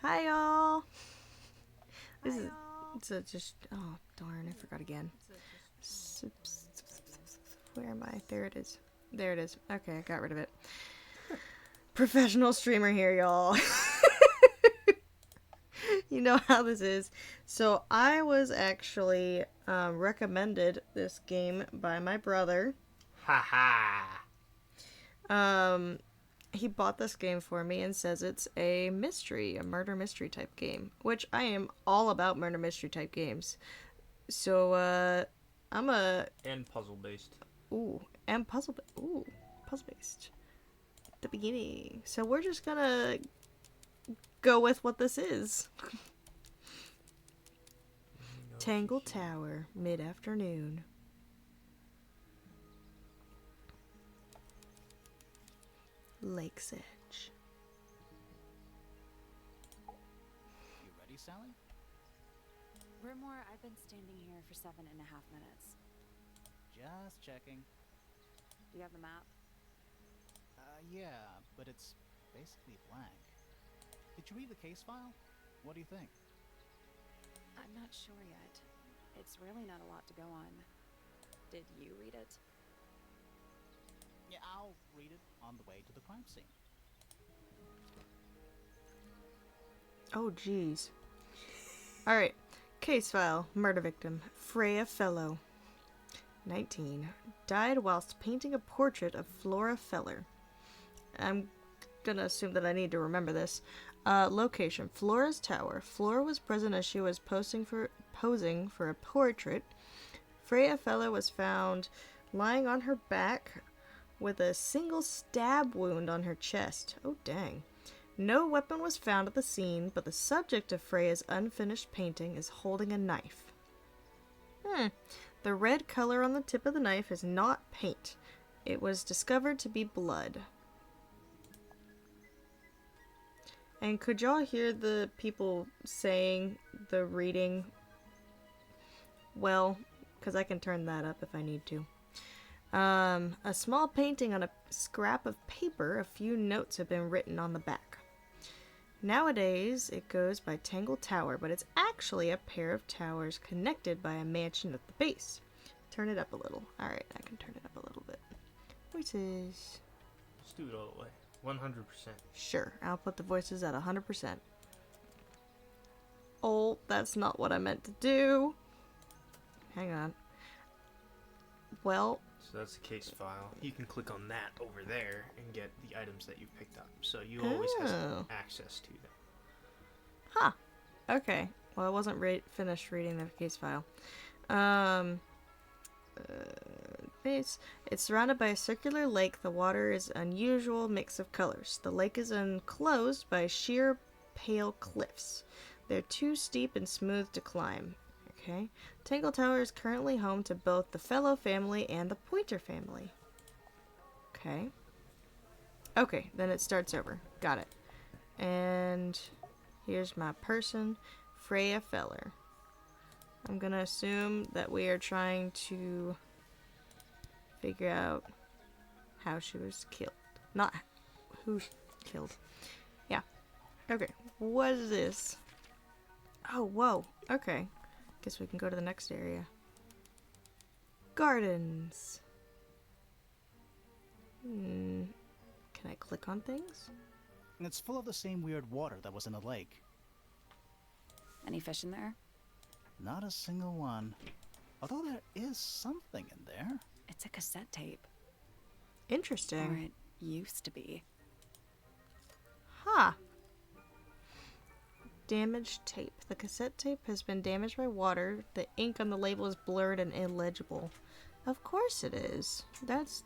Hi, y'all. This is it's a just oh darn, I forgot again. Where am I? There it is. There it is. Okay, I got rid of it. Professional streamer here, y'all. You know how this is. So I was actually recommended this game by my brother. Ha ha. Um, he bought this game for me and says it's a mystery, a murder mystery type game, which I am all about murder mystery type games. So I'm a And puzzle based. and puzzle based. The beginning. So we're just gonna go with what this is. Tangled Tower, mid-afternoon. Lake's Edge. You ready, Sally? Rimore, I've been standing here for 7.5 minutes. Just checking. Do you have the map? Yeah, but it's basically blank. Did you read the case file? What do you think? I'm not sure yet. It's really not a lot to go on. Did you read it? Yeah, I'll read it on the way to the crime scene. Oh, jeez. Alright. Case file. Murder victim. Freya Fellow. 19. Died whilst painting a portrait of Flora Feller. I'm gonna assume that I need to remember this. Location. Flora's Tower. Flora was present as she was posing for a portrait. Freya Feller was found lying on her back with a single stab wound on her chest. Oh, dang. No weapon was found at the scene, but the subject of Freya's unfinished painting is holding a knife. The red color on the tip of the knife is not paint. It was discovered to be blood. And could y'all hear the people saying the reading? Well, because I can turn that up if I need to. A small painting on a scrap of paper, a few notes have been written on the back. Nowadays, it goes by Tangled Tower, but it's actually a pair of towers connected by a mansion at the base. Turn it up a little. Alright, I can turn it up a little bit. Voices. Let's do it all the way. 100%. Sure, I'll put the voices at 100%. Oh, that's not what I meant to do. Hang on. Well, So that's the case file. You can click on that over there and get the items that you've picked up. So you always have access to them. Huh. Okay. Well, I wasn't finished reading the case file. Base. It's surrounded by a circular lake. The water is an unusual mix of colors. The lake is enclosed by sheer, pale cliffs. They're too steep and smooth to climb. Okay. Tangle Tower is currently home to both the Fellow family and the Pointer family. Okay. Okay, then it starts over. Got it. And here's my person, Freya Feller. I'm gonna assume that we are trying to figure out how she was killed. Not who killed. Yeah. Okay. What is this? Oh, whoa. Okay. Guess we can go to the next area. Gardens. Can I click on things? It's full of the same weird water that was in the lake. Any fish in there? Not a single one. Although there is something in there. It's a cassette tape. Interesting. Or it used to be. Huh. Damaged tape. The cassette tape has been damaged by water. The ink on the label is blurred and illegible. Of course it is. That's...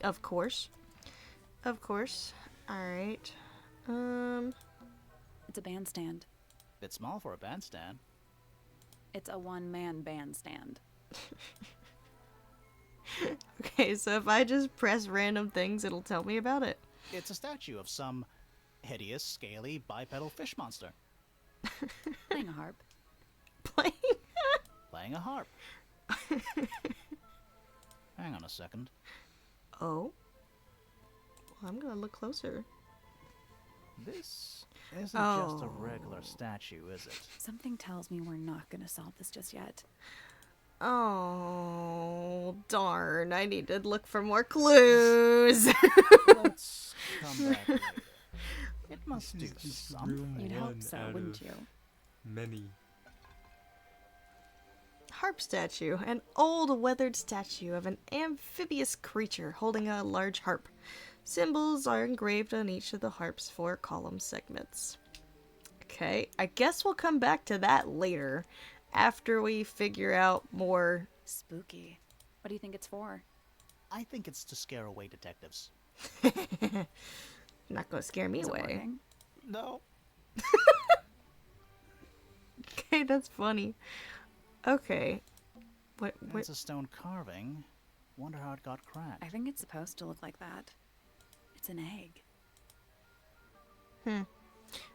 Of course. Of course. Alright. It's a bandstand. Bit small for a bandstand. It's a one-man bandstand. Okay, so if I just press random things, it'll tell me about it. It's a statue of some hideous, scaly, bipedal fish monster. Playing a harp. Playing? Playing a harp. Hang on a second. Oh? Well, I'm gonna look closer. This isn't just a regular statue, is it? Something tells me we're not gonna solve this just yet. Oh, darn. I need to look for more clues. Let's come back later. It must do something. You'd hope so, wouldn't you? Many. Harp statue. An old weathered statue of an amphibious creature holding a large harp. Symbols are engraved on each of the harp's 4 column segments. Okay, I guess we'll come back to that later, after we figure out more. Spooky. What do you think it's for? I think it's to scare away detectives. Not gonna scare me Is it away. working? No. Okay, that's funny. Okay. What? It's a stone carving. Wonder how it got cracked. I think it's supposed to look like that. It's an egg.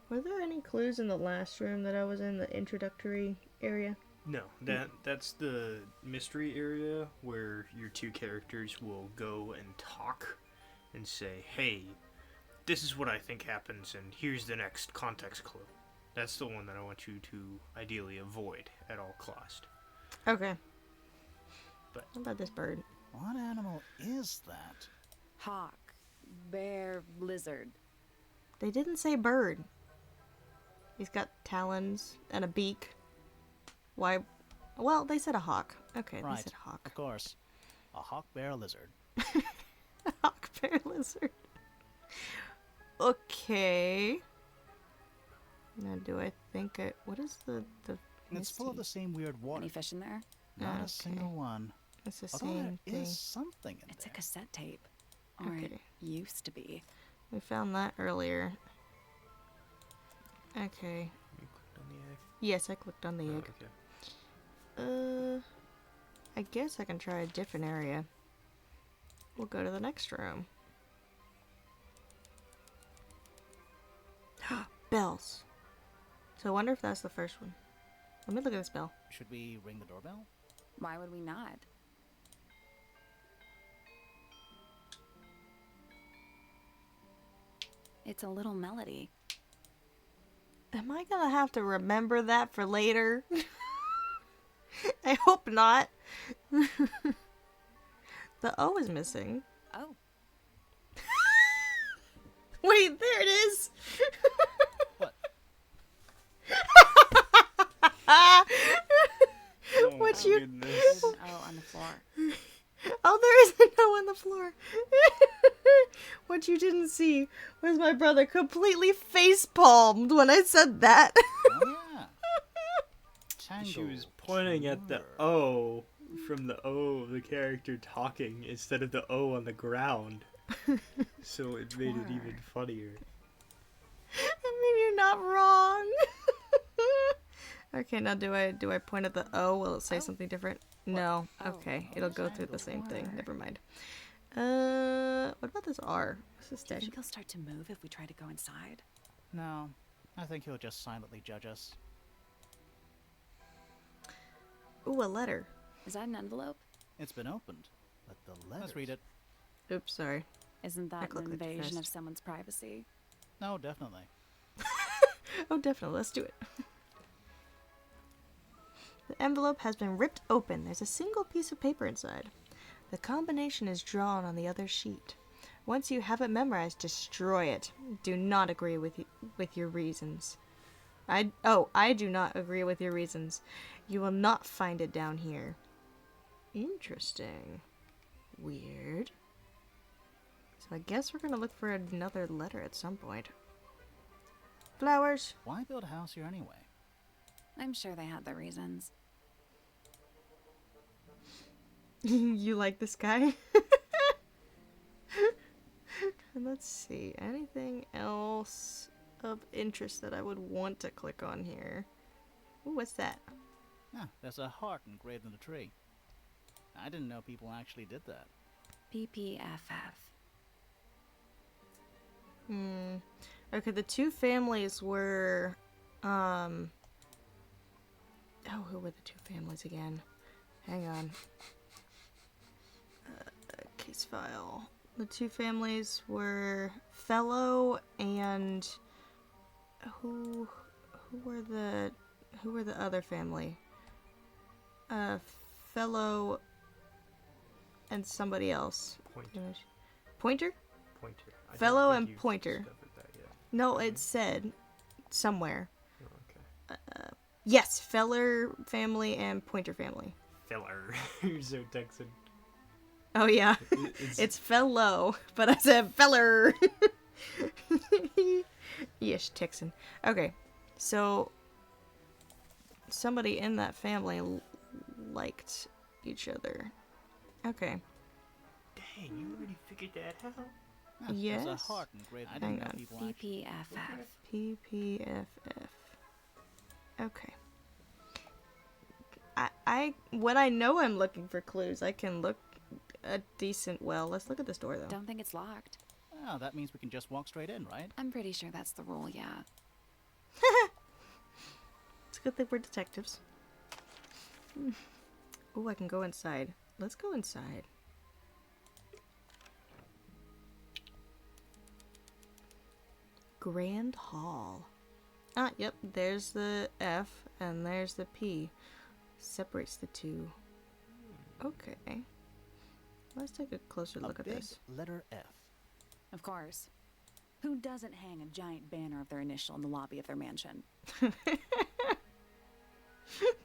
Were there any clues in the last room that I was in, the introductory area? No, that's the mystery area where your 2 characters will go and talk and say, hey, this is what I think happens, and here's the next context clue. That's the one that I want you to ideally avoid at all cost. Okay. But What about this bird? What animal is that? Hawk. Bear. Lizard. They didn't say bird. He's got talons and a beak. Why? Well, they said a hawk. Okay, Right. they said hawk. Of course. A hawk bear lizard. Hawk bear lizard. Okay. Now, do I think I... What is the It's full of the same weird water. Any fish in there? Not Okay. a single one. It's the Although same there thing. is something in It's a there. cassette tape. Or Okay. it used to be. We found that earlier. Okay. you clicked on the egg. Yes, I clicked on the Oh, egg. okay. I guess I can try a different area. We'll go to the next room. Bells. So I wonder if that's the first one. Let me look at this bell. Should we ring the doorbell? Why would we not? It's a little melody. Am I gonna have to remember that for later? I hope not. The O is missing. Oh, Wait, there it is! What? What you... there's an O on the floor. Oh, there is a no on the floor. What you didn't see was my brother completely face-palmed when I said that. Oh, yeah. Tangled. She was pointing at the Lure. O from the O of the character talking instead of the O on the ground. So it made it even funnier. I mean, you're not wrong. Okay, now do I point at the O? Will it say something different? No. Oh. Okay, it'll go through the same thing. Lord. Never mind. What about this R? What's this Do you statue? think he'll start to move if we try to go inside? No, I think he'll just silently judge us. Ooh, a letter. Is that an envelope? It's been opened, but the letters... Let's read it. Oops, sorry. Isn't I that clicked an it invasion first. of someone's privacy? No, definitely. Oh, definitely. Let's do it. The envelope has been ripped open. There's a single piece of paper inside. The combination is drawn on the other sheet. Once you have it memorized, destroy it. Do not agree with your reasons. I do not agree with your reasons. You will not find it down here. Interesting. Weird. So I guess we're gonna look for another letter at some point. Flowers. Why build a house here anyway? I'm sure they had their reasons. You like this guy? And let's see. Anything else of interest that I would want to click on here? Ooh, what's that? Ah, there's a heart engraved in the tree. I didn't know people actually did that. PPFF. Okay, the 2 families were, oh, who were the 2 families again? Hang on. Case file. The 2 families were Fellow and, who were the other family? Fellow and somebody else. Pointer. Pointer? Pointer. I don't Fellow think and you've Pointer. discovered that yet. No, it said somewhere. Oh, okay. Yes, Feller family and Pointer family. Feller. You're so Texan. Oh yeah, it's fellow, but I said feller. Yes, Texan. Okay, so somebody in that family liked each other. Okay. Dang, you already figured that out? There's a Yes. heart engraved. I Hang didn't know on. people actually. PPFF. PPFF. Okay. When I know I'm looking for clues, I can look a decent well. Let's look at this door though. Don't think it's locked. Oh, that means we can just walk straight in, right? I'm pretty sure that's the rule, yeah. It's a good thing we're detectives. Oh, I can go inside. Let's go inside. Grand Hall. Ah, yep, there's the F and there's the P. Separates the two. Okay. Let's take a closer look at big this. letter F. Of course. Who doesn't hang a giant banner of their initial in the lobby of their mansion?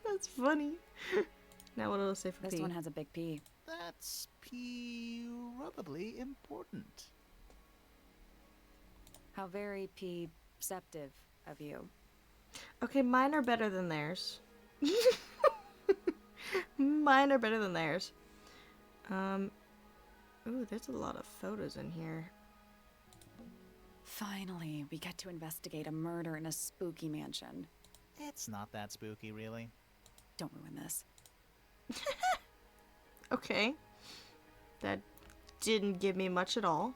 That's funny. Now what will it say for This P? one has a big P. That's probably important. How very P-ceptive of you. Okay, mine are better than theirs. Mine are better than theirs. Ooh, there's a lot of photos in here. Finally, we get to investigate a murder in a spooky mansion. It's not that spooky, really. Don't ruin this. Okay. That didn't give me much at all.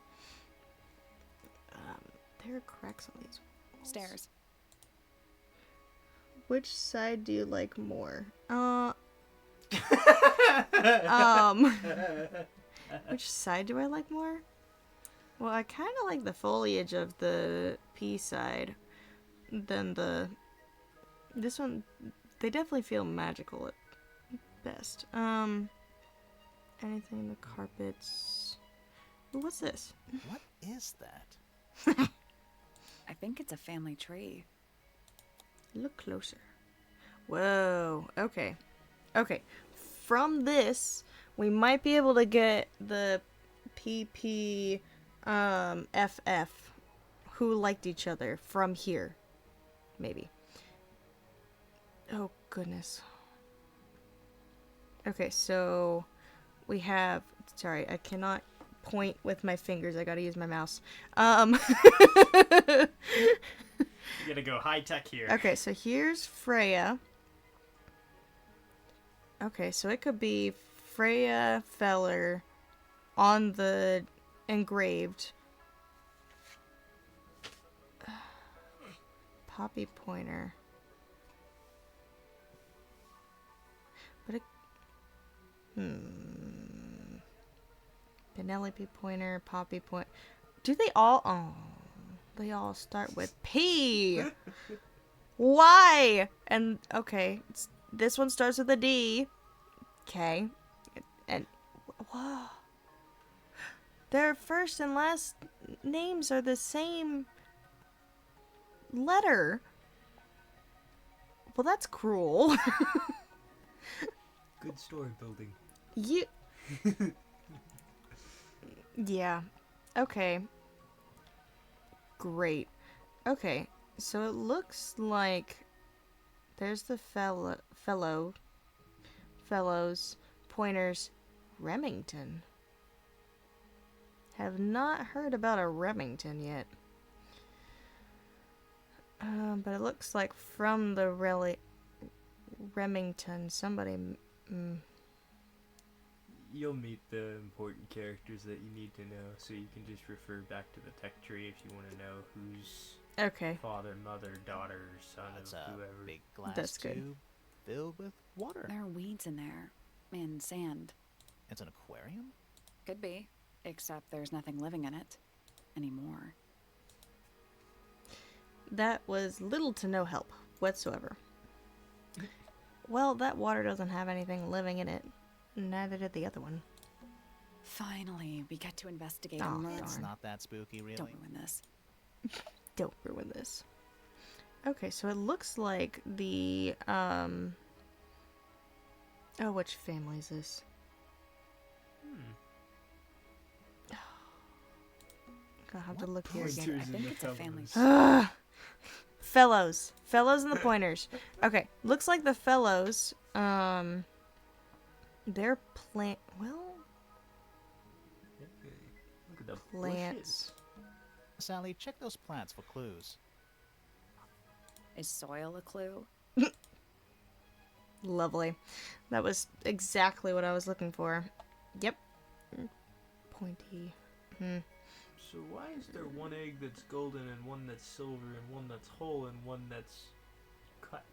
There are cracks on these walls. Stairs. Which side do you like more? Which side do I like more? Well, I kind of like the foliage of the P side than this one. They definitely feel magical at best. Anything in the carpets? Ooh, what's this? What is that? I think it's a family tree. Look closer. Whoa. Okay. Okay. From this, we might be able to get the FF who liked each other from here. Maybe. Oh, goodness. Okay, so we have... Sorry, I cannot point with my fingers. I gotta use my mouse. You gotta go high tech here. Okay, so here's Freya. Okay, so it could be Freya Feller on the engraved. Poppy Pointer. But it... Penelope Pointer, Poppy Point. Do they all... Oh, they all start with P. Why? And, okay, this one starts with a D. Okay. And, whoa. Their first and last names are the same letter. Well, that's cruel. Good story building. You... Yeah. Okay. Great. Okay, so it looks like there's the fellows, Pointers, Remington. Have not heard about a Remington yet. But it looks like from the Remington, somebody... You'll meet the important characters that you need to know, so you can just refer back to the tech tree if you want to know who's Okay. father, mother, daughter, son That's of a whoever. big glass That's good. tube filled with water. There are weeds in there. And sand. It's an aquarium? Could be. Except there's nothing living in it. Anymore. That was little to no help whatsoever. Well, that water doesn't have anything living in it. Neither did the other one. Finally, we get to investigate Aw, and learn. It's darn. not that spooky, really. Don't ruin this. Don't ruin this. Okay, so it looks like the, Oh, which family is this? I'll have to look here again. I think it's a family. Ugh. Fellows. Fellows and the pointers. Okay, looks like the fellows, they're well, Look at the plants. Sally, check those plants for clues. Is soil a clue? Lovely. That was exactly what I was looking for. Yep. Pointy. So why is there one egg that's golden and one that's silver and one that's whole and one that's cut?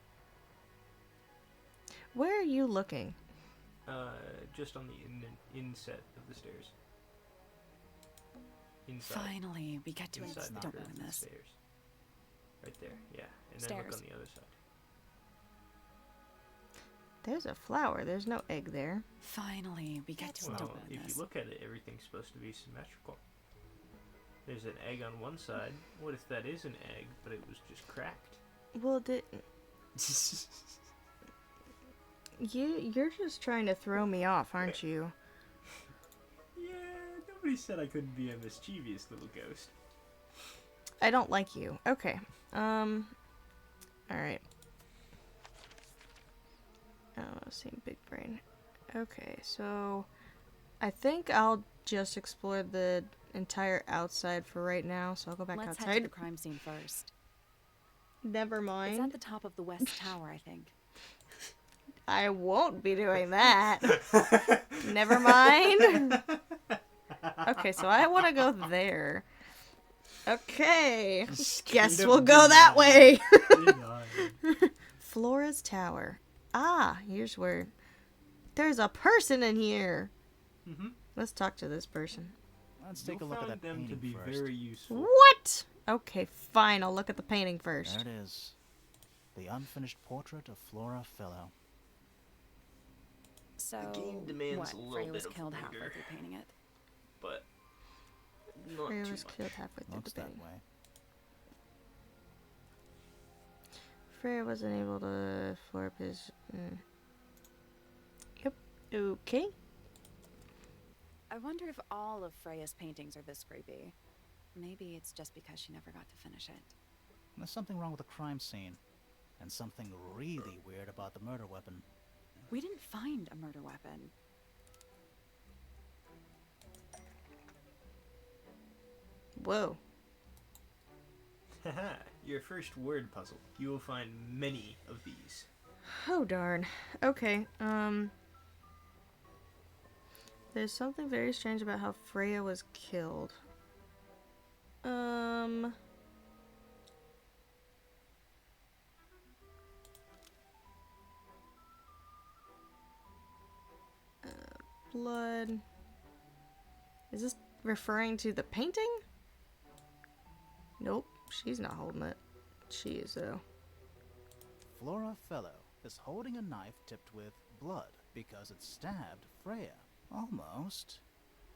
Where are you looking? Just on the inset of the stairs. Inside. Finally, we get to Inside the don't curves ruin of the this. stairs. Right there, yeah. And then look Stairs. on the other side. There's a flower. There's no egg there. Finally, we get to don't Well, ruin if this. you look at it, everything's supposed to be symmetrical. There's an egg on one side. What if that is an egg, but it was just cracked? Well, you're just trying to throw me off, aren't you? Yeah, nobody said I couldn't be a mischievous little ghost. I don't like you. Okay. Alright. Oh, same big brain. Okay, so I think I'll just explore the entire outside for right now, so I'll go back Let's head to outside. the crime scene first. Never It's mind. at the top of the west tower, I think. I won't be doing that. Never mind. Okay, so I want to go there. Okay. Guess we'll go that way. Flora's Tower. Ah, here's where... There's a person in here. Mm-hmm. Let's talk to this person. Let's take a look at that them painting to be first. very useful. What? Okay, fine. I'll look at the painting first. There it is. The unfinished portrait of Flora Fellow. So, The game demands what? a little Freya bit was of killed halfway rigor. through painting it. But not Freya too was much. killed halfway through Looks the that painting. way. Freya wasn't able to floor up his... Yep. Okay. I wonder if all of Freya's paintings are this creepy. Maybe it's just because she never got to finish it. There's something wrong with the crime scene. And something really weird about the murder weapon. We didn't find a murder weapon. Whoa. Haha, your first word puzzle. You will find many of these. Oh, darn. Okay, There's something very strange about how Freya was killed. Blood. Is this referring to the painting? Nope, she's not holding it. She is, though. Flora Fellow is holding a knife tipped with blood because it stabbed Freya. Almost.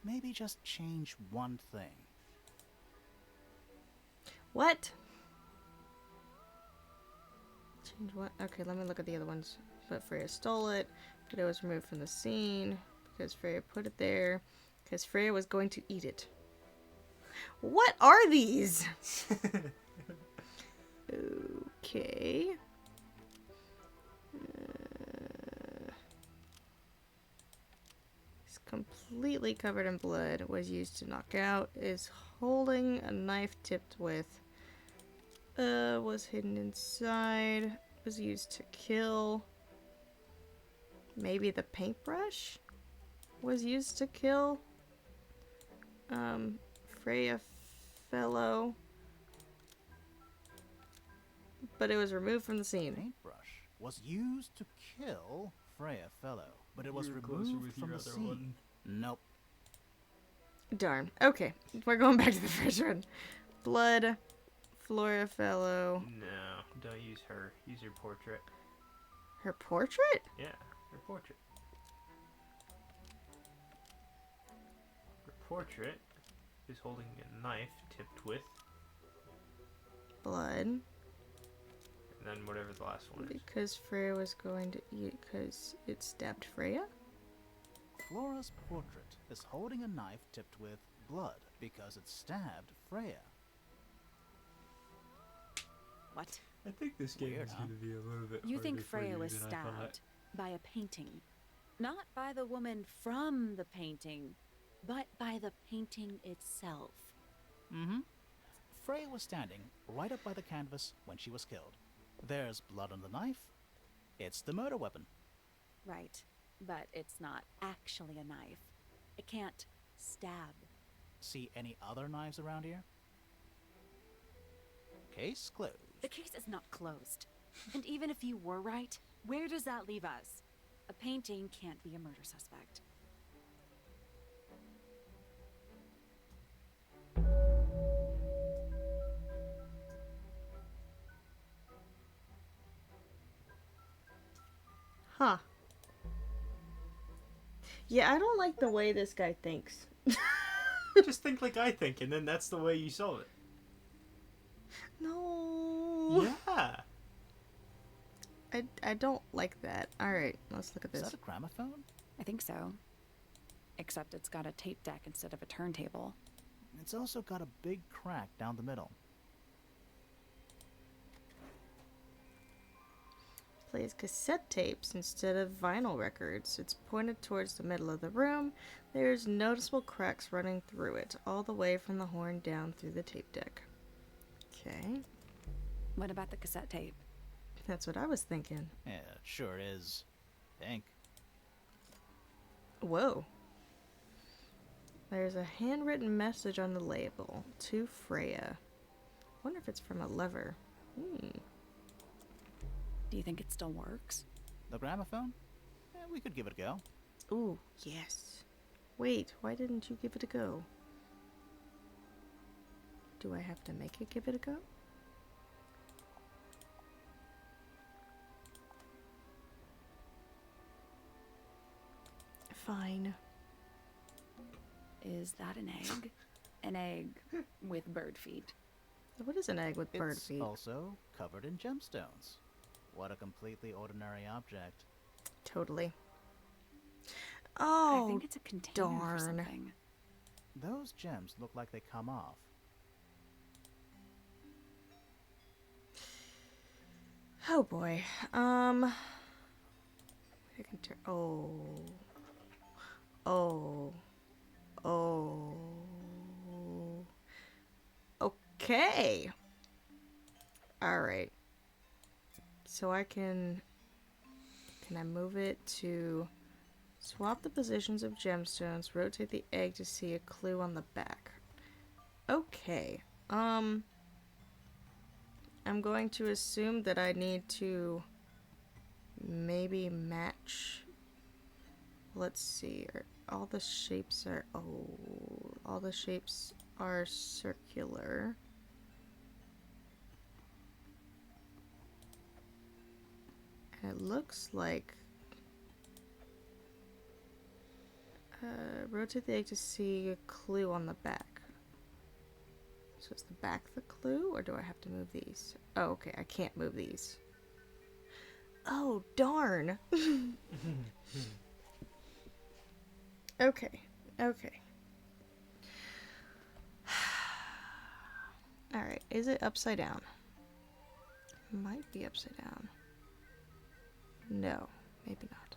Maybe just change one thing. What? Change what? Okay, let me look at the other ones. But Freya stole it, but it was removed from the scene because Freya put it there because Freya was going to eat it. What are these? Okay. He's completely covered in blood. Was used to knock out. Is holding a knife tipped with. Was hidden inside. Was used to kill. Maybe the paintbrush was used to kill. Freya Fellow. But it was removed from the scene. Paintbrush was used to kill Freya Fellow, but it was You were closer removed with from your the other scene. one. Nope. Darn. Okay, we're going back to the first one. Blood. Flora Fellow. No, don't use her. Use her portrait. Her portrait? Yeah, her portrait. Her portrait is holding a knife tipped with, Blood. and then whatever the last one is. Because Freya was going to eat because it stabbed Freya? Flora's portrait is holding a knife tipped with blood because it stabbed Freya. What? I think this game Weird, is huh? going to be a little bit You harder think for Freya you was than I thought. stabbed by a painting? Not by the woman from the painting, but by the painting itself. Mm-hmm. Freya was standing right up by the canvas when she was killed. There's blood on the knife. It's the murder weapon. Right, but it's not actually a knife. It can't stab. See any other knives around here? Case closed. The case is not closed. And even if you were right, where does that leave us? A painting can't be a murder suspect. Huh. Yeah, I don't like the way this guy thinks. Just think like I think, and then that's the way you solve it. No. Yeah. I don't like that. Alright, let's look at Is this. that a gramophone? I think so. Except it's got a tape deck instead of a turntable. It's also got a big crack down the middle. Plays cassette tapes instead of vinyl records. It's pointed towards the middle of the room. There's noticeable cracks running through it, all the way from the horn down through the tape deck. Okay, What about the cassette tape? that's what I was thinking. Yeah, it sure is. Pink. Whoa. There's a handwritten message on the label to Freya. Wonder if it's from a lover. Do you think it still works? The gramophone? We could give it a go. Ooh, yes. Wait, why didn't you give it a go? Do I have to make it give it a go? Fine. Is that an egg? An egg with bird feet. What is an egg with bird It's feet? also covered in gemstones. What a completely ordinary object. Totally. I Oh, think it's a container for darn. something. Those gems look like they come off. oh boy. I can turn. Oh. Okay. All right. So I can I move it to swap the positions of gemstones, rotate the egg to see a clue on the back. Okay. I'm going to assume that I need to maybe match. Let's see. All the shapes are all the shapes are circular. And it looks like rotate the egg to see a clue on the back. So is the back the clue, or do I have to move these? Oh, okay, I can't move these. Oh, darn. Okay. Alright, is it upside down? Might be upside down. No, maybe not.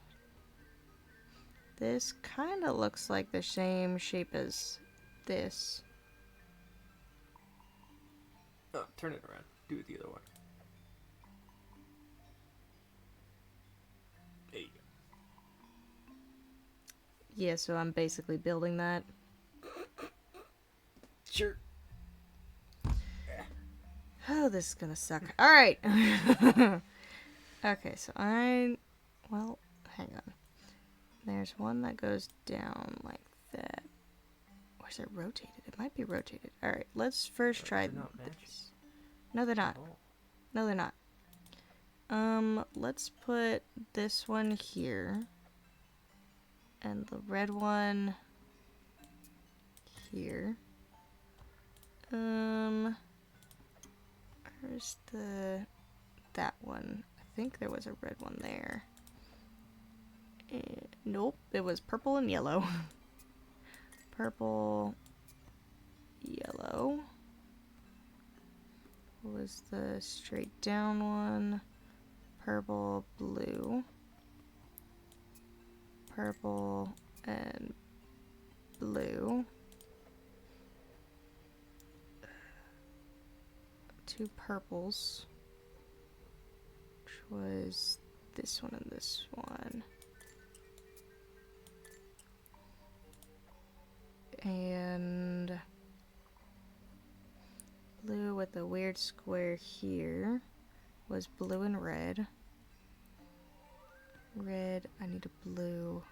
This kind of looks like the same shape as this. Oh, turn it around. Do it the other way. There you go. Yeah, so I'm basically building that. Sure. Oh, this is gonna suck. Alright. Okay, so well, hang on. There's one that goes down like that. Or is it rotated? It might be rotated. Alright, let's first try They're not matching. this. No, they're not. Oh. No, they're not. Let's put this one here. And the red one here. Where's that one? I think there was a red one there. Nope, it was purple and yellow. Purple, yellow. What was the straight down one? Purple, blue. Purple and blue. Two purples, which was this one and this one. And blue with a weird square here was blue and red. Red, I need a blue.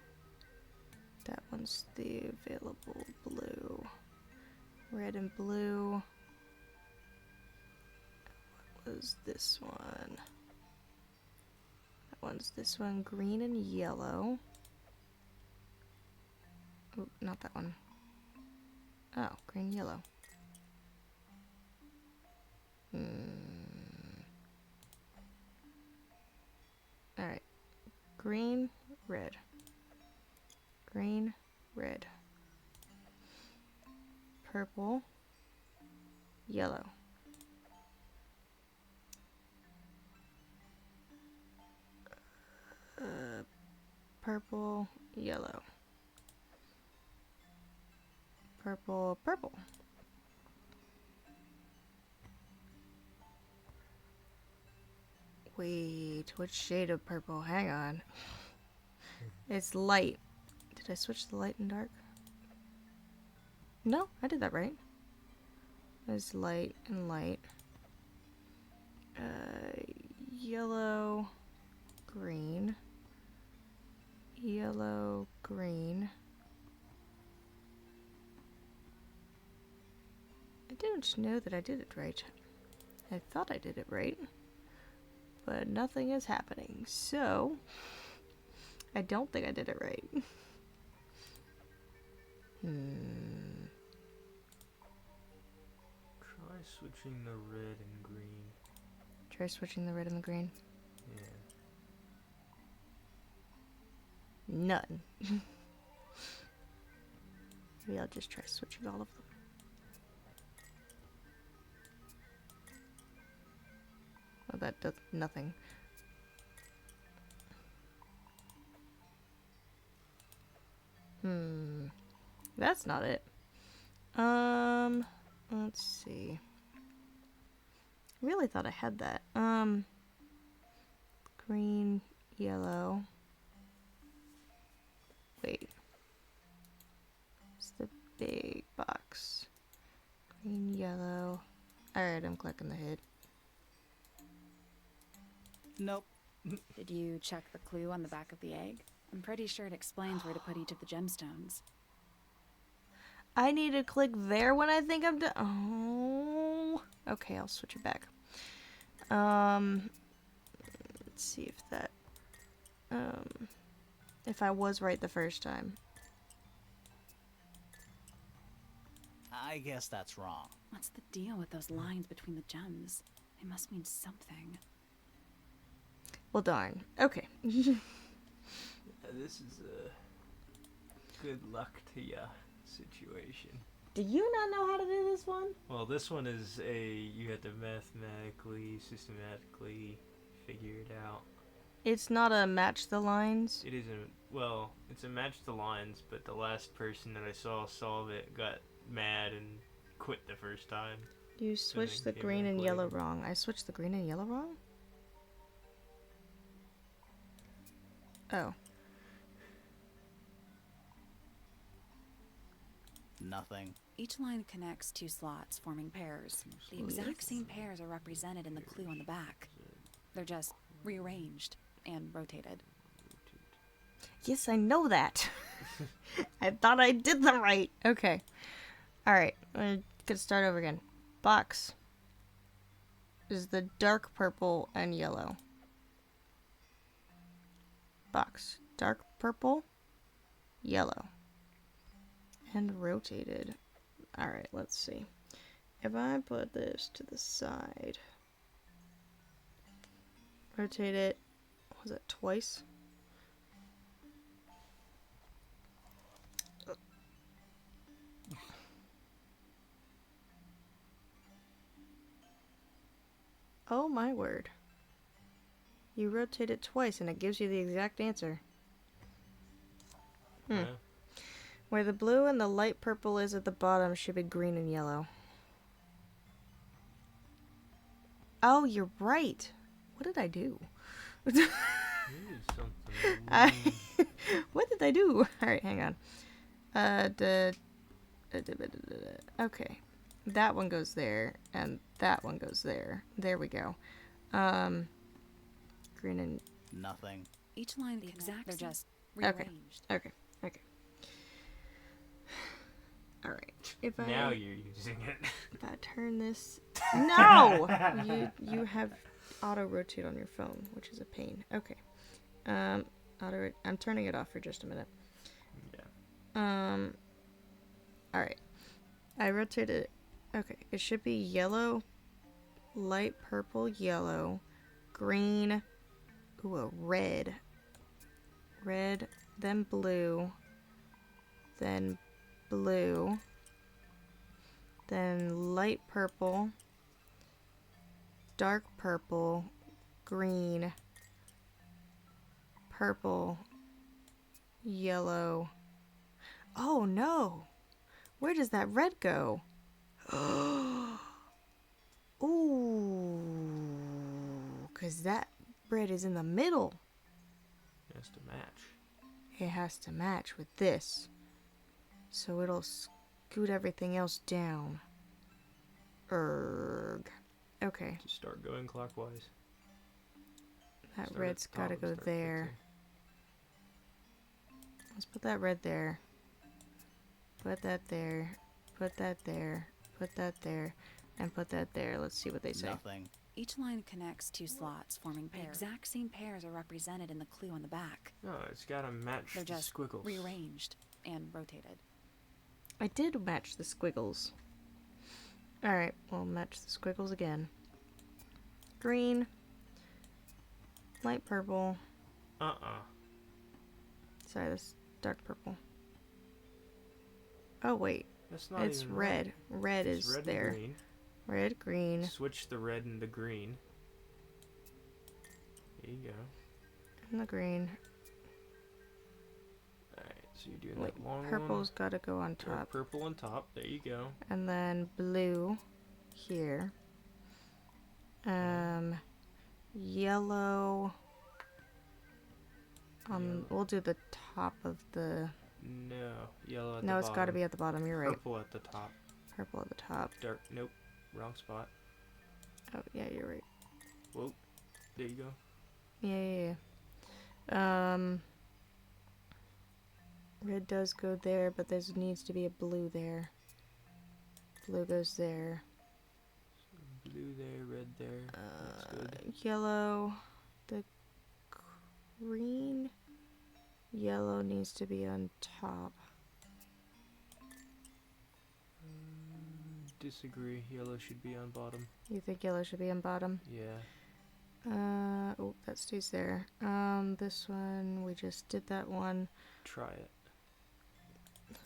That one's the available blue. Red and blue. What was this one? That one's this one, green and yellow. Oh, not that one. Oh, green, yellow. Alright. Green, red. Green, red. Purple, yellow. Purple, yellow. Purple, purple. Wait, what shade of purple? Hang on. It's light. Did I switch the light and dark? No, I did that right. It's light and light. Yellow, green. Yellow, green. I don't know that I did it right. I thought I did it right. But nothing is happening. So, I don't think I did it right. Try switching the red and green. Try switching the red and the green. Yeah. None. Maybe I'll just try switching all of them. Oh, that does nothing. That's not it. Let's see. Really thought I had that. Green, yellow. Wait. It's the big box. Green, yellow. Alright, I'm clicking the hit. Nope. Did you check the clue on the back of the egg? I'm pretty sure it explains where to put each of the gemstones. I need to click there when I think I'm done. Oh. Okay, I'll switch it back. Let's see if that... if I was right the first time. I guess that's wrong. What's the deal with those lines between the gems? They must mean something. Well, darn. Okay. This is a good luck to ya situation. Do you not know how to do this one? Well, this one is you have to mathematically, systematically figure it out. It's not a match the lines. It isn't, well, it's a match the lines, but the last person that I saw solve it got mad and quit the first time. You switched the came green back and yellow later. wrong. I switched the green and yellow wrong? Oh. Nothing. Each line connects two slots, forming pairs. The exact same pairs are represented in the clue on the back. They're just rearranged and rotated. Yes, I know that. I thought I did them right. Okay. Alright. I'm gonna start over again. Box. is the dark purple and yellow. Box. Dark purple, yellow. And rotated. Alright, let's see. If I put this to the side, rotate it, was it twice? Oh my word. You rotate it twice and it gives you the exact answer. Yeah. Where the blue and the light purple is at the bottom should be green and yellow. Oh, you're right. What did I do? You did something. I what did I do? Alright, hang on. Okay. That one goes there, and that one goes there. There we go. Green and... Nothing. Each line the exact. They're just Okay. rearranged. Okay. Alright. If I... Now you're using it. If I turn this... No! You have auto-rotate on your phone, which is a pain. Okay. I'm turning it off for just a minute. Yeah. Alright. I rotated it. Okay. It should be yellow, light purple, yellow, green, ooh, a red. Red, then blue, then blue, then light purple, dark purple, green, purple, yellow. Oh no! Where does that red go? Ooh, because that red is in the middle. It has to match. It has to match with this. So it'll scoot everything else down. Erg. Okay, Just start going clockwise. that Start at red's the top gotta and go start there. Let's put that red there. Put that there. Put that there. Put that there. And put that there. Let's see what they say. Nothing. Each line connects two slots, forming pairs. The exact same pairs are represented in the clue on the back. No, it's gotta match They're the just squiggles. rearranged and rotated. I did match the squiggles. Alright, we'll match the squiggles again. Green. Light purple. Sorry, this dark purple. Oh, wait. That's not It's even red. Red It's is red there. and green. Red, green, Switch the red and the green. There you go. and the green. Alright, so you're doing Wait, that long purple's gotta go on one. Dark top. purple on top. There you go. And then blue here. Yellow. Yellow. We'll do the top of the... No, yellow at the No, bottom. it's gotta be at the bottom, you're right. Purple at the top. Purple at the top. Dark. Nope. Wrong spot. Oh, yeah, you're right. Whoa. There you go. Yeah. Red does go there, but there needs to be a blue there. Blue goes there. Blue there, red there. That's good. Yellow. The green. Yellow needs to be on top. Disagree. Yellow should be on bottom. You think yellow should be on bottom? Yeah. Oh, that stays there. This one, we just did that one. Try it.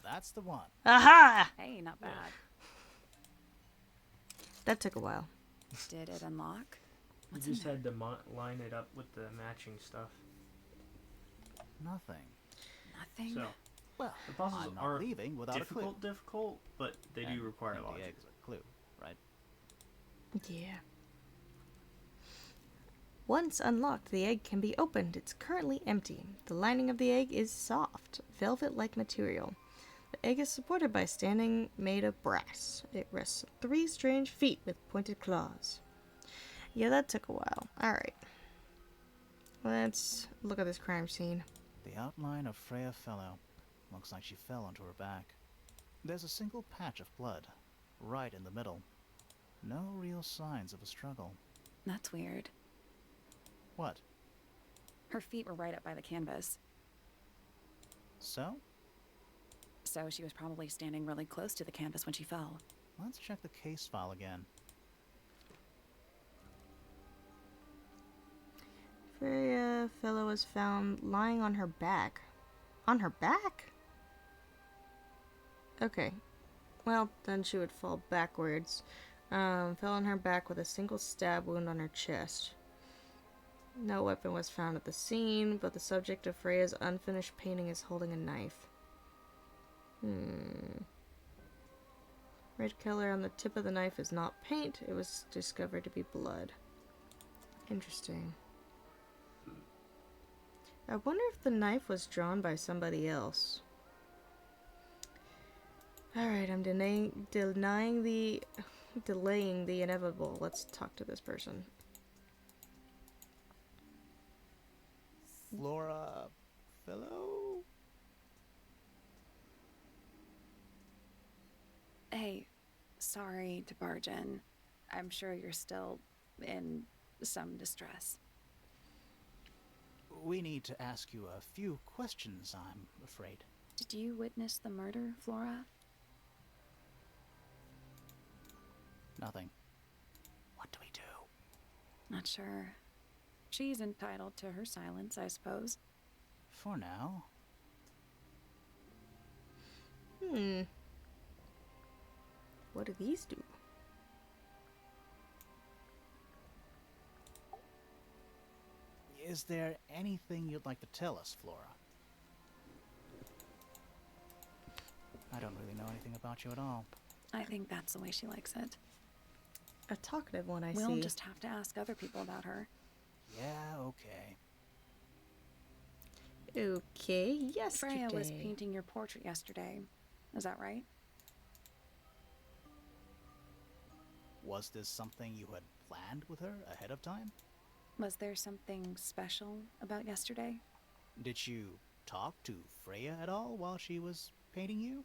That's the one. Aha! Hey, not bad. That took a while. Did it unlock? What's You in just there? had to line it up with the matching stuff. Nothing. Nothing. So, Well, the puzzles I'm not aren't leaving without a clue. difficult, but they do And require the logic. egg's a clue, right? Yeah. Once unlocked, the egg can be opened. It's currently empty. The lining of the egg is soft, velvet-like material. The egg is supported by standing made of brass. It rests on 3 strange feet with pointed claws. Yeah, that took a while. Alright. Let's look at this crime scene. The outline of Freya Fellow. Looks like she fell onto her back. There's a single patch of blood, right in the middle. No real signs of a struggle. That's weird. What? Her feet were right up by the canvas, So? so she was probably standing really close to the canvas when she fell. Let's check the case file again. Freya fellow was found lying on her back. On her back? Okay. Well, then she would fall backwards. Fell on her back with a single stab wound on her chest. No weapon was found at the scene, but the subject of Freya's unfinished painting is holding a knife. Red color on the tip of the knife is not paint. It was discovered to be blood. Interesting. I wonder if the knife was drawn by somebody else. Alright, I'm delaying the inevitable. Let's talk to this person. Flora Fellow? Hey, sorry to barge in. I'm sure you're still in some distress. We need to ask you a few questions, I'm afraid. Did you witness the murder, Flora? Nothing. What do we do? Not sure. She's entitled to her silence, I suppose. For now. What do these do? Is there anything you'd like to tell us, Flora? I don't really know anything about you at all. I think that's the way she likes it. A talkative one, I We'll see. just have to ask other people about her. Yeah, okay. Okay, yesterday. Freya was painting your portrait yesterday. Is that right? Was this something you had planned with her ahead of time? Was there something special about yesterday? Did you talk to Freya at all while she was painting you?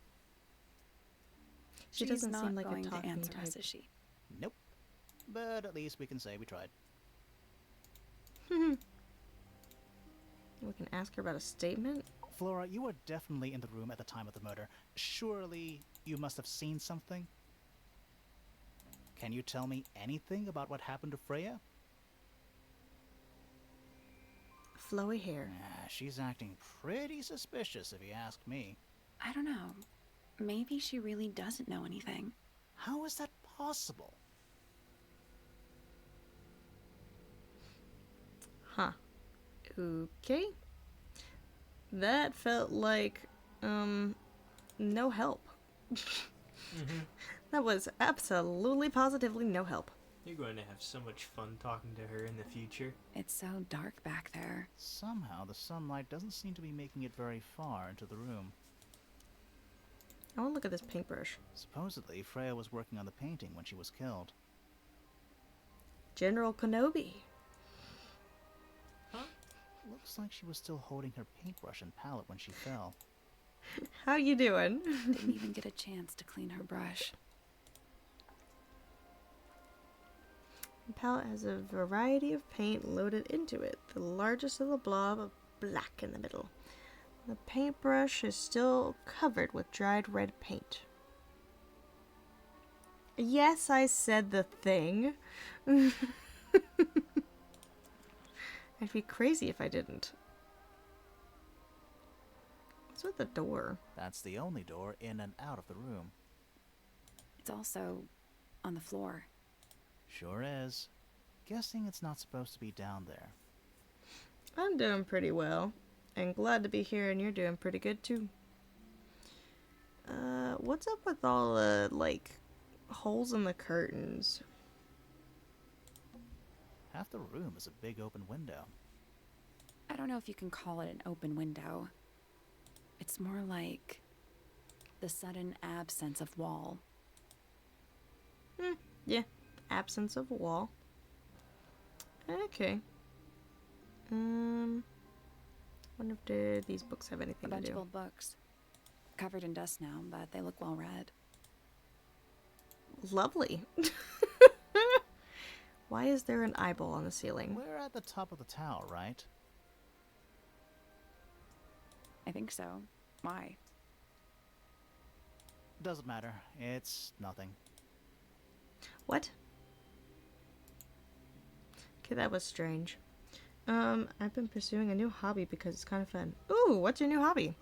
She She's doesn't not seem like going a to talking answer type. us, is she? Nope. But at least we can say we tried. We can ask her about a statement. Flora, you were definitely in the room at the time of the murder. Surely you must have seen something? Can you tell me anything about what happened to Freya? Flowy hair. She's acting pretty suspicious if you ask me. I don't know. Maybe she really doesn't know anything. How is that possible? Huh. Okay. That felt like, no help. That was absolutely positively no help. You're going to have so much fun talking to her in the future. It's so dark back there. Somehow the sunlight doesn't seem to be making it very far into the room. I want to look at this paintbrush. Supposedly, Freya was working on the painting when she was killed. General Kenobi. Looks like she was still holding her paintbrush and palette when she fell. How you doing? Didn't even get a chance to clean her brush. The palette has a variety of paint loaded into it, the largest of the blob of black in the middle. The paintbrush is still covered with dried red paint. Yes, I said the thing. I'd be crazy if I didn't. What's with the door? That's the only door in and out of the room. It's also on the floor. Sure is. Guessing it's not supposed to be down there. I'm doing pretty well. And glad to be here, and you're doing pretty good too. What's up with all the, holes in the curtains? Half the room is a big open window. I don't know if you can call it an open window. It's more like the sudden absence of wall. Yeah. Absence of wall. Okay. Wonder if these books have A anything to bunch of do. old books. Covered in dust now, but they look well read. Lovely. Why is there an eyeball on the ceiling? We're at the top of the tower, right? I think so. Why? Doesn't matter. It's nothing. What? Okay, that was strange. I've been pursuing a new hobby because it's kind of fun. Ooh, what's your new hobby?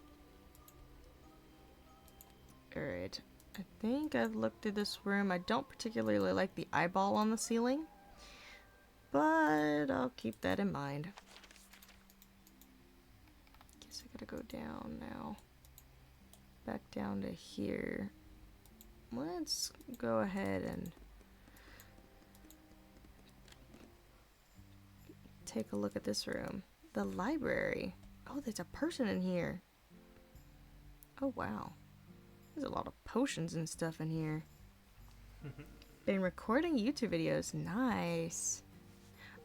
Alright. I think I've looked at this room. I don't particularly like the eyeball on the ceiling, but I'll keep that in mind. Guess I gotta go down now. Back down to here. Let's go ahead and take a look at this room. The library. Oh, there's a person in here. Oh, wow. There's a lot of potions and stuff in here. Been recording YouTube videos. Nice.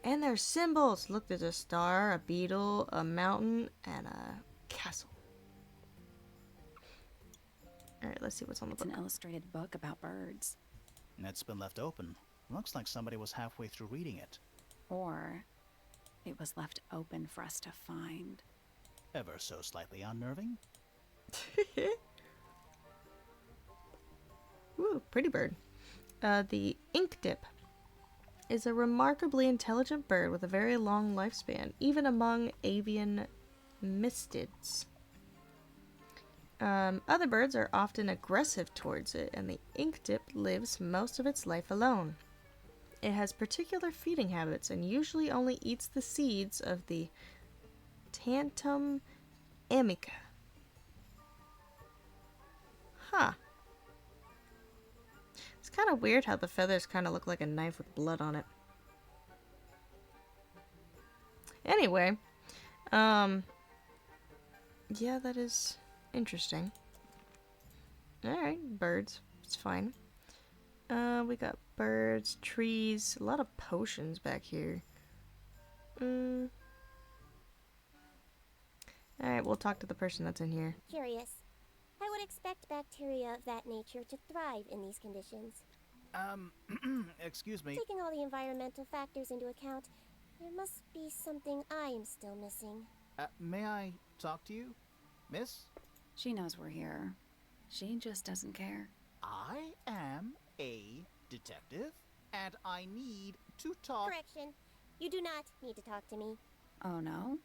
And there's symbols. Look, there's a star, a beetle, a mountain, and a castle. Alright, let's see what's on the It's book. an illustrated book about birds. It's been left open. Looks like somebody was halfway through reading it. Or it was left open for us to find. Ever so slightly unnerving. Ooh, pretty bird. The ink dip is a remarkably intelligent bird with a very long lifespan, even among avian mystids. Other birds are often aggressive towards it, and the ink dip lives most of its life alone. It has particular feeding habits and usually only eats the seeds of the Tantum amica. Huh. It's kind of weird how the feathers kind of look like a knife with blood on it. Anyway, yeah, that is interesting. Alright, birds. It's fine. We got birds, trees, a lot of potions back here. Alright, we'll talk to the person that's in here. Curious. I would expect bacteria of that nature to thrive in these conditions. Excuse me. Taking all the environmental factors into account, there must be something I am still missing. May I talk to you? Miss? She knows we're here. She just doesn't care. I am a detective, and I need to talk. Correction. You do not need to talk to me, Oh no?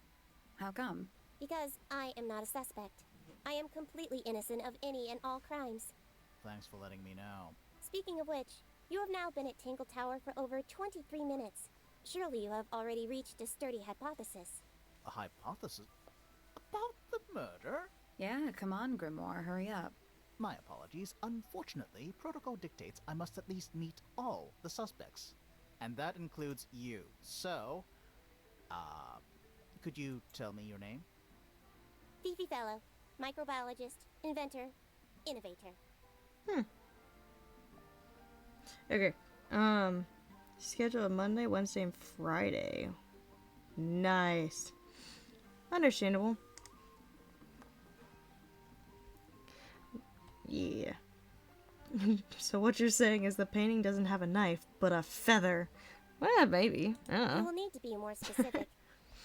How come? because I am not a suspect. I am completely innocent of any and all crimes. Thanks for letting me know. Speaking of which, you have now been at Tangled Tower for over 23 minutes. Surely you have already reached a sturdy hypothesis. A hypothesis? About the murder? Yeah, come on, Grimoire, hurry up. My apologies. Unfortunately, protocol dictates I must at least meet all the suspects. And that includes you. So, could you tell me your name? Fifi Fellow, microbiologist, inventor, innovator. Okay, schedule Monday, Wednesday, and Friday. Nice. Understandable. Yeah. So what you're saying is the painting doesn't have a knife, but a feather. Well, maybe. I don't You know. will need to be more specific.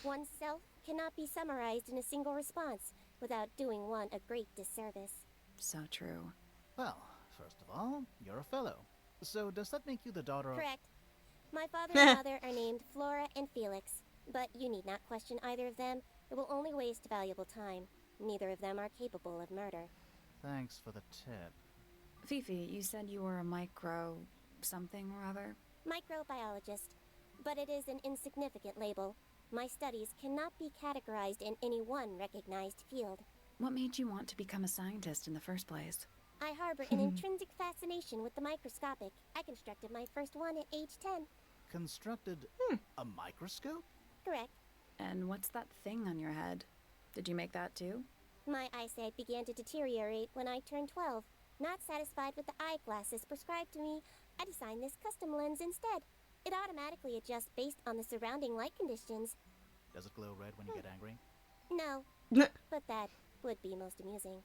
Oneself cannot be summarized in a single response without doing one a great disservice. So true. Well, first of all, you're a fellow. So does that make you the daughter of... Correct. My father and mother are named Flora and Felix, but you need not question either of them. It will only waste valuable time. Neither of them are capable of murder. Thanks for the tip. Fifi, you said you were a micro... something or other? Microbiologist, but it is an insignificant label. My studies cannot be categorized in any one recognized field. What made you want to become a scientist in the first place? I harbor an intrinsic fascination with the microscopic. I constructed my first one at age 10. Constructed a microscope? Correct. And what's that thing on your head? Did you make that too? My eyesight began to deteriorate when I turned 12. Not satisfied with the eyeglasses prescribed to me, I designed this custom lens instead. It automatically adjusts based on the surrounding light conditions. Does it glow red when you get angry? No, but that would be most amusing.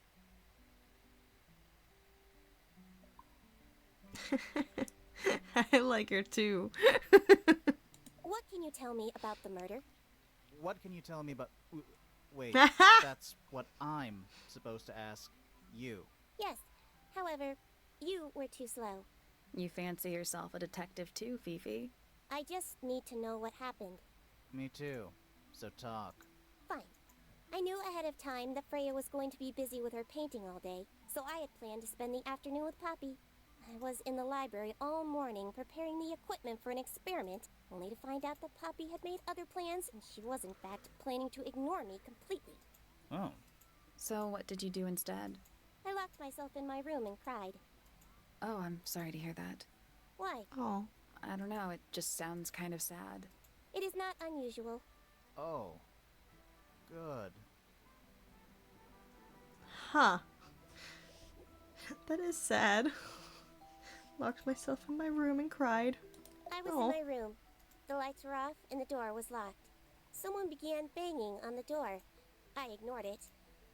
I like her too. can you tell me about the murder? What can you tell me about... Wait, that's what I'm supposed to ask you. Yes. However, you were too slow. You fancy yourself a detective too, Fifi? I just need to know what happened. Me too. So talk. Fine. I knew ahead of time that Freya was going to be busy with her painting all day, so I had planned to spend the afternoon with Poppy. I was in the library all morning preparing the equipment for an experiment, only to find out that Poppy had made other plans and she was in fact planning to ignore me completely. Oh. So what did you do instead? I locked myself in my room and cried. Oh, I'm sorry to hear that. Why? Oh. I don't know, it just sounds kind of sad. It is not unusual. Oh. Good. Huh. That is sad. Locked myself in my room and cried. I was Oh. in my room. The lights were off and the door was locked. Someone began banging on the door. I ignored it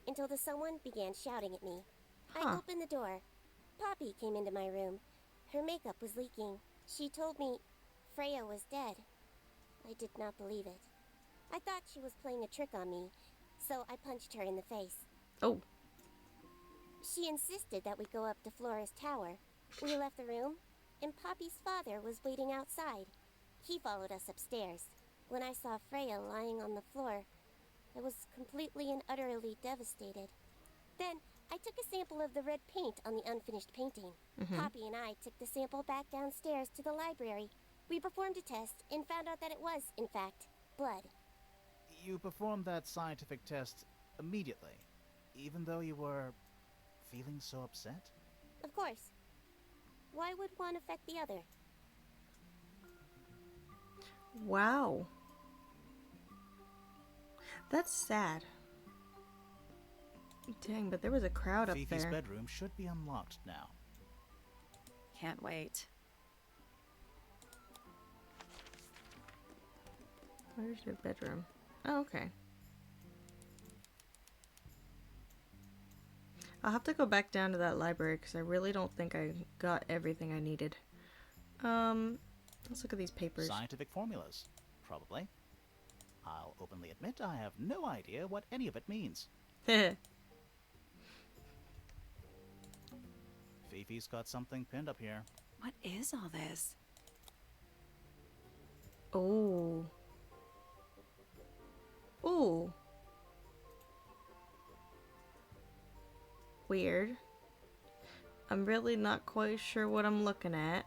until the someone began shouting at me. I Huh. opened the door. Poppy came into my room. Her makeup was leaking. She told me Freya was dead. I did not believe it. I thought she was playing a trick on me, so I punched her in the face. Oh. She insisted that we go up to Flora's tower. We left the room, and Poppy's father was waiting outside. He followed us upstairs. When I saw Freya lying on the floor, I was completely and utterly devastated. Then, I took a sample of the red paint on the unfinished painting. Poppy and I took the sample back downstairs to the library. We performed a test and found out that it was, in fact, blood. You performed that scientific test immediately, even though you were feeling so upset? Of course. Why would one affect the other? Wow. That's sad. Dang, but there was a crowd up Fifi's there. bedroom should be unlocked now. Can't wait. Where's your bedroom? Oh, okay. I'll have to go back down to that library because I really don't think I got everything I needed. Let's look at these papers. Scientific formulas, probably. I'll openly admit I have no idea what any of it means. Fifi's got something pinned up here. What is all this? Oh. Ooh. Weird. I'm really not quite sure what I'm looking at.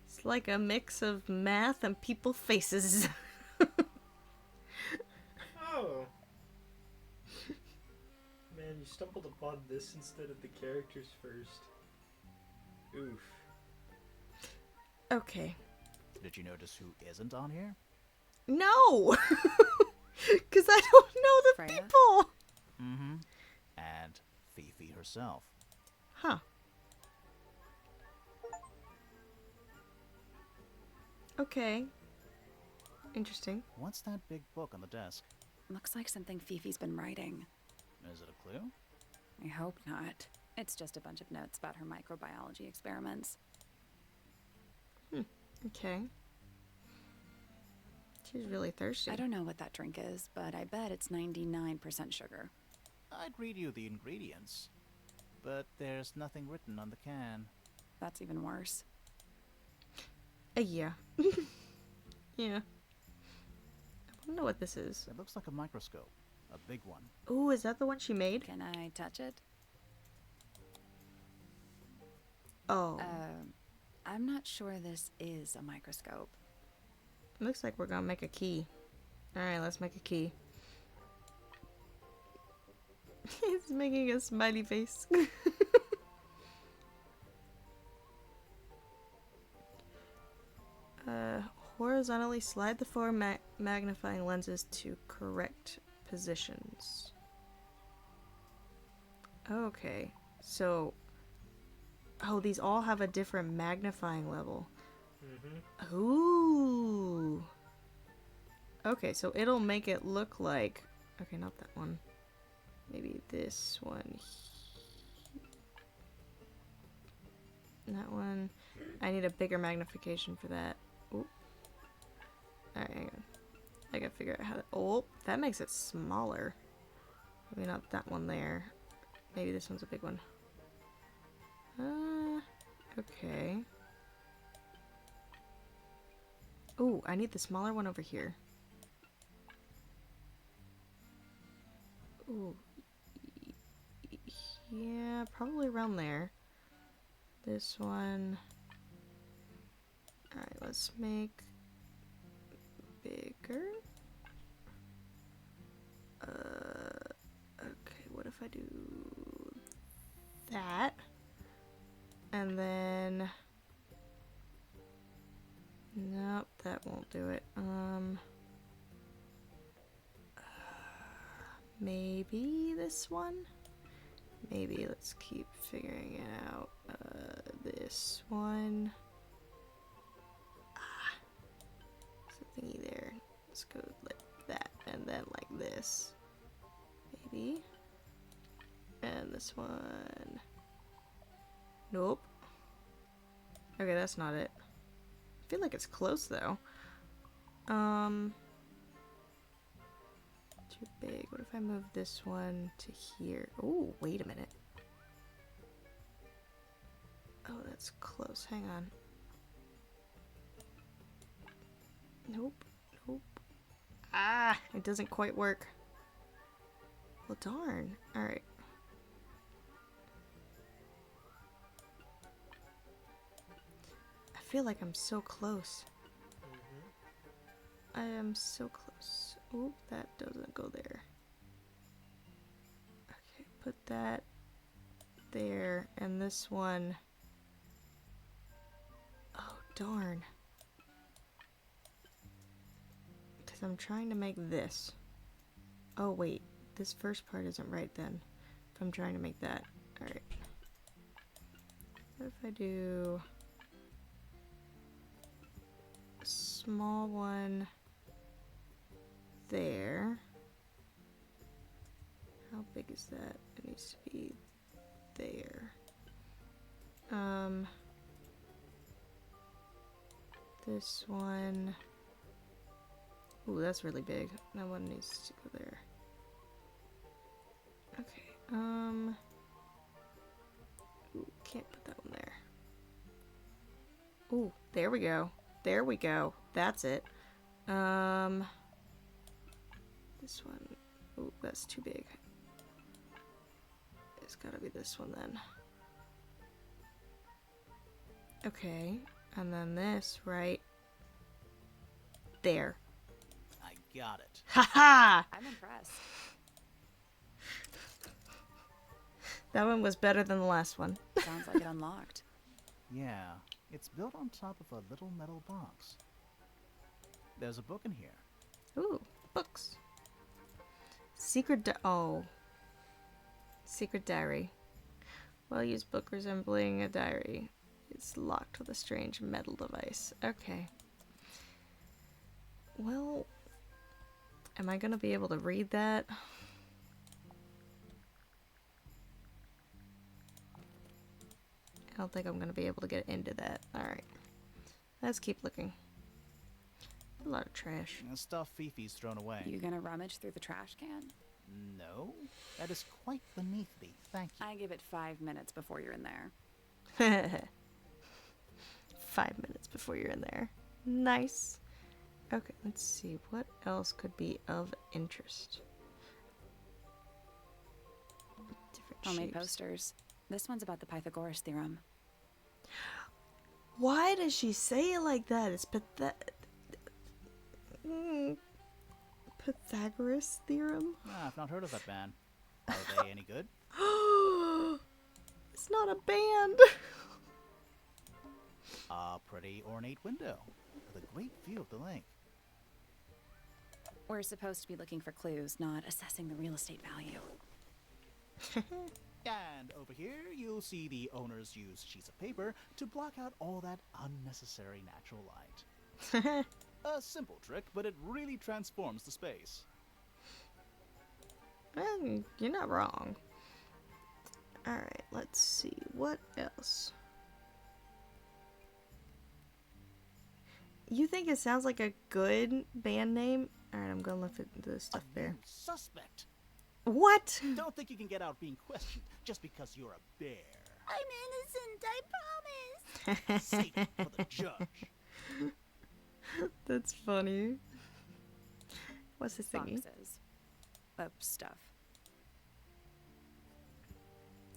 It's like a mix of math and people faces. Oh. Man, you stumbled upon this instead of the characters first. Oof. Okay. Did you notice who isn't on here? No! Because I don't know the Freya? people! Mm-hmm. And Fifi herself. Huh. Okay. Interesting. What's that big book on the desk? Looks like something Fifi's been writing. Is it a clue? I hope not. It's just a bunch of notes about her microbiology experiments. Okay. She's really thirsty. I don't know what that drink is, but I bet it's 99% sugar. I'd read you the ingredients, but there's nothing written on the can. That's even worse. Yeah. Yeah. I don't know what this is. It looks like a microscope, a big one. Ooh, is that the one she made? Can I touch it? Oh. I'm not sure this is a microscope. Looks like we're gonna make a key. Alright, let's make a key. He's making a smiley face. Horizontally slide the four magnifying lenses to correct positions. Okay, so... Oh, these all have a different magnifying level. Mm-hmm. Ooh. Okay, so it'll make it look like... Okay, not that one. Maybe this one. That one. I need a bigger magnification for that. Ooh. I gotta figure out how to... Oh, that makes it smaller. Maybe not that one there. Maybe this one's a big one. Okay. Ooh, I need the smaller one over here. Ooh. Yeah, probably around there. This one. Alright, let's make bigger. Okay, what if I do that? And then... Nope, that won't do it. Maybe this one? Maybe, let's keep figuring it out. This one. There's a thingy there. Let's go like that, and then like this. Maybe. And this one. Nope. Okay, that's not it. I feel like it's close though. Too big. What if I move this one to here? Oh, wait a minute. Oh, that's close. Hang on. Nope. Nope. Ah, it doesn't quite work. Well, darn. Alright. I feel like I'm so close. I am so close. Oop, that doesn't go there. Okay, put that there, and this one. Oh, darn. Because I'm trying to make this. Oh, wait. This first part isn't right then. If I'm trying to make that. Alright. What if I do a small one there? How big is that? It needs to be there. This one. Ooh, that's really big. That one needs to go there. Okay, ooh, can't put that one there. Ooh, there we go. There we go. That's it. This one. Ooh, that's too big. It's gotta be this one then. Okay, and then this right there. I got it. Haha! I'm impressed. That one was better than the last one. Sounds like it unlocked. Yeah, it's built on top of a little metal box. There's a book in here. Ooh, books. Oh. Secret diary. Well-used book resembling a diary. It's locked with a strange metal device. Okay. Well, am I gonna be able to read that? I don't think I'm gonna be able to get into that. Alright. Let's keep looking. A lot of trash. Stuff Fifi's thrown away. You gonna rummage through the trash can? No, that is quite beneath me. Thank you. I give it 5 minutes before you're in there. 5 minutes before you're in there. Nice. Okay, let's see. What else could be of interest? Different Homemade shapes. posters. This one's about the Pythagoras theorem. Why does she say it like that? It's Pythagoras theorem? I've not heard of that band. Are they any good? It's not a band. A pretty ornate window with a great view of the lake. We're supposed to be looking for clues, not assessing the real estate value. And over here, you'll see the owners use sheets of paper to block out all that unnecessary natural light. A simple trick, but it really transforms the space. Well, you're not wrong. Alright, let's see. What else? You think it sounds like a good band name? Alright, I'm gonna look at the stuff A there. new suspect. What? Don't think you can get out being questioned just because you're a bear. I'm innocent, I promise. Save it for the judge. That's funny. What's this thingy? Boxes of stuff.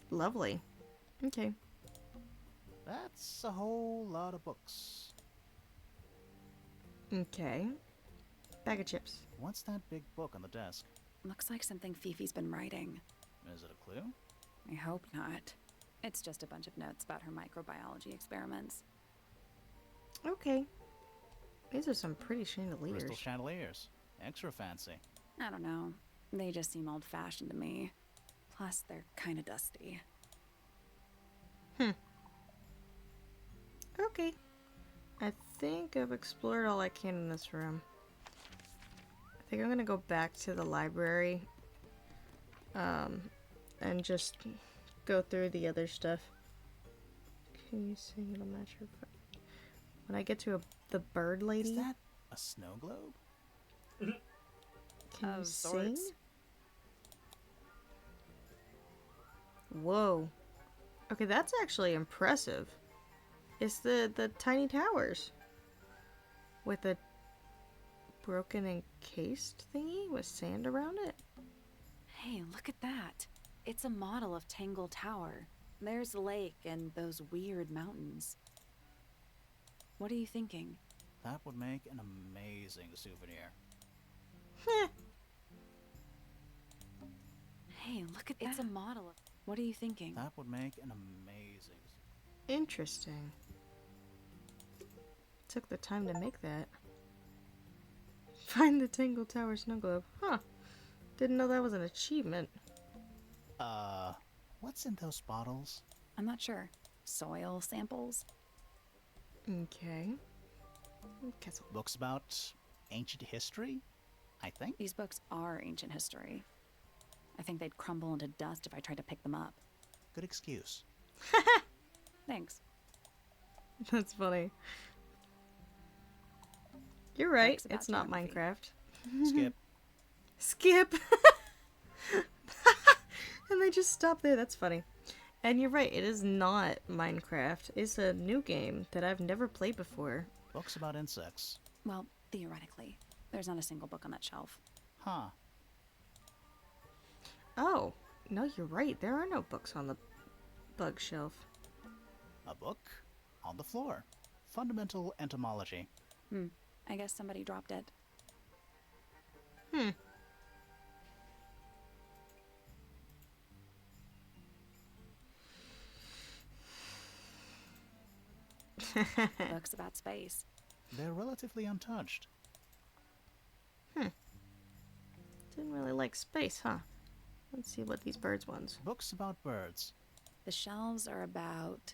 Lovely. Okay. That's a whole lot of books. Okay. Bag of chips. What's that big book on the desk? Looks like something Fifi's been writing. Is it a clue? I hope not. It's just a bunch of notes about her microbiology experiments. Okay. These are some pretty chandeliers. Crystal chandeliers. Extra fancy. I don't know. They just seem old-fashioned to me. Plus, they're kind of dusty. Okay. I think I've explored all I can in this room. I think I'm gonna go back to the library. And just go through the other stuff. Can you sing it'll match your when I get to the bird lady? Is that a snow globe? Can you Of sing? sorts. Whoa. Okay, that's actually impressive. It's the tiny towers. With a broken encased thingy with sand around it. Hey, look at that. It's a model of Tangled Tower. There's the lake and those weird mountains. What are you thinking? That would make an amazing souvenir. Heh. Hey, look at that. It's a model of... What are you thinking? That would make an amazing... Interesting. Took the time to make that. Find the Tangled Tower snow globe. Huh. Didn't know that was an achievement. What's in those bottles? I'm not sure. Soil samples? Okay. Castle. Books about ancient history, I think. These books are ancient history. I think they'd crumble into dust if I tried to pick them up. Good excuse. Thanks. That's funny. You're right. Books about It's not geography. Minecraft. Skip. Skip. And they just stop there. That's funny. And you're right. It is not Minecraft. It's a new game that I've never played before. Books about insects. Well, theoretically. There's not a single book on that shelf. Huh. Oh. No, you're right. There are no books on the bug shelf. A book on the floor. Fundamental entomology. I guess somebody dropped it. Books about space. They're relatively untouched. Didn't really like space, huh? Let's see what these birds ones. Books about birds. The shelves are about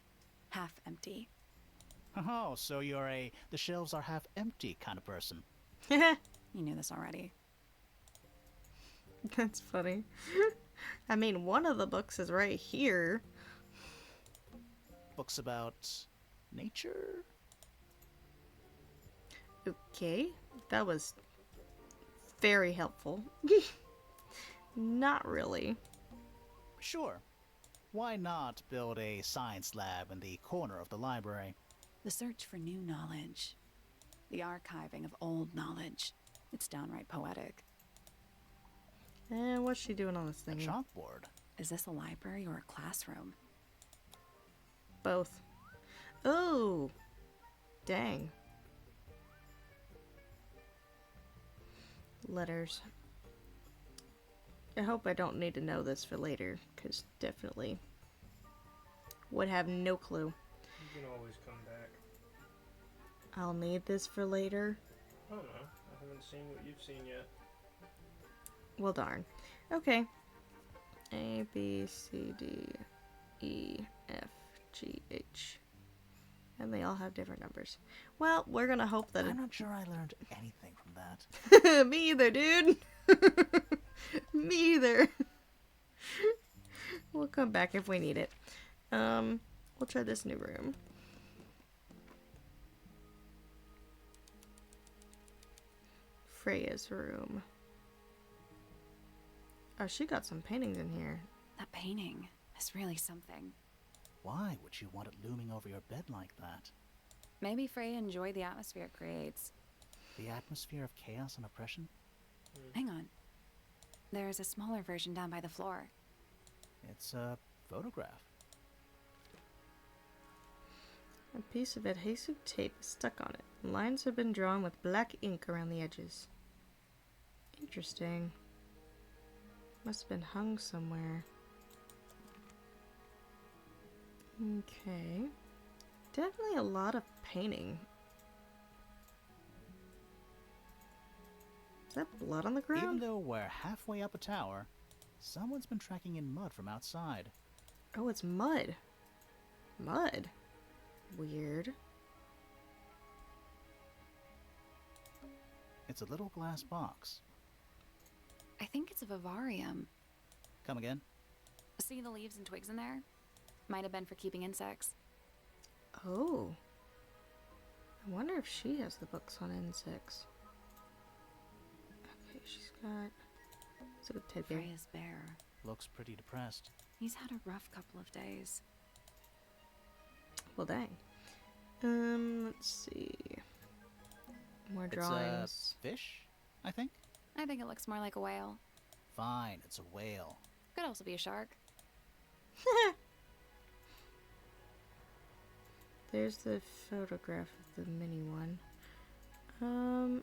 half empty. Oh, so you're a the shelves are half empty kind of person. You knew this already. That's funny. I mean, one of the books is right here. Books about nature? Okay, that was very helpful. Not really. Sure. Why not build a science lab in the corner of the library? The search for new knowledge. The archiving of old knowledge. It's downright poetic. And what's she doing on this A thing? chalkboard. Is this a library or a classroom? Both. Oh, dang. Letters. I hope I don't need to know this for later, because definitely would have no clue. You can always come back. I'll need this for later. I don't know. I haven't seen what you've seen yet. Well, darn. Okay. A, B, C, D, E, F, G, H. And they all have different numbers. Well, we're gonna hope that I'm not sure I learned anything from that. it... Me either, dude. Me either. We'll come back if we need it. We'll try this new room. Freya's room. Oh, she got some paintings in here. That painting is really something. Why would you want it looming over your bed like that? Maybe Freya enjoyed the atmosphere it creates. The atmosphere of chaos and oppression? Hang on. There's a smaller version down by the floor. It's a photograph. A piece of adhesive tape is stuck on it. Lines have been drawn with black ink around the edges. Interesting. Must have been hung somewhere. Okay. Definitely a lot of painting. Is that blood on the Even ground? though we're halfway up a tower, someone's been tracking in mud from outside. Oh, it's mud. Mud. Weird. It's a little glass box. I think it's a vivarium. Come again? See the leaves and twigs in there? Might have been for keeping insects. Oh. I wonder if she has the books on insects. Okay, she's got... It's a good teddy bear. Freya's bear. Looks pretty depressed. He's had a rough couple of days. Well, dang. Let's see. More It's drawings. a fish, I think? I think it looks more like a whale. Fine, it's a whale. Could also be a shark. There's the photograph of the mini one.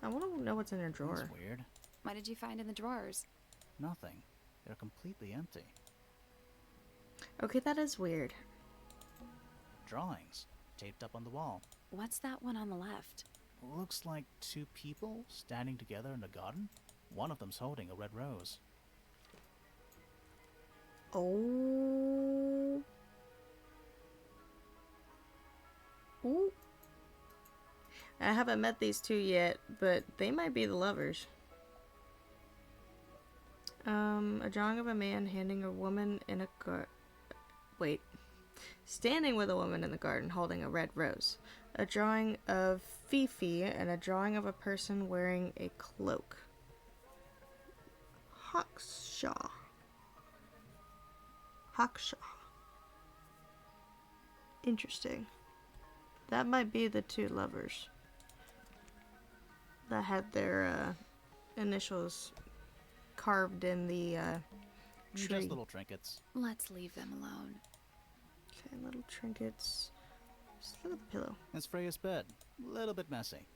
I want to know what's in her drawer. That's weird. What did you find in the drawers? Nothing. They're completely empty. Okay, that is weird. Drawings, taped up on the wall. What's that one on the left? Looks like two people standing together in a garden. One of them's holding a red rose. Oh. Ooh. I haven't met these two yet, but they might be the lovers. A drawing of a man handing a woman in a wait. Standing with a woman in the garden holding a red rose. A drawing of Fifi and a drawing of a person wearing a cloak. Hawkshaw. Hawkshaw. Interesting. That might be the two lovers that had their initials carved in the tree. Just little trinkets. Let's leave them alone. Okay, little trinkets. Just look at the pillow. It's Freya's bed. Little bit messy.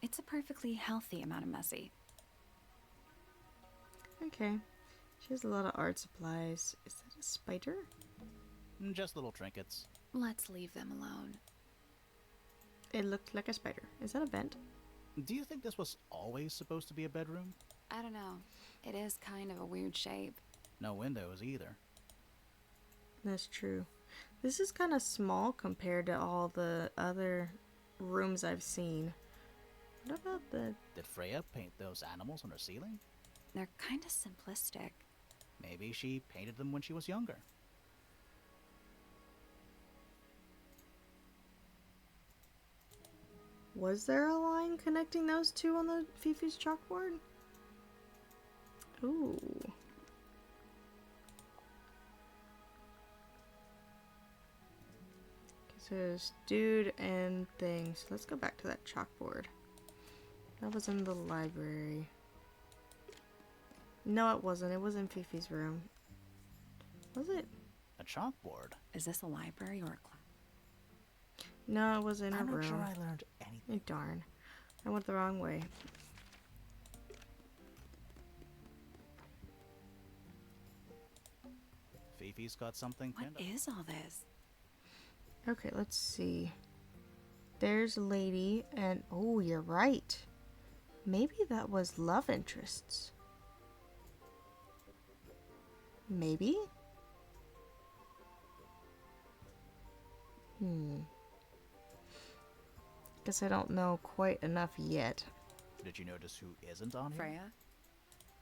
It's a perfectly healthy amount of messy. Okay. She has a lot of art supplies. Is that a spider? Just little trinkets. Let's leave them alone. It looked like a spider. Is that a vent? Do you think this was always supposed to be a bedroom? I don't know. It is kind of a weird shape. No windows either. That's true. This is kind of small compared to all the other rooms I've seen. What about the... Did Freya paint those animals on her ceiling? They're kind of simplistic. Maybe she painted them when she was younger. Was there a line connecting those two on the Fifi's chalkboard? Ooh. It says dude and things. Let's go back to that chalkboard. That was in the library. No, it wasn't. It was in Fifi's room. Was it? A chalkboard? Is this a library or a class? No, it was in her I'm not room. sure I learned anything. Darn. I went the wrong way. Fifi's got something What pinned up. is all this? Okay, let's see. There's a lady, and oh, you're right. Maybe that was love interests. Maybe? Guess I don't know quite enough yet. Did you notice who isn't on here? Freya?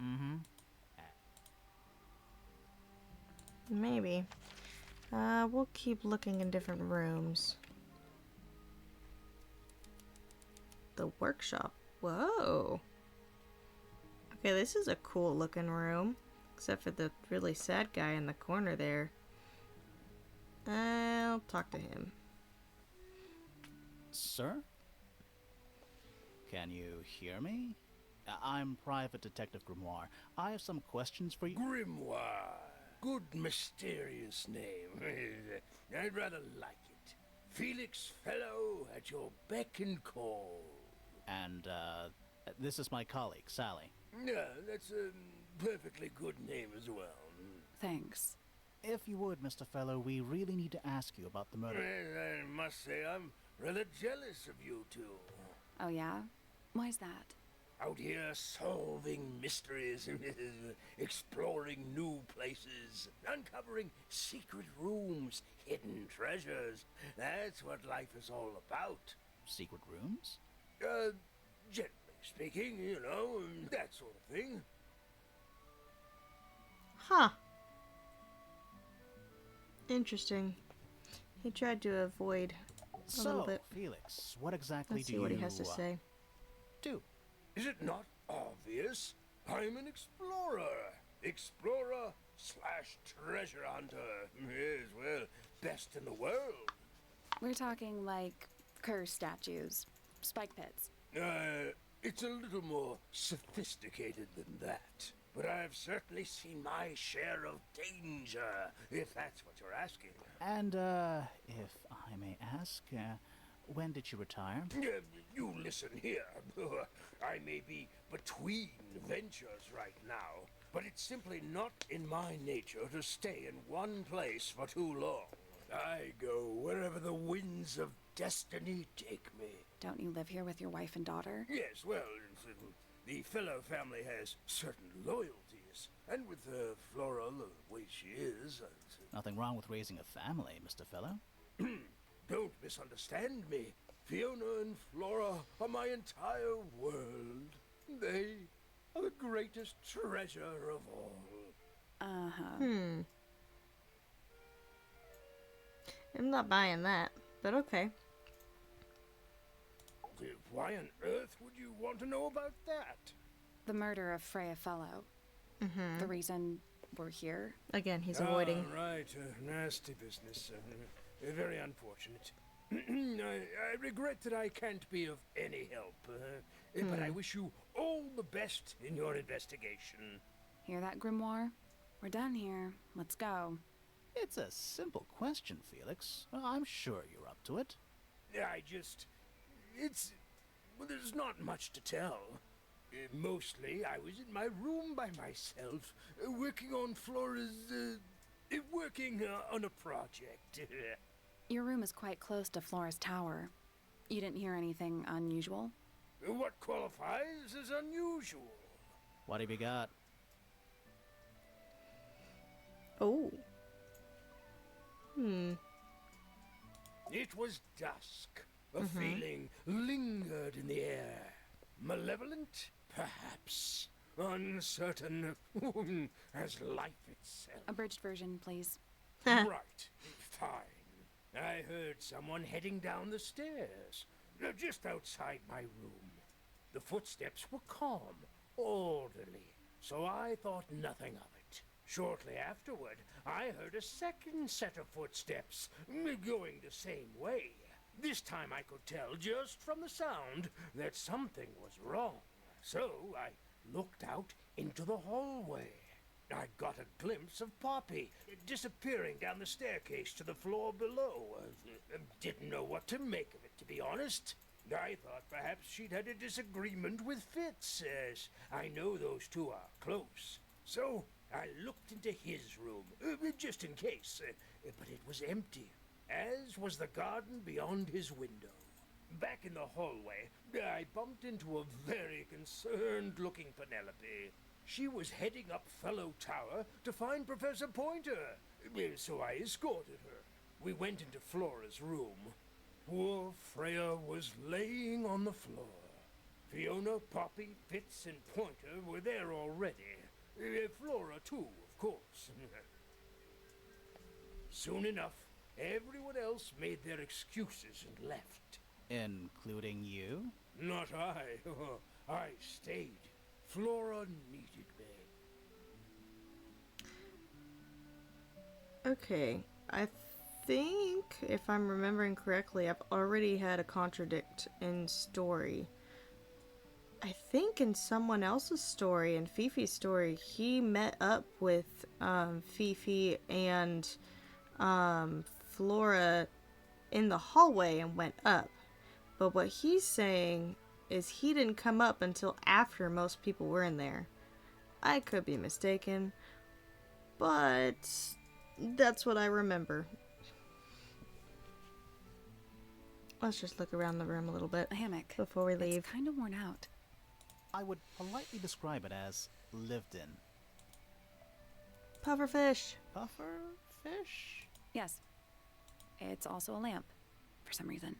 Mm-hmm. Maybe. We'll keep looking in different rooms. The workshop. Whoa. Okay, this is a cool looking room. Except for the really sad guy in the corner there. I'll talk to him. Sir? Can you hear me? I'm Private Detective Grimoire. I have some questions for you. Grimoire. Good mysterious name. I'd rather like it. Felix Fellow at your beck and call. And, this is my colleague, Sally. Yeah, that's a perfectly good name as well. Thanks. If you would, Mr. Fellow, we really need to ask you about the murder. I must say I'm rather jealous of you two. Oh, yeah? Why's that? Out here solving mysteries, exploring new places, uncovering secret rooms, hidden treasures. That's what life is all about. Secret rooms? Gently speaking, you know, that sort of thing. Huh. Interesting. He tried to avoid a little bit. Felix, what exactly Let's do see you what he has to say. do? Is it not obvious? I'm an explorer. Explorer slash treasure hunter. Yes, well, best in the world. We're talking like curse statues, spike pits. It's a little more sophisticated than that. But I've certainly seen my share of danger, if that's what you're asking. And, if I may ask, when did you retire? You listen here. I may be between ventures right now, but it's simply not in my nature to stay in one place for too long. I go wherever the winds of destiny take me. Don't you live here with your wife and daughter? Yes, well, the Fellow family has certain loyalties, and with Flora the way she is, Nothing wrong with raising a family, Mr. Fellow. don't misunderstand me. Fiona and Flora are my entire world. They are the greatest treasure of all. I'm not buying that, but okay. Why on earth would you want to know about that? The murder of Freya Fellow. The reason we're here. Again, he's avoiding. Right, nasty business. Very unfortunate. I regret that I can't be of any help, but I wish you all the best in your investigation. Hear that, Grimoire? We're done here. Let's go. It's a simple question, Felix. I'm sure you're up to it. Well, there's not much to tell. Mostly, I was in my room by myself, working on on a project. Your room is quite close to Flora's tower. You didn't hear anything unusual? What qualifies as unusual? What have you got? Oh. It was dusk. A feeling lingered in the air. Malevolent, perhaps. Uncertain as life itself. Abridged version, please. Right. Fine. I heard someone heading down the stairs, just outside my room. The footsteps were calm, orderly, so I thought nothing of it. Shortly afterward, I heard a second set of footsteps, going the same way. This time I could tell just from the sound that something was wrong. So I looked out into the hallway. I got a glimpse of Poppy disappearing down the staircase to the floor below. Didn't know what to make of it, to be honest. I thought perhaps she'd had a disagreement with Fitz, as I know those two are close. So I looked into his room, just in case, but it was empty, as was the garden beyond his window. Back in the hallway, I bumped into a very concerned-looking Penelope. She was heading up Fellow Tower to find Professor Pointer, so I escorted her. We went into Flora's room. Poor Freya was laying on the floor. Fiona, Poppy, Fitz, and Pointer were there already. Flora, too, of course. Soon enough, everyone else made their excuses and left. Including you? Not I. I stayed. Flora needed me. Okay, I think, if I'm remembering correctly, I've already had a contradict in story. I think in someone else's story, in Fifi's story, he met up with Fifi and Flora in the hallway and went up. But what he's saying is he didn't come up until after most people were in there. I could be mistaken, but that's what I remember. Let's just look around the room a little bit A hammock. before we leave. It's kind of worn out. I would politely describe it as lived in. Pufferfish. Puffer fish? Yes. It's also a lamp, for some reason.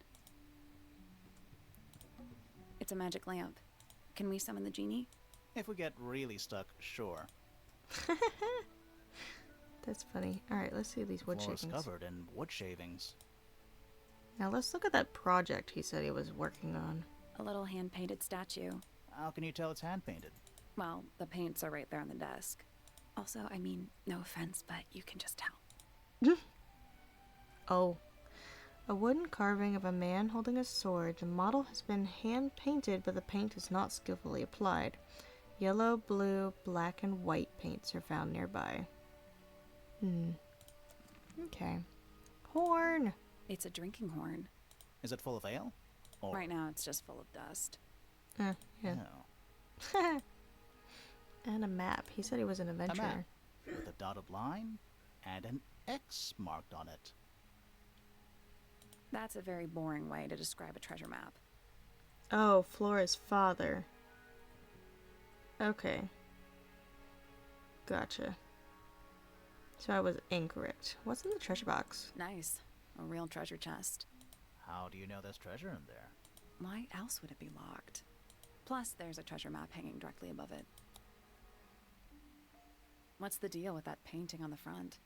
It's a magic lamp. Can we summon the genie? If we get really stuck, sure. That's funny. Alright, let's see these wood Floor's shavings. covered in wood shavings. Now let's look at that project he said he was working on. A little hand-painted statue. How can you tell it's hand-painted? Well, the paints are right there on the desk. Also, I mean, no offense, but you can just tell. Oh. A wooden carving of a man holding a sword. The model has been hand-painted, but the paint is not skillfully applied. Yellow, blue, black, and white paints are found nearby. Okay. Horn! It's a drinking horn. Is it full of ale? Or Right now, it's just full of dust. Yeah. No. And a map. He said he was an A adventurer. map with a dotted line and an X marked on it. That's a very boring way to describe a treasure map. Oh, Flora's father. Okay. Gotcha. So I was incorrect. What's in the treasure box? Nice. A real treasure chest. How do you know there's treasure in there? Why else would it be locked? Plus, there's a treasure map hanging directly above it. What's the deal with that painting on the front?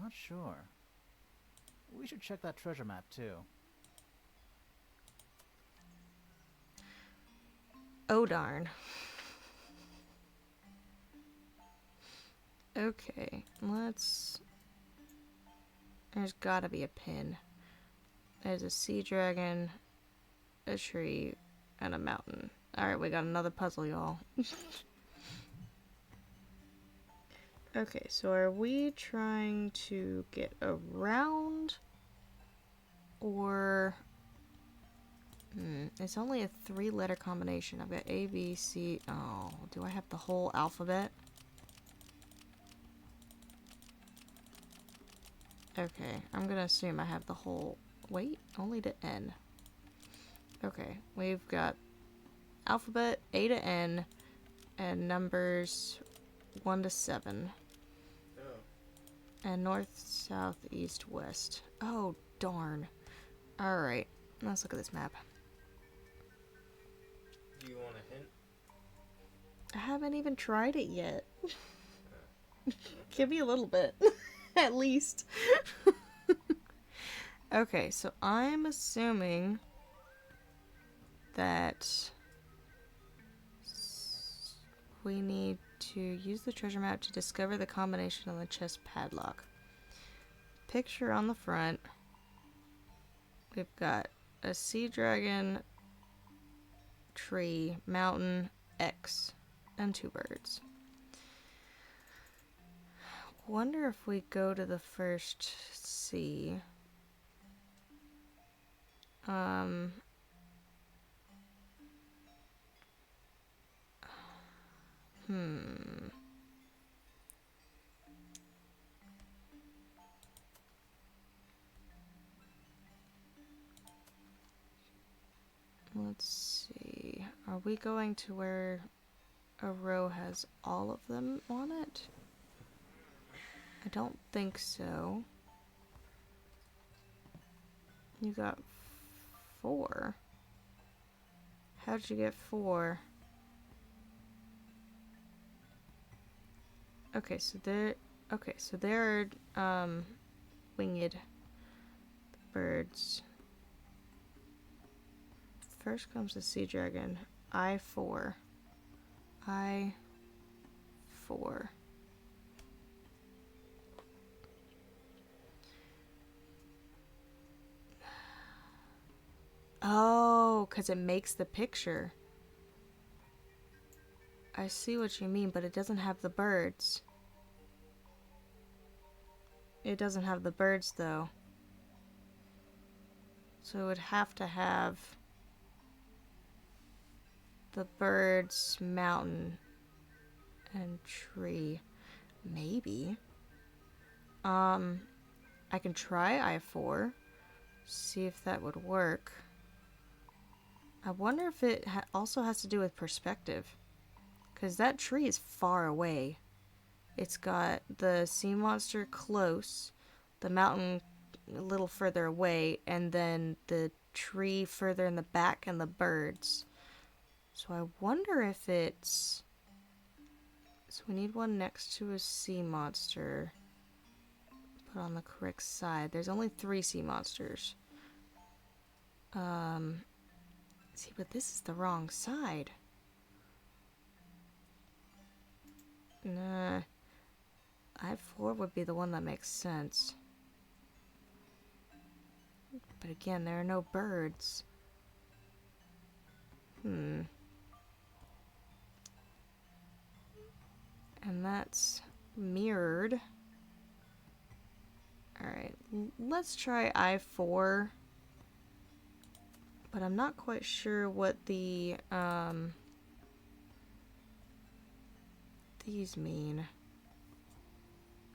Not sure. We should check that treasure map too. Oh, darn. Okay, let's... There's gotta be a pin. There's a sea dragon, a tree, and a mountain. Alright, we got another puzzle, y'all. Okay, so are we trying to get around? Or... it's only a 3-letter combination. I've got A, B, C... Oh, do I have the whole alphabet? Okay, I'm gonna assume I have the whole... Wait, only to N. Okay, we've got alphabet A to N and numbers 1 to 7. Oh. And north, south, east, west. Oh, darn. Alright, let's look at this map. Do you want a hint? I haven't even tried it yet. Give me a little bit. At least. Okay, so I'm assuming that we need to use the treasure map to discover the combination on the chest padlock. Picture on the front. We've got a sea dragon, tree, mountain, X, and 2 birds. Wonder if we go to the first C. Let's see. Are we going to where a row has all of them on it? I don't think so. You got 4. How'd you get 4? Okay, so there are winged birds. First comes the sea dragon. I4. I4. Oh, because it makes the picture. I see what you mean, but it doesn't have the birds. It doesn't have the birds, though. So it would have to have the birds, mountain, and tree. Maybe. I can try I4. See if that would work. I wonder if it also has to do with perspective. Because that tree is far away. It's got the sea monster close, the mountain a little further away, and then the tree further in the back and the birds. So I wonder if it's... So we need one next to a sea monster. Put on the correct side. There's only 3 sea monsters. See, but this is the wrong side. Nah. I4 would be the one that makes sense. But again, there are no birds. And that's mirrored. Alright, let's try I4. But I'm not quite sure what the, these mean.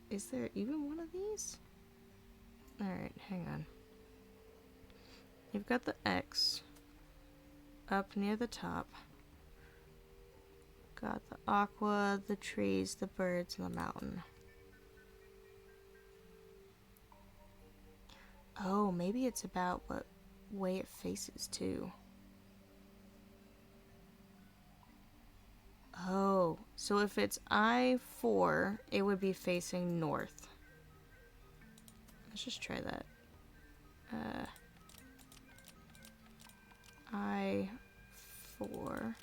Is there even one of these? Alright, hang on. You've got the X up near the top. Got the aqua, the trees, the birds, and the mountain. Oh, maybe it's about what way it faces too. Oh, so if it's I4, it would be facing north. Let's just try that. I4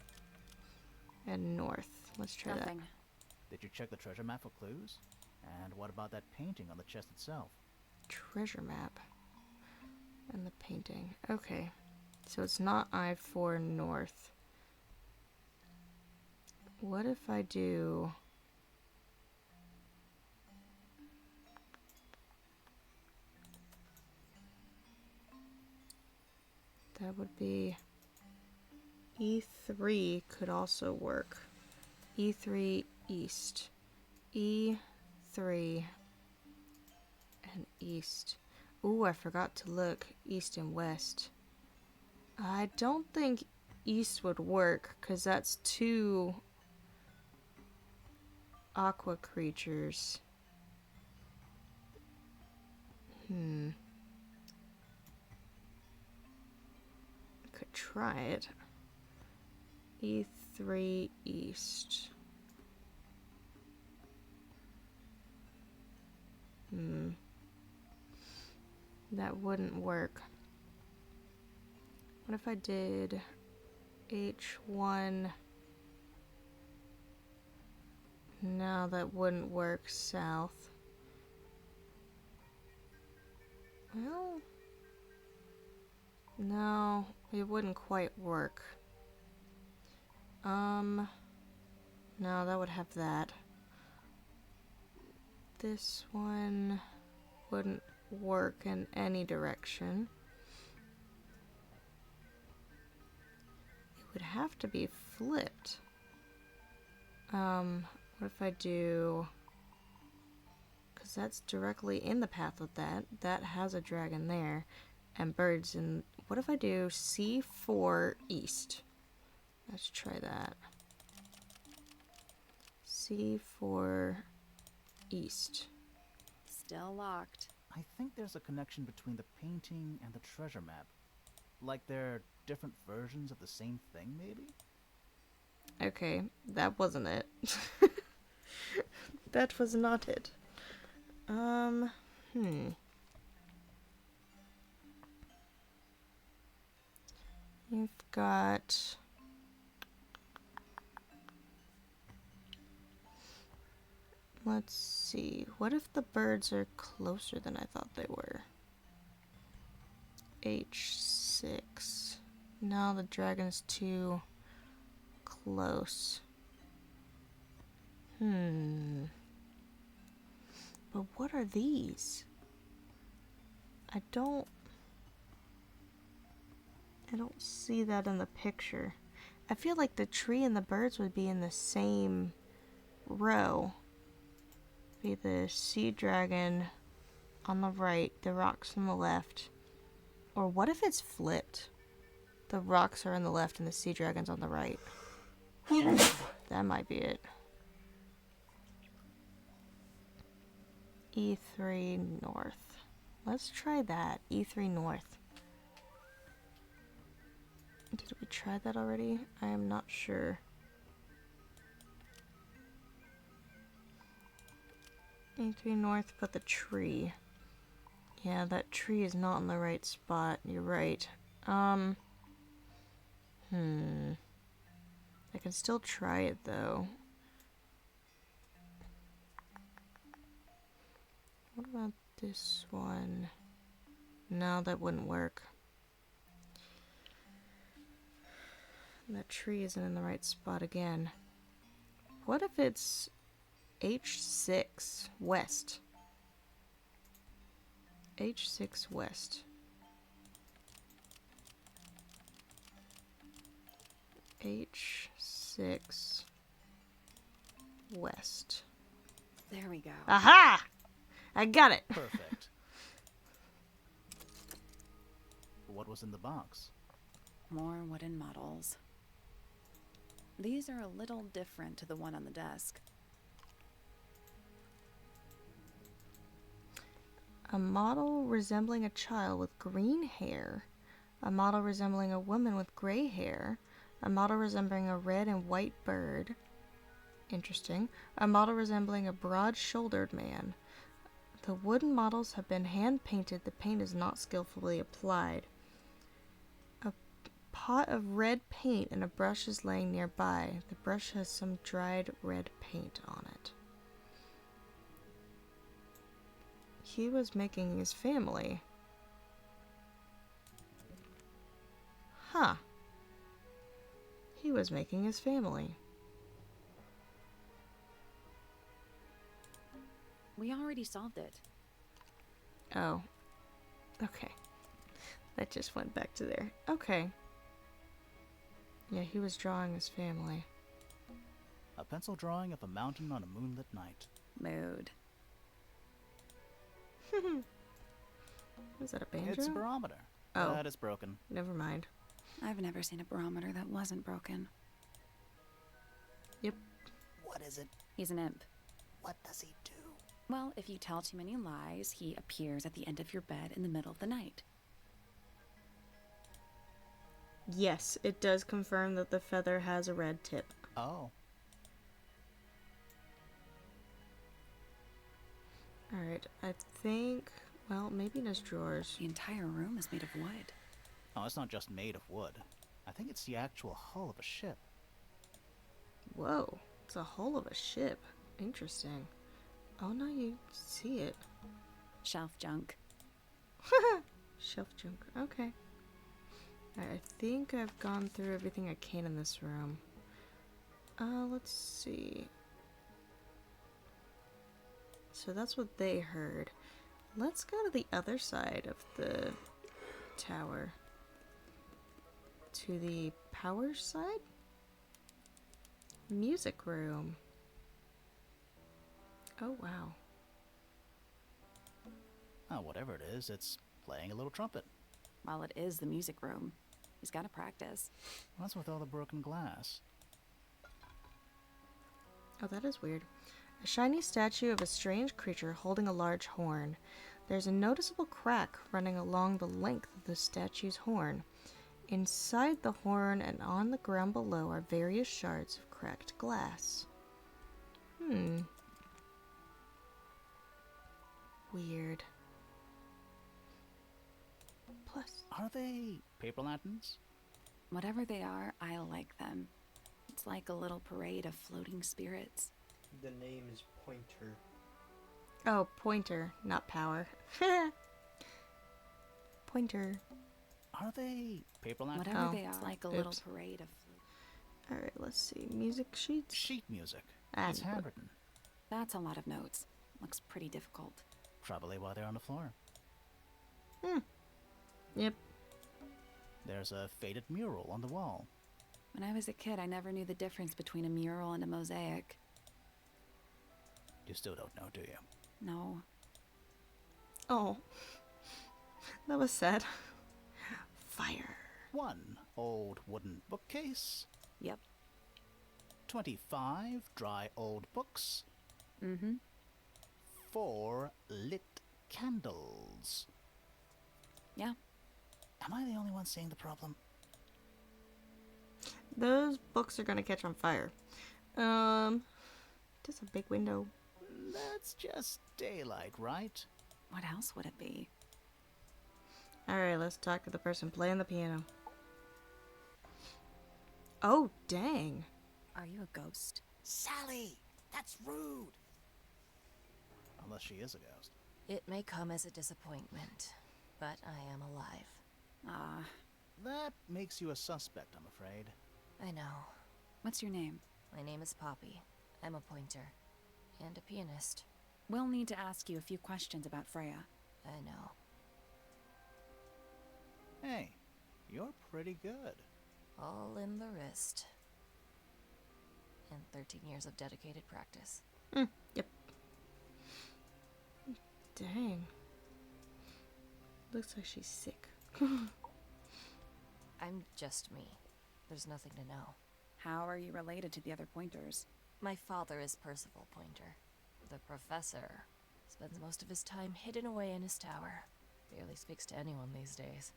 and north. Let's try Nothing. that. Did you check the treasure map for clues? And what about that painting on the chest itself? Treasure map. And the painting. Okay. So it's not I4 north. What if I do... That would be... E3 could also work. E3 east. E3 and east. Ooh, I forgot to look east and west. I don't think east would work because that's 2 aqua creatures. Could try it. E3 east. That wouldn't work. What if I did H1? No, that wouldn't work south. Well, no, it wouldn't quite work. No, that would have that. This one wouldn't work in any direction. It would have to be flipped. What if I do... Because that's directly in the path with that. That has a dragon there. And birds. And what if I do C4 east? Let's try that. C4 east. Still locked. I think there's a connection between the painting and the treasure map. Like they're different versions of the same thing, maybe? Okay, that wasn't it. That was not it. You've got... Let's see. What if the birds are closer than I thought they were? H6. No, the dragon's too close. But what are these? I don't see that in the picture. I feel like the tree and the birds would be in the same row. Be the sea dragon on the right, the rocks on the left. Or what if it's flipped? The rocks are on the left and the sea dragon's on the right. That might be it. E3 north. Let's try that. E3 north. Did we try that already? I am not sure. E3 north, but the tree. Yeah, that tree is not in the right spot. You're right. I can still try it though. What about this one? No, that wouldn't work. That tree isn't in the right spot again. What if it's H6 west? H6 west. H6 west. There we go. Aha! I got it. Perfect. What was in the box? More wooden models. These are a little different to the one on the desk. A model resembling a child with green hair. A model resembling a woman with gray hair. A model resembling a red and white bird. Interesting. A model resembling a broad-shouldered man. The wooden models have been hand-painted. The paint is not skillfully applied. A pot of red paint and a brush is laying nearby. The brush has some dried red paint on it. He was making his family. Huh. He was making his family. We already solved it. Oh. Okay. That just went back to there. Okay. Yeah, he was drawing his family. A pencil drawing of a mountain on a moonlit night. Mood. Was that a banjo? It's a barometer. Oh. But it's broken. Never mind. I've never seen a barometer that wasn't broken. Yep. What is it? He's an imp. What does he do? Well, if you tell too many lies, he appears at the end of your bed in the middle of the night. Yes, it does confirm that the feather has a red tip. Oh. Alright, I think... Well, maybe in his drawers. The entire room is made of wood. Oh, it's not just made of wood. I think it's the actual hull of a ship. Whoa, it's a hull of a ship. Interesting. Oh, no, you see it. Shelf junk. Shelf junk. Okay. Alright, I think I've gone through everything I can in this room. Let's see. So that's what they heard. Let's go to the other side of the tower. To the power side? Music room. Oh, wow. Oh, whatever it is, it's playing a little trumpet. Well, it is the music room. He's got to practice. What's with all the broken glass? Oh, that is weird. A shiny statue of a strange creature holding a large horn. There's a noticeable crack running along the length of the statue's horn. Inside the horn and on the ground below are various shards of cracked glass. Weird. Plus, Are they paper lanterns? Whatever they are, I like them. It's like a little parade of floating spirits. The name is Pointer. Oh, pointer, not power. Pointer. Are they paper lanterns? Whatever Oh, they are. it's Like a little oops. parade of... Alright, let's see. Music sheets? Sheet music. And It's handwritten. That's a lot of notes. Looks pretty difficult. Probably why they're on the floor. Yep. There's a faded mural on the wall. When I was a kid, I never knew the difference between a mural and a mosaic. You still don't know, do you? No. Oh. That was sad. Fire. 1 old wooden bookcase. Yep. 25 dry old books. Mm-hmm. 4 lit candles. Yeah. Am I the only one seeing the problem? Those books are gonna catch on fire. Just a big window. That's just daylight, right? What else would it be? Alright, let's talk to the person playing the piano. Oh, dang. Are you a ghost? Sally! That's rude! Unless she is a ghost. It may come as a disappointment, but I am alive. Ah, That makes you a suspect, I'm afraid. I know. what's your name? My name is Poppy. I'm a pointer. And a pianist. We'll need to ask you a few questions about Freya. I know. Hey, you're pretty good. All in the wrist. And 13 years of dedicated practice. Yep. Dang. Looks like she's sick. I'm just me. There's nothing to know. How are you related to the other pointers? My father is Percival Pointer. The professor spends most of his time hidden away in his tower. Barely speaks to anyone these days.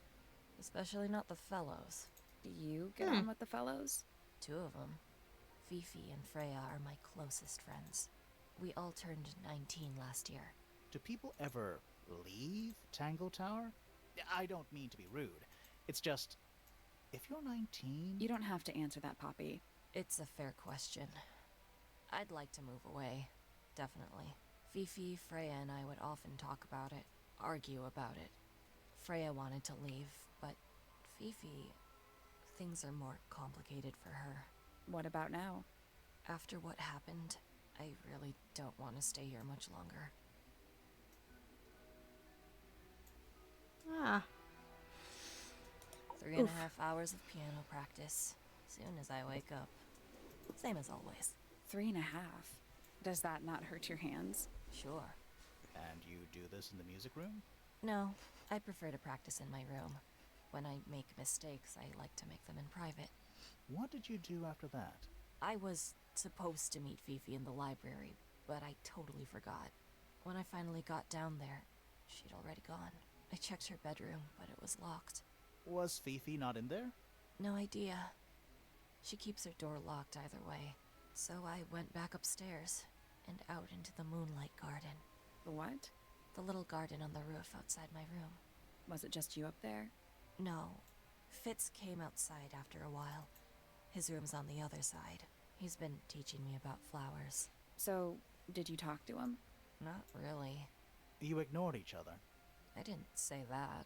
Especially not the fellows. Do you get on with the fellows? 2 of them. Fifi and Freya are my closest friends. We all turned 19 last year. Do people ever leave Tangled Tower? I don't mean to be rude. It's just, if you're 19... You don't have to answer that, Poppy. It's a fair question. I'd like to move away. Definitely. Fifi, Freya, and I would often talk about it, argue about it. Freya wanted to leave, but Fifi... things are more complicated for her. What about now? After what happened, I really don't want to stay here much longer. Ah. 3.5 hours of piano practice. Soon as I wake up. Same as always. 3.5. Does that not hurt your hands? Sure. And you do this in the music room? No, I prefer to practice in my room. When I make mistakes, I like to make them in private. What did you do after that? I was supposed to meet Fifi in the library, but I totally forgot. When I finally got down there, she'd already gone. I checked her bedroom, but it was locked. Was Fifi not in there? No idea. She keeps her door locked either way. So I went back upstairs and out into the moonlight garden. The what? The little garden on the roof outside my room. Was it just you up there? No. Fitz came outside after a while. His room's on the other side. He's been teaching me about flowers. So, did you talk to him? Not really. You ignored each other. I didn't say that.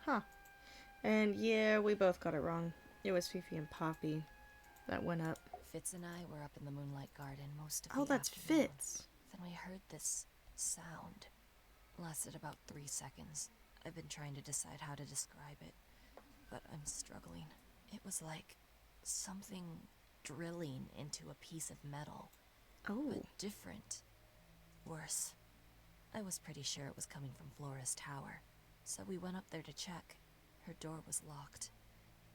Huh. And yeah, we both got it wrong. It was Fifi and Poppy that went up. Fitz and I were up in the moonlight garden most of the Oh, that's afternoon. Fitz. Then we heard this sound. Lasted about 3 seconds. I've been trying to decide how to describe it, but I'm struggling. It was like something drilling into a piece of metal, Oh. but different. Worse. I was pretty sure it was coming from Flora's tower, so we went up there to check. Her door was locked.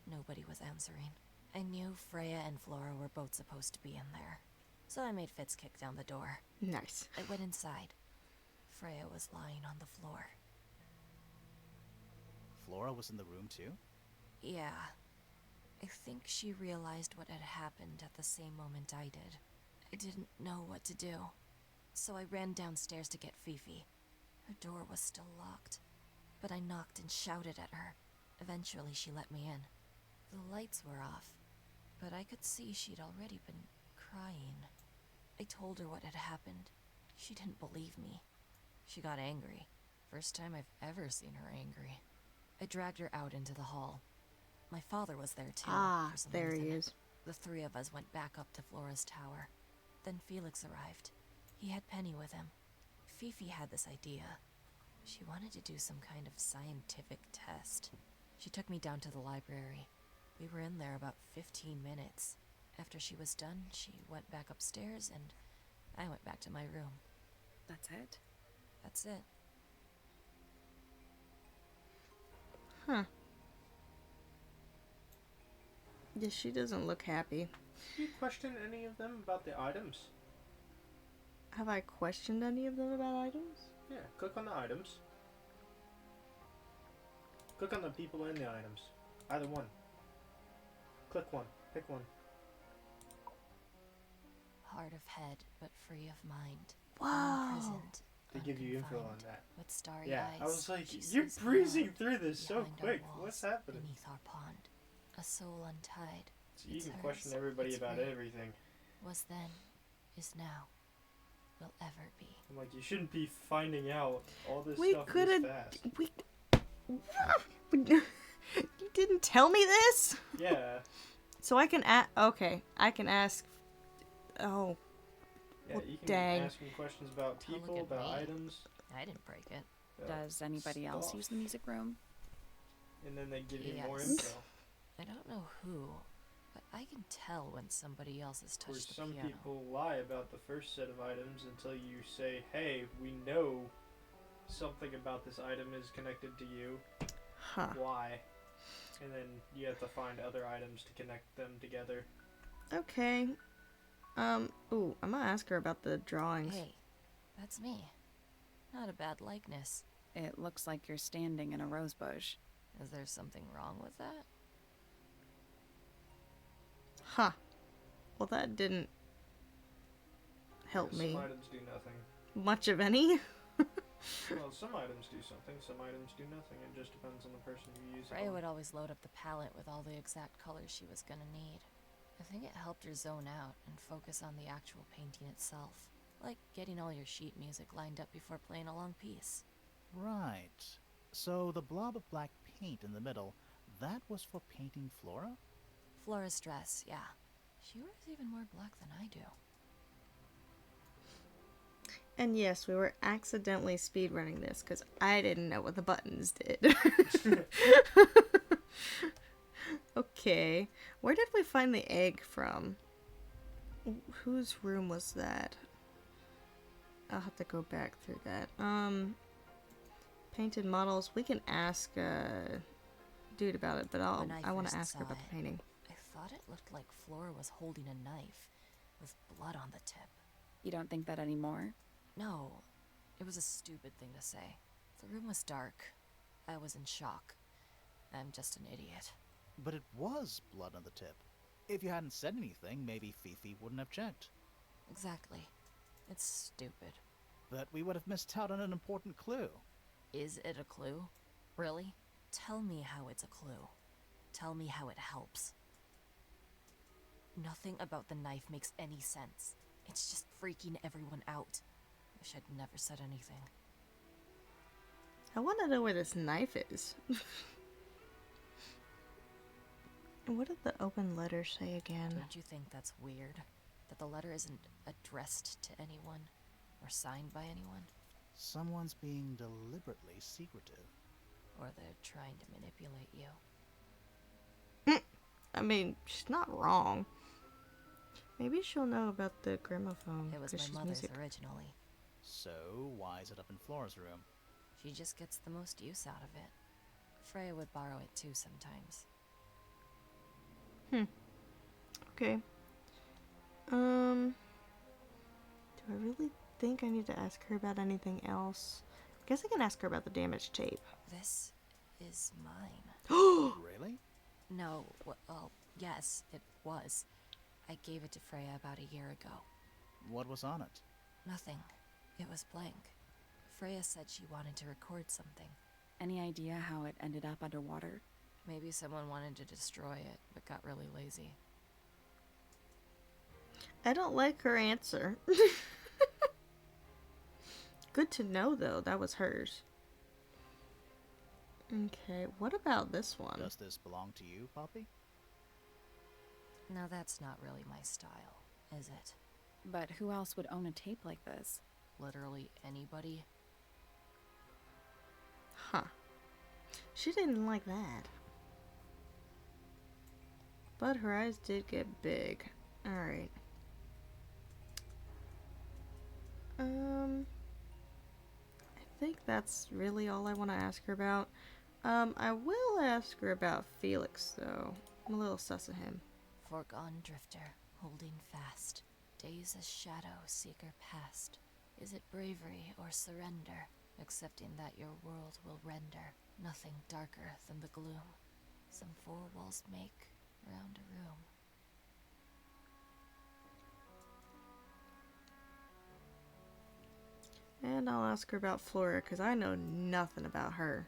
Nobody was answering. I knew Freya and Flora were both supposed to be in there, so I made Fitz kick down the door. Nice. I went inside. Freya was lying on the floor. Flora was in the room too? Yeah. I think she realized what had happened at the same moment I did. I didn't know what to do, so I ran downstairs to get Fifi. Her door was still locked, but I knocked and shouted at her. Eventually she let me in. The lights were off, but I could see she'd already been crying. I told her what had happened. She didn't believe me. She got angry. First time I've ever seen her angry. I dragged her out into the hall. My father was there too. Ah, for some there he reason. is. The three of us went back up to Flora's tower. Then Felix arrived. He had Penny with him. Fifi had this idea. She wanted to do some kind of scientific test. She took me down to the library. We were in there about 15 minutes. After she was done, she went back upstairs and I went back to my room. That's it? That's it. Huh. Yeah, she doesn't look happy. Do you question any of them about the items? Have I questioned any of them about items? Yeah, click on the items. Click on the people and the items. Either one. Click one. Pick one. Hard of head, but free of mind. Wow. Imprisoned. They give you info on unconfined, that. With starry Yeah, eyes. I was like, she you're sees the breezing world through this so behind our quick. walls, What's happening? Beneath our pond. A soul untied. So you It's can hers, question everybody it's about free. everything. Was then, is now, will ever be. I'm like, you shouldn't be finding out all this We stuff could this have. fast. We. You didn't tell me this? Yeah. So I can okay, I can ask. Oh, Yeah, Well, you can dang. ask me questions about Don't look people, at about me. items. I didn't break it. Does anybody else stuff. use the music room? And then they give you more Yes. info. I don't know who, but I can tell when somebody else has Of course, touched the some piano. people lie about the first set of items until you say, hey, we know something about this item is connected to you. huh. Why? And then you have to find other items to connect them together. Okay. Ooh, I'm gonna ask her about the drawings. Hey, that's me. Not a bad likeness. It looks like you're standing in a rose bush. Is there something wrong with that? Huh. Well, that didn't help Some me items do nothing. much of any. Well, some items do something, some items do nothing. It just depends on the person who uses Freya it. would always load up the palette with all the exact colors she was gonna need. I think it helped her zone out and focus on the actual painting itself. Like getting all your sheet music lined up before playing a long piece. Right. So the blob of black paint in the middle, that was for painting Flora? Flora's dress, yeah. She wears even more black than I do. And yes, we were accidentally speedrunning this because I didn't know what the buttons did. Okay, where did we find the egg from? Whose room was that? I'll have to go back through that. Painted models. We can ask dude about it, but When I I want to first ask her saw about it, the painting. I thought it looked like Flora was holding a knife with blood on the tip. You don't think that anymore? No, it was a stupid thing to say. The room was dark. I was in shock. I'm just an idiot. But it was blood on the tip. If you hadn't said anything, maybe Fifi wouldn't have checked. Exactly. It's stupid. But we would have missed out on an important clue. Is it a clue? Really? Tell me how it's a clue. Tell me how it helps. Nothing about the knife makes any sense. It's just freaking everyone out. Wish I'd never said anything. I want to know where this knife is. And what did the open letter say again? Don't you think that's weird? That the letter isn't addressed to anyone or signed by anyone? Someone's being deliberately secretive. Or they're trying to manipulate you? I mean, she's not wrong. Maybe she'll know about the gramophone. It was 'cause my she's mother's music. originally. So, why is it up in Flora's room? She just gets the most use out of it. Freya would borrow it too sometimes. Okay. Do I really think I need to ask her about anything else? I guess I can ask her about the damaged tape. This is mine. Really? No, well, yes, it was. I gave it to Freya about a year ago. What was on it? Nothing. It was blank. Freya said she wanted to record something. Any idea how it ended up underwater? Maybe someone wanted to destroy it, but got really lazy. I don't like her answer. Good to know, though. That was hers. Okay, what about this one? Does this belong to you, Poppy? Now that's not really my style, is it? But who else would own a tape like this? Literally anybody? Huh. She didn't like that. But her eyes did get big. Alright. I think that's really all I want to ask her about. I will ask her about Felix, though. I'm a little sus of him. Foregone drifter, holding fast. Days a shadow seeker past. Is it bravery or surrender? Accepting that your world will render nothing darker than the gloom. Some four walls make round a room. And I'll ask her about Flora, because I know nothing about her.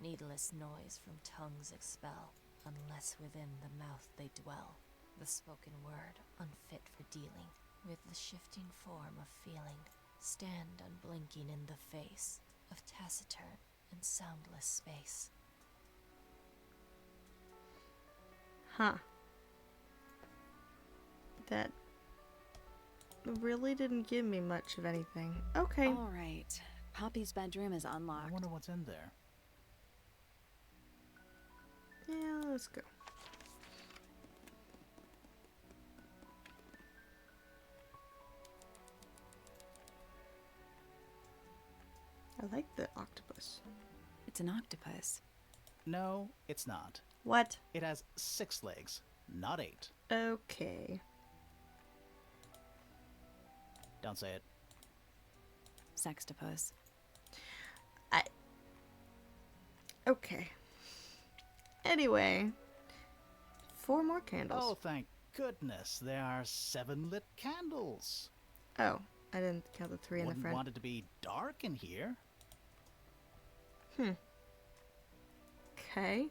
Needless noise from tongues expel, unless within the mouth they dwell. The spoken word unfit for dealing with the shifting form of feeling. Stand unblinking in the face of taciturn and soundless space. Huh. That really didn't give me much of anything. Okay. All right. Poppy's bedroom is I unlocked. wonder what's in there. Yeah, let's go. I like the octopus. It's an octopus. No, it's not. What? It has 6 legs, not 8. Okay. Don't say it. Sextopus. Okay. Anyway. 4 more candles. Oh, thank goodness. There are 7 lit candles. Oh, I didn't count the 3 in the Wouldn't front. want it to be dark in here. Okay.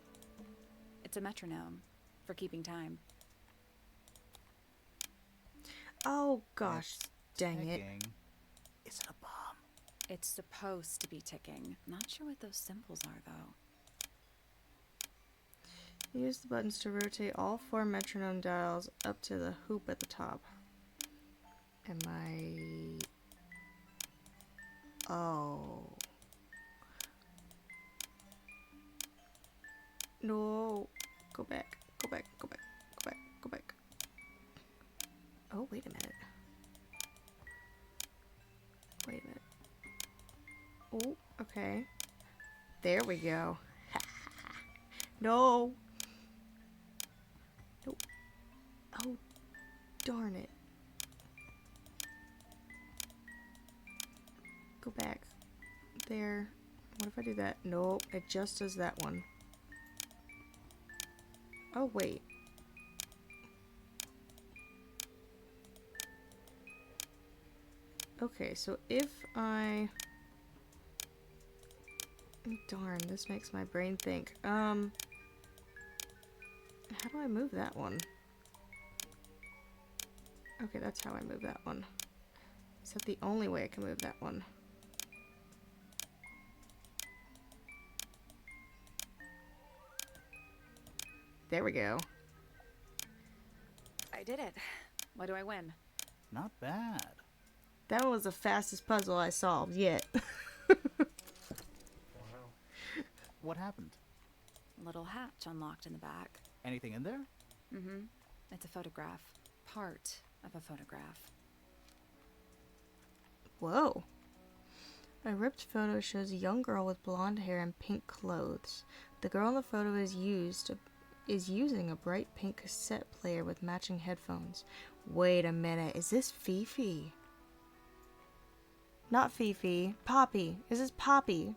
It's a metronome for keeping time. Oh gosh, It's dang it. ticking. Is it a bomb? It's supposed to be ticking. Not sure what those symbols are, though. Use the buttons to rotate all 4 metronome dials up to the hoop at the top. Am I... Oh. No. Go back. Go back. Go back. Go back. Go back. Oh, wait a minute. Wait a minute. Oh, okay. There we go. No. No. Oh, darn it. Go back. There. What if I do that? Nope, it just does that one. Oh, wait. Okay, so if I... Darn, this makes my brain think. How do I move that one? Okay, that's how I move that one. Is that the only way I can move that one? There we go. I did it. What do I win? Not bad. That one was the fastest puzzle I solved yet. Wow. What happened? Little hatch unlocked in the back. Anything in there? Mm-hmm. It's a photograph. Part of a photograph. Whoa. A ripped photo shows a young girl with blonde hair and pink clothes. The girl in the photo is using a bright pink cassette player with matching headphones. Wait a minute, is this Fifi? Not Fifi. Poppy. Is this Poppy?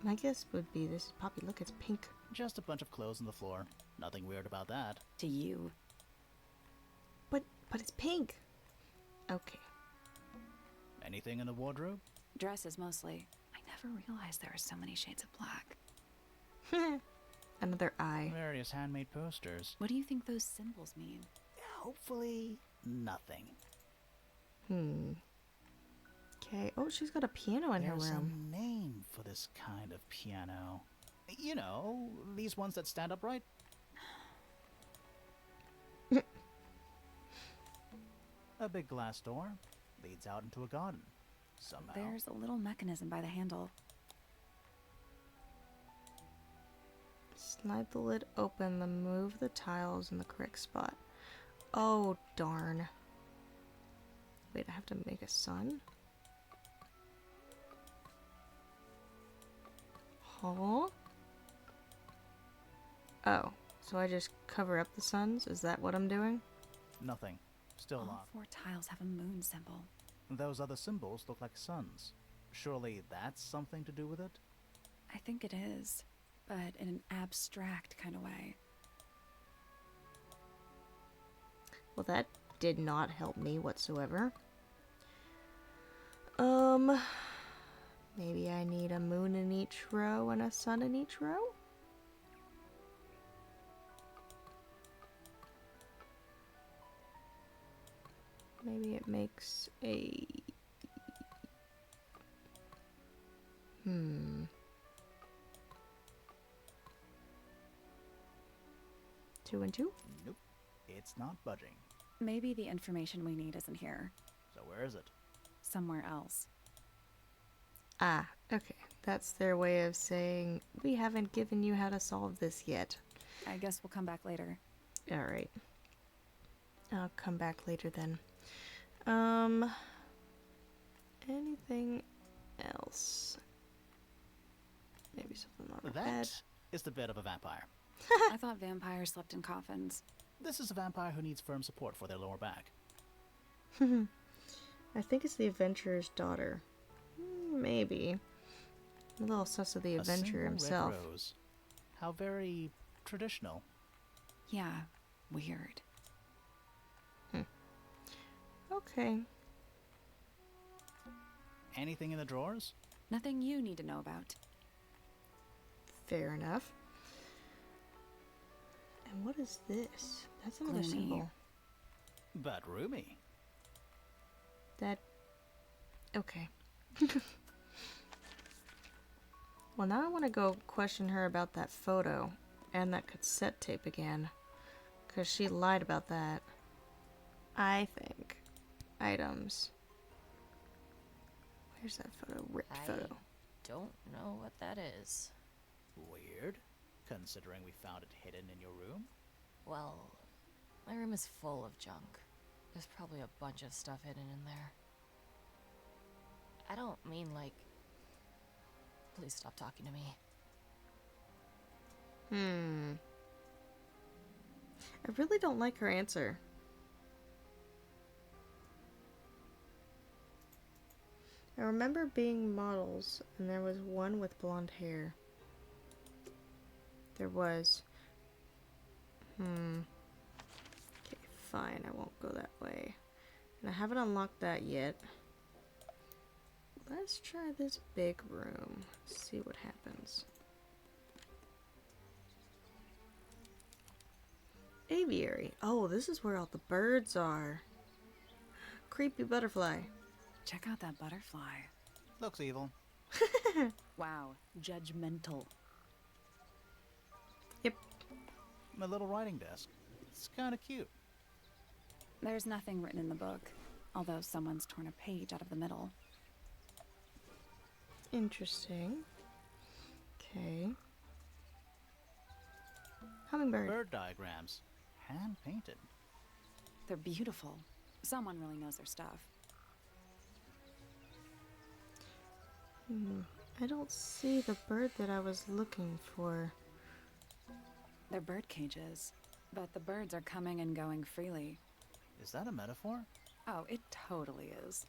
My guess would be this is Poppy. Look, it's pink. Just a bunch of clothes on the floor. Nothing weird about that. To you. But it's pink. Okay. Anything in the wardrobe? Dresses mostly. I never realized there were so many shades of black. Another eye. Various handmade posters. What do you think those symbols mean? Hopefully, nothing. Okay. Oh, she's got a piano in There's her room. a name for this kind of piano. You know, these ones that stand upright. A big glass door leads out into a garden. Somehow. There's a little mechanism by the handle. Slide the lid open, then move the tiles in the correct spot. Oh, darn. Wait, I have to make a sun? Huh? Oh, so I just cover up the suns? Is that what I'm doing? Nothing. Still All locked. 4 tiles have a moon symbol. Those other symbols look like suns. Surely that's something to do with it? I think it is, but in an abstract kind of way. Well, that did not help me whatsoever. Maybe I need a moon in each row and a sun in each row? Maybe it makes a... 2 and 2? Nope. It's not budging. Maybe the information we need isn't here. So where is it? Somewhere else. Ah, okay. That's their way of saying, we haven't given you how to solve this yet. I guess we'll come back later. Alright. I'll come back later then. Anything else? Maybe something on the bed. That is the bed of a vampire. I thought vampires slept in coffins. This is a vampire who needs firm support for their lower back. I think it's the adventurer's daughter. Maybe. A little sus of the A adventurer single himself. Red rose. How very traditional. Yeah, weird. Okay. Anything in the drawers? Nothing you need to know about. Fair enough. And what is this? That's another Gloomy. symbol. But roomy. That... Okay. Well, now I want to go question her about that photo and that cassette tape again. Because she lied about that. I think. Items. Where's that photo? Ripped I photo. don't know what that is. Weird, considering we found it hidden in your room. Well, my room is full of junk. There's probably a bunch of stuff hidden in there. I don't mean like... Please stop talking to me. I really don't like her answer. I remember being models, and there was one with blonde hair. There was. Okay, fine, I won't go that way. And I haven't unlocked that yet. Let's try this big room. See what happens. Aviary. Oh, this is where all the birds are. Creepy butterfly. Check out that butterfly. Looks evil. Wow, judgmental. Yep. My little writing desk. It's kind of cute. There's nothing written in the book, although someone's torn a page out of the middle. Interesting. Okay. Hummingbird. Bird diagrams. Hand painted. They're beautiful. Someone really knows their stuff. I don't see the bird that I was looking for. They're bird cages, but the birds are coming and going freely. Is that a metaphor? Oh, it totally is.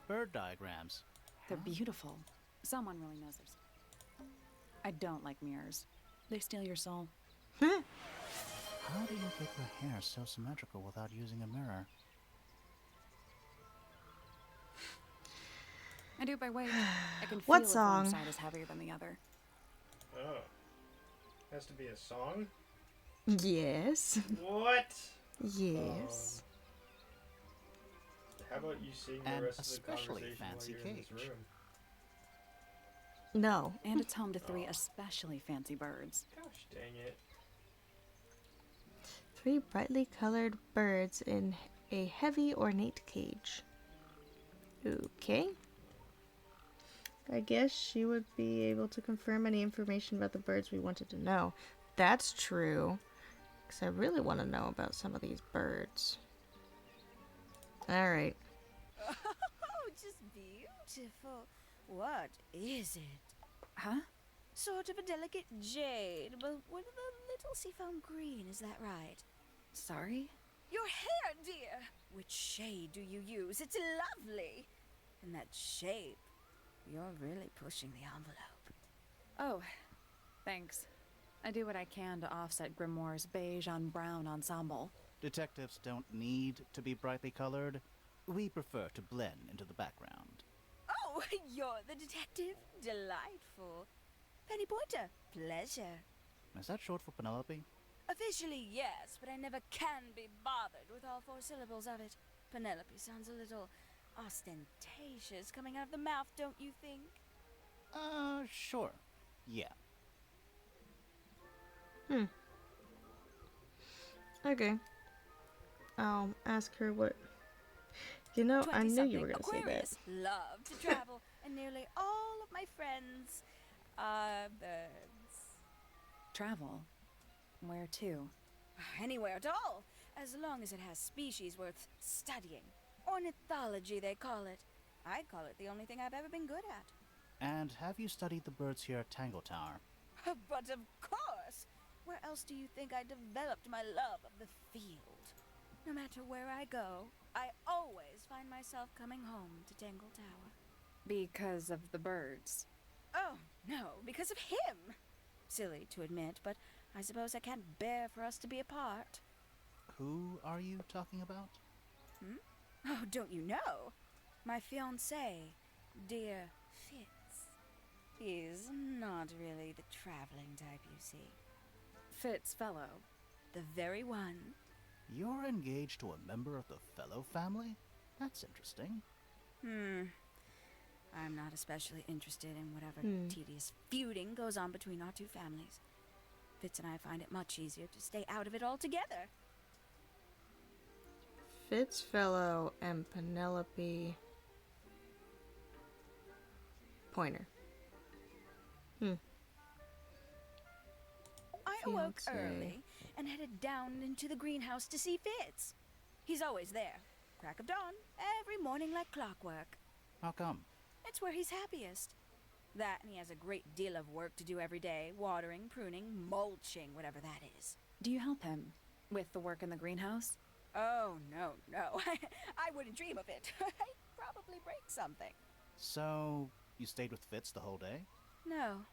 Bird diagrams. They're beautiful. Someone really knows their stuff. I don't like mirrors. They steal your soul. How do you get your hair so symmetrical without using a mirror? I do by weight. I can feel What if song? one side is heavier than the other. Oh. Has to be a song? Yes. What? Yes. How about you sing the And rest of the especially conversation while fancy you're in this cage. room? No. And it's home to 3 especially fancy birds. Gosh dang it. 3 brightly colored birds in a heavy ornate cage. Okay. I guess she would be able to confirm any information about the birds we wanted to know. That's true. Because I really want to know about some of these birds. Alright. Oh, just beautiful. What is it? Huh? Sort of a delicate jade, but with a little seafoam green, is that right? Sorry? Your hair, dear! Which shade do you use? It's lovely! And that shape, you're really pushing the envelope. Oh, thanks. I do what I can to offset Grimoire's beige on brown ensemble. Detectives don't need to be brightly colored. We prefer to blend into the background. Oh, you're the detective? Delightful. Penny Pointer, pleasure. Is that short for Penelope? Officially, yes, but I never can be bothered with all 4 syllables of it. Penelope sounds a little ostentatious coming out of the mouth, don't you think? Sure. Yeah. Okay. I'll ask her what... You know, I knew you were going to say that. Aquarius, love to travel, and nearly all of my friends are birds. Travel? Where to? Anywhere at all, as long as it has species worth studying. Ornithology, they call it. I call it the only thing I've ever been good at. And have you studied the birds here at Tangled Tower? But of course! Where else do you think I developed my love of the field? No matter where I go, I always find myself coming home to Tangled Tower. Because of the birds. Oh, no, because of him! Silly to admit, but I suppose I can't bear for us to be apart. Who are you talking about? Oh, don't you know? My fiancé, dear Fitz. He's not really the traveling type, you see. Fitz Fellow. The very one. You're engaged to a member of the Fellow family? That's interesting. I'm not especially interested in whatever tedious feuding goes on between our 2 families. Fitz and I find it much easier to stay out of it altogether. Fitzfellow and Penelope Pointer. I awoke Fiancé. early and headed down into the greenhouse to see Fitz. He's always there, crack of dawn, every morning like clockwork. How come? It's where he's happiest. That and he has a great deal of work to do every day, watering, pruning, mulching, whatever that is. Do you help him? With the work in the greenhouse? Oh, no. I wouldn't dream of it. I'd probably break something. So, you stayed with Fitz the whole day? No.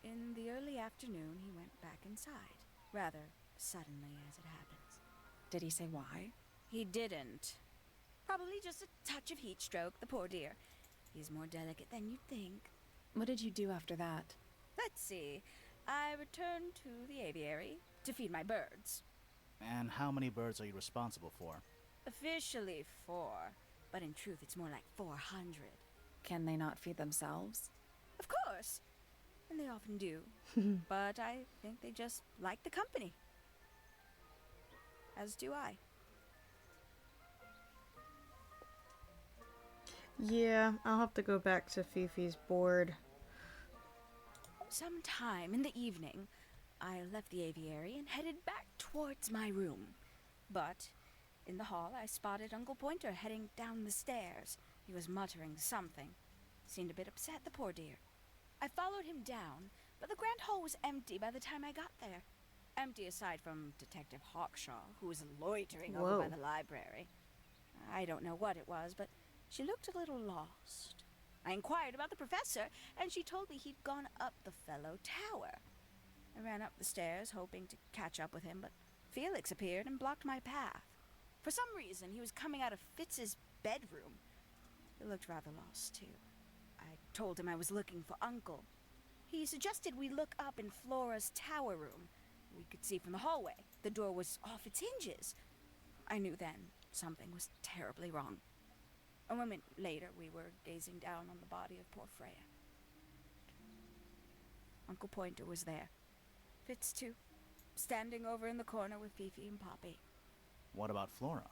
In the early afternoon, he went back inside. Rather suddenly, as it happens. Did he say why? He didn't. Probably just a touch of heat stroke, the poor dear. He's more delicate than you'd think. What did you do after that? Let's see. I returned to the aviary to feed my birds. And how many birds are you responsible for? Officially 4, but in truth it's more like 400. Can they not feed themselves? Of course. And they often do. But I think they just like the company. As do I. Yeah, I'll have to go back to Fifi's board. Sometime in the evening, I left the aviary and headed back towards my room. But in the hall, I spotted Uncle Pointer heading down the stairs. He was muttering something. Seemed a bit upset, the poor dear. I followed him down, but the grand hall was empty by the time I got there. Empty aside from Detective Hawkshaw, who was loitering over by Whoa. the library. I don't know what it was, but she looked a little lost. I inquired about the professor, and she told me he'd gone up the fellow tower. I ran up the stairs, hoping to catch up with him, but Felix appeared and blocked my path. For some reason, he was coming out of Fitz's bedroom. He looked rather lost, too. I told him I was looking for Uncle. He suggested we look up in Flora's tower room. We could see from the hallway. The door was off its hinges. I knew then something was terribly wrong. A moment later, we were gazing down on the body of poor Freya. Uncle Pointer was there. Fitz, too, standing over in the corner with Fifi and Poppy. What about Flora?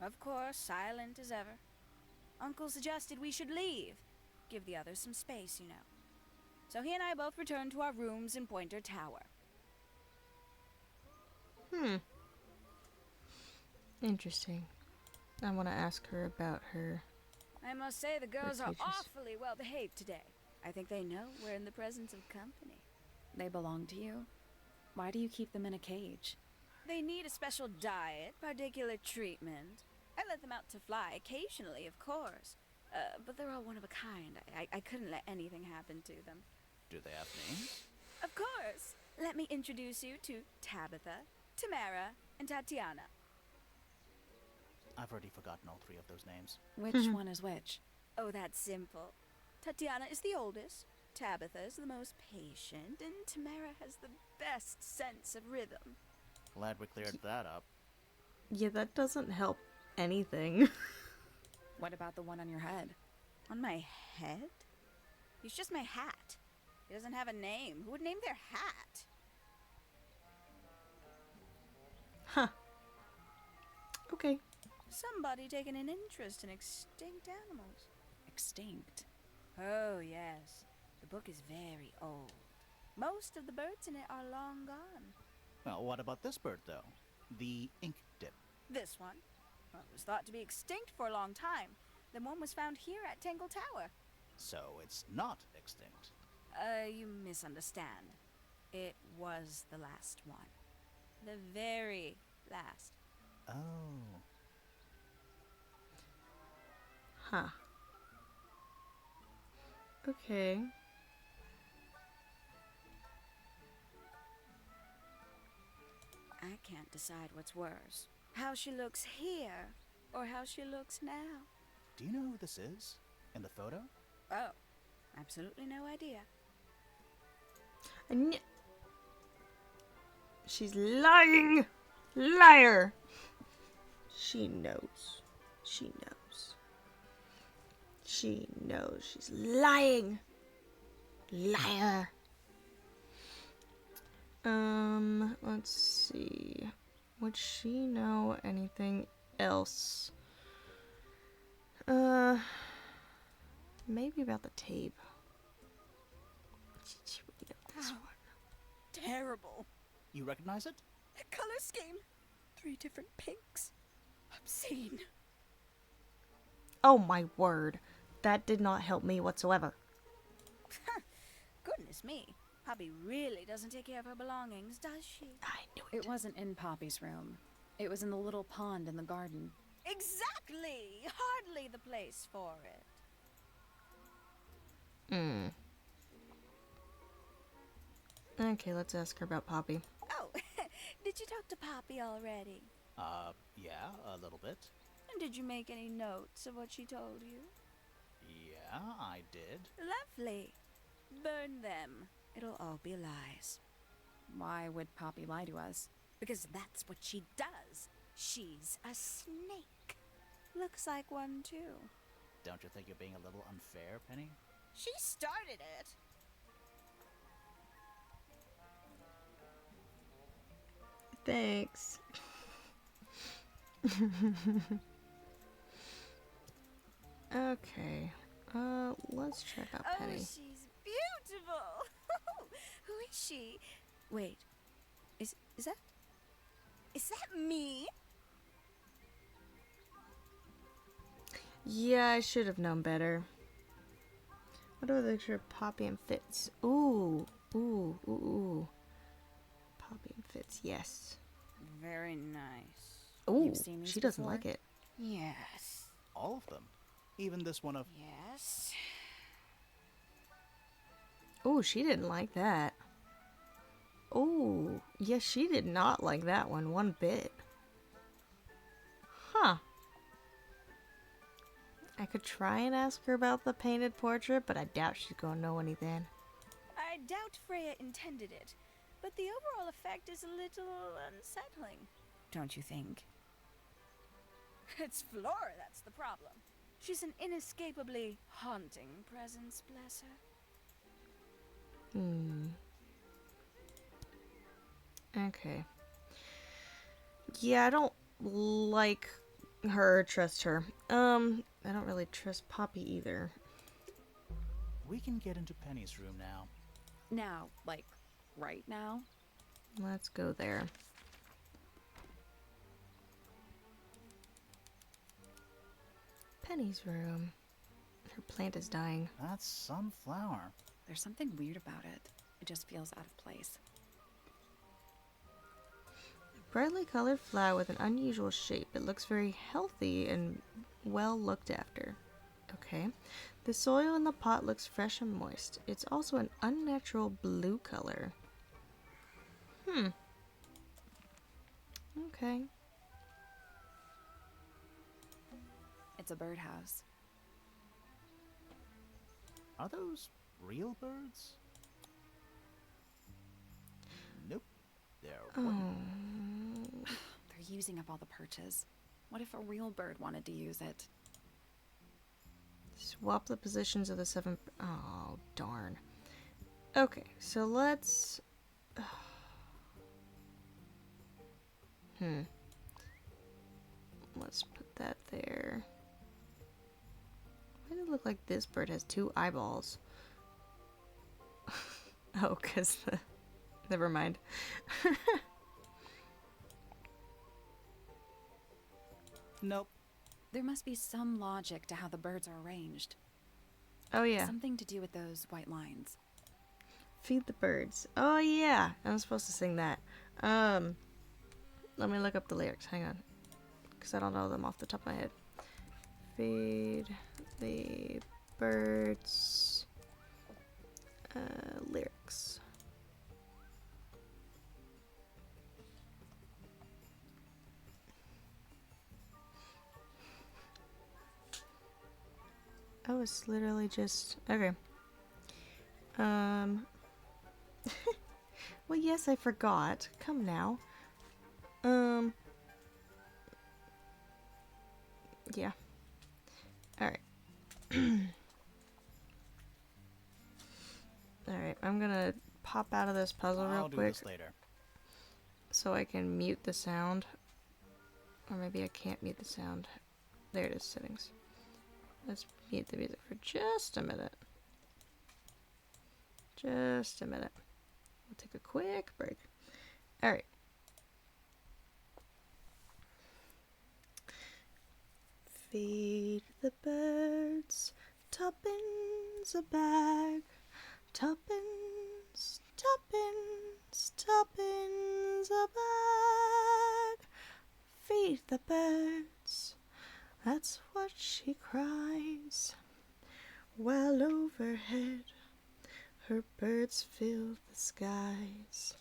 Of course, silent as ever. Uncle suggested we should leave. Give the others some space, you know. So he and I both returned to our rooms in Pointer Tower. Interesting. I want to ask her about her. I must say the girls are cages. awfully well behaved today. I think they know we're in the presence of company. They belong to you? Why do you keep them in a cage? They need a special diet, particular treatment. I let them out to fly occasionally, of course. But they're all one of a kind. I couldn't let anything happen to them. Do they have names? Of course. Let me introduce you to Tabitha, Tamara, and Tatiana. I've already forgotten all 3 of those names. Which one is which? Oh, that's simple. Tatiana is the oldest, Tabitha is the most patient, and Tamara has the best sense of rhythm. Glad we cleared that up. Yeah, that doesn't help anything. What about the one on your head? On my head? He's just my hat. He doesn't have a name. Who would name their hat? Huh. Okay. Somebody taking an interest in extinct animals. Extinct. Oh, yes. The book is very old. Most of the birds in it are long gone. Well, what about this bird, though? The ink dip. This one? Well, it was thought to be extinct for a long time. Then one was found here at Tangled Tower. So it's not extinct. You misunderstand. It was the last one. The very last. Oh. Huh. Okay. I can't decide what's worse. How she looks here, or how she looks now. Do you know who this is? In the photo? Oh, absolutely no idea. She's lying! Liar! She knows. She knows. She knows she's lying. Liar. Let's see. Would she know anything else? Maybe about the tape. She would know this one. Terrible. You recognize it? The color scheme. 3 different pinks. Obscene. Oh my word. That did not help me whatsoever. Goodness me. Poppy really doesn't take care of her belongings, does she? I knew it. It wasn't in Poppy's room. It was in the little pond in the garden. Exactly! Hardly the place for it. Okay, let's ask her about Poppy. Oh, did you talk to Poppy already? Yeah, a little bit. And did you make any notes of what she told you? Yeah, I did. Lovely. Burn them. It'll all be lies. Why would Poppy lie to us? Because that's what she does. She's a snake. Looks like one, too. Don't you think you're being a little unfair, Penny? She started it. Thanks. Okay. Let's check out Penny. Oh, she's beautiful. Who is she? Wait. Is that me? Yeah, I should have known better. What about the picture of Poppy and Fitz? Ooh. Poppy and Fitz, yes. Very nice. Ooh, You've seen these she doesn't before? like it. Yes. All of them. Even this one of... Yes. Ooh, she didn't like that. Ooh, yes, she did not like that one bit. Huh. I could try and ask her about the painted portrait, but I doubt she's gonna know anything. I doubt Freya intended it, but the overall effect is a little unsettling, don't you think? It's Flora that's the problem. She's an inescapably haunting presence, bless her. Okay. Yeah, I don't like her or trust her. I don't really trust Poppy either. We can get into Penny's room now. Now, like, right now? Let's go there. Penny's room. Her plant is dying. That's some flower. There's something weird about it. It just feels out of place. Brightly colored flower with an unusual shape. It looks very healthy and well looked after. Okay. The soil in the pot looks fresh and moist. It's also an unnatural blue color. Okay. It's a birdhouse. Are those real birds? Nope. They're wooden. They're using up all the perches. What if a real bird wanted to use it? Swap the positions of the 7... Oh, darn. Okay, so let's... Let's put that there. Why does it look like this bird has 2 eyeballs? Oh, because the... Never mind. Nope. There must be some logic to how the birds are arranged. Oh, yeah. Something to do with those white lines. Feed the birds. Oh, yeah. I'm supposed to sing that. Let me look up the lyrics. Hang on. Because I don't know them off the top of my head. Feed the birds. Lyrics. Oh, it's literally just... Okay. Well, yes, I forgot. Come now. Yeah. Alright. Alright, I'm gonna pop out of this puzzle real I'll do quick this later. so I can mute the sound. Or maybe I can't mute the sound. There it is, settings. Let's mute the music for just a minute. Just a minute. We'll take a quick break. Alright. Feed the birds, tuppence a bag, tuppence, tuppence, tuppence a bag. Feed the birds, that's what she cries, while overhead her birds fill the skies.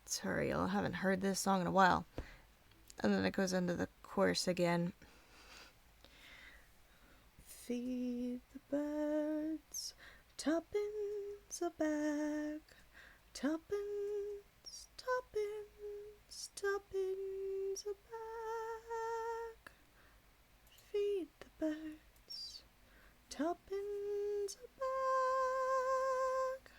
Sorry, y'all, I haven't heard this song in a while. And then it goes into the chorus again. Feed the birds, tuppence a bag, tuppence, tuppence, tuppence a bag. Feed the birds, tuppence a bag,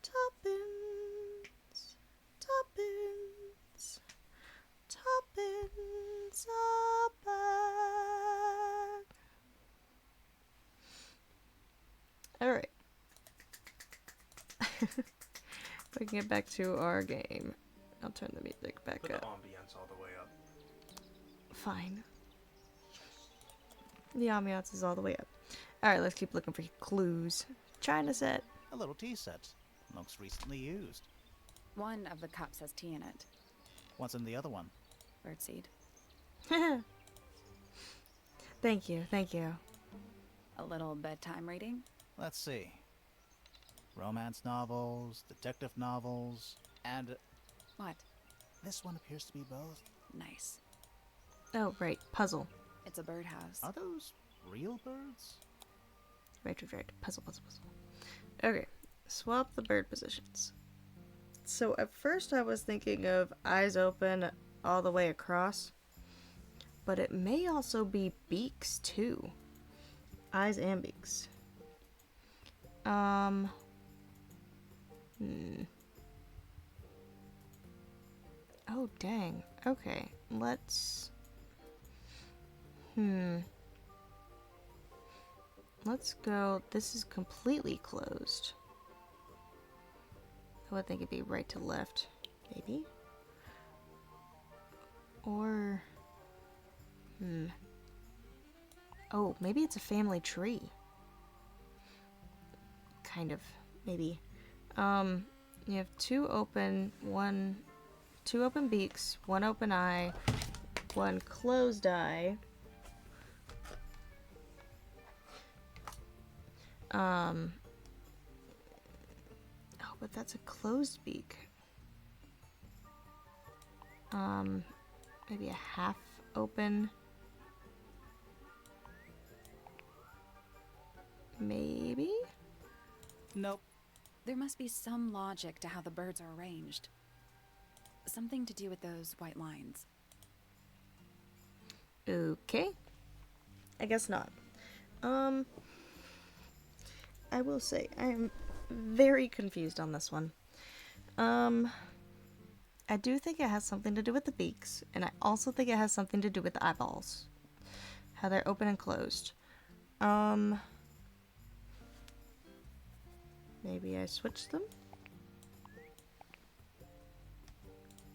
tuppence, tuppence, tuppence a bag. Alright. We can get back to our game. I'll turn the music back Put the up. ambiance all the way up. Fine. The ambiance is all the way up. Alright, let's keep looking for clues. China set. A little tea set. Looks recently used. One of the cups has tea in it. What's in the other one? Birdseed. Thank you, thank you. A little bedtime reading. Let's see. Romance novels, detective novels, and What? this one appears to be both. Nice. Oh, right. Puzzle. It's a birdhouse. Are those real birds? Right. Puzzle. Okay. Swap the bird positions. So at first I was thinking of eyes open all the way across. But it may also be beaks too. Eyes and beaks. Oh, dang. Okay. Let's go. This is completely closed. I would think it'd be right to left, maybe. Or oh, maybe it's a family tree. Kind of, maybe. You have two open beaks, one open eye, one closed eye. Oh, but that's a closed beak. Maybe a half open. Maybe? Nope. There must be some logic to how the birds are arranged. Something to do with those white lines. Okay. I guess not. I will say I am very confused on this one. I do think it has something to do with the beaks, and I also think it has something to do with the eyeballs. How they're open and closed. Maybe I switched them?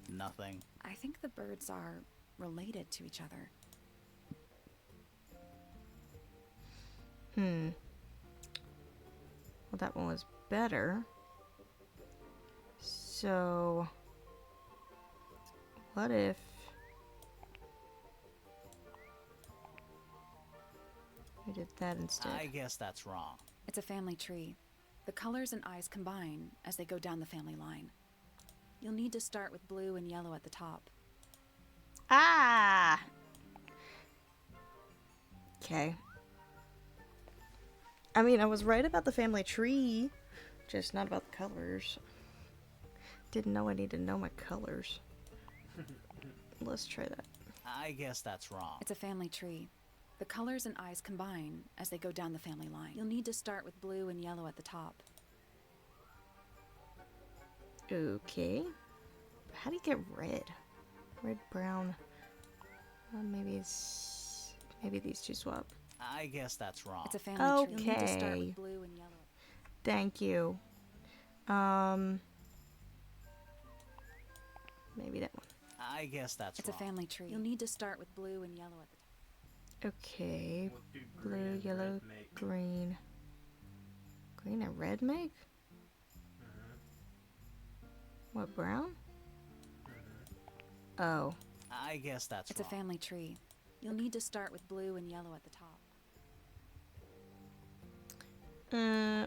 Nothing. I think the birds are related to each other. Well, that one was better. So, what if we did that instead? I guess that's wrong. It's a family tree. The colors and eyes combine as they go down the family line. You'll need to start with blue and yellow at the top. Ah! Okay. I mean, I was right about the family tree, just not about the colors. Didn't know I needed to know my colors. Let's try that. I guess that's wrong. It's a family tree. The colors and eyes combine as they go down the family line. You'll need to start with blue and yellow at the top. Okay. How do you get red? Red, brown. Maybe these two swap. I guess that's wrong. It's a family tree. You'll need to start Okay. with blue and yellow. Thank you. Maybe that one. I guess that's It's wrong. a family tree. You'll need to start with blue and yellow at the top. Okay. What do green Blue, and yellow, red make? green. Green and red make? What, brown? Oh. I guess that's It's a wrong. family tree. You'll need to start with blue and yellow at the top.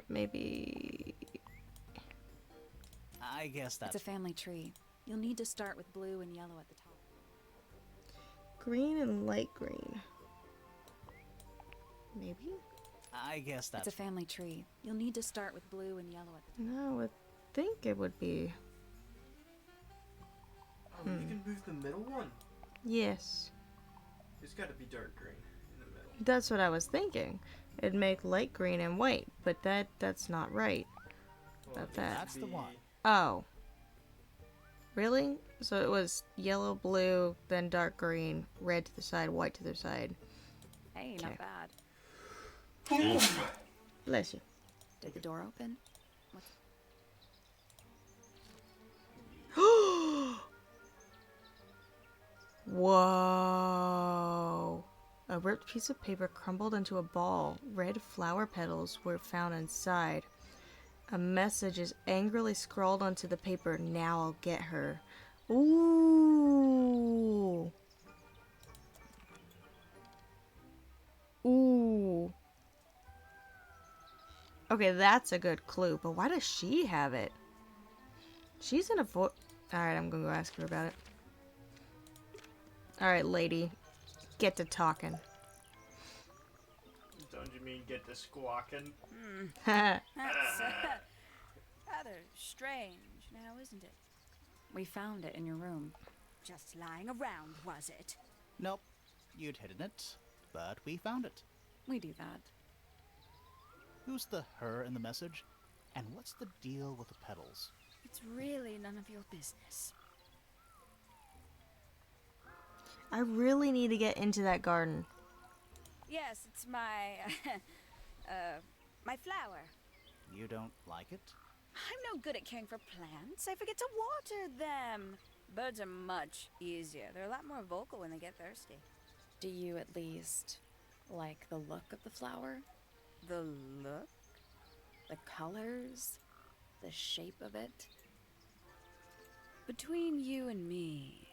Maybe. I guess that's It's a family tree. You'll need to start with blue and yellow at the top. Green and light green. Maybe? I guess that's It's a family tree. You'll need to start with blue and yellow at the top. No, I would think it would be. Oh, you can move the middle one? Yes. It's gotta be dark green in the middle. That's what I was thinking. It'd make light green and white, but that's not right. Well, About it that. needs to That's the be- one. Oh. Really? So it was yellow, blue, then dark green, red to the side, white to the side. Hey, Okay. not bad. Bless you. Did the door open? Whoa. A ripped piece of paper crumbled into a ball. Red flower petals were found inside. A message is angrily scrawled onto the paper. Now I'll get her. Ooh. Ooh. Okay, that's a good clue, but why does she have it? She's in a Alright, I'm gonna go ask her about it. Alright, lady. Get to talking. Don't you mean get to squawking? That's rather strange now, isn't it? We found it in your room. Just lying around, was it? Nope. You'd hidden it, but we found it. We do that. Who's the her in the message? And what's the deal with the petals? It's really none of your business. I really need to get into that garden. Yes, it's my, my flower. You don't like it? I'm no good at caring for plants. I forget to water them. Birds are much easier. They're a lot more vocal when they get thirsty. Do you at least like the look of the flower? The look? The colors? The shape of it? Between you and me,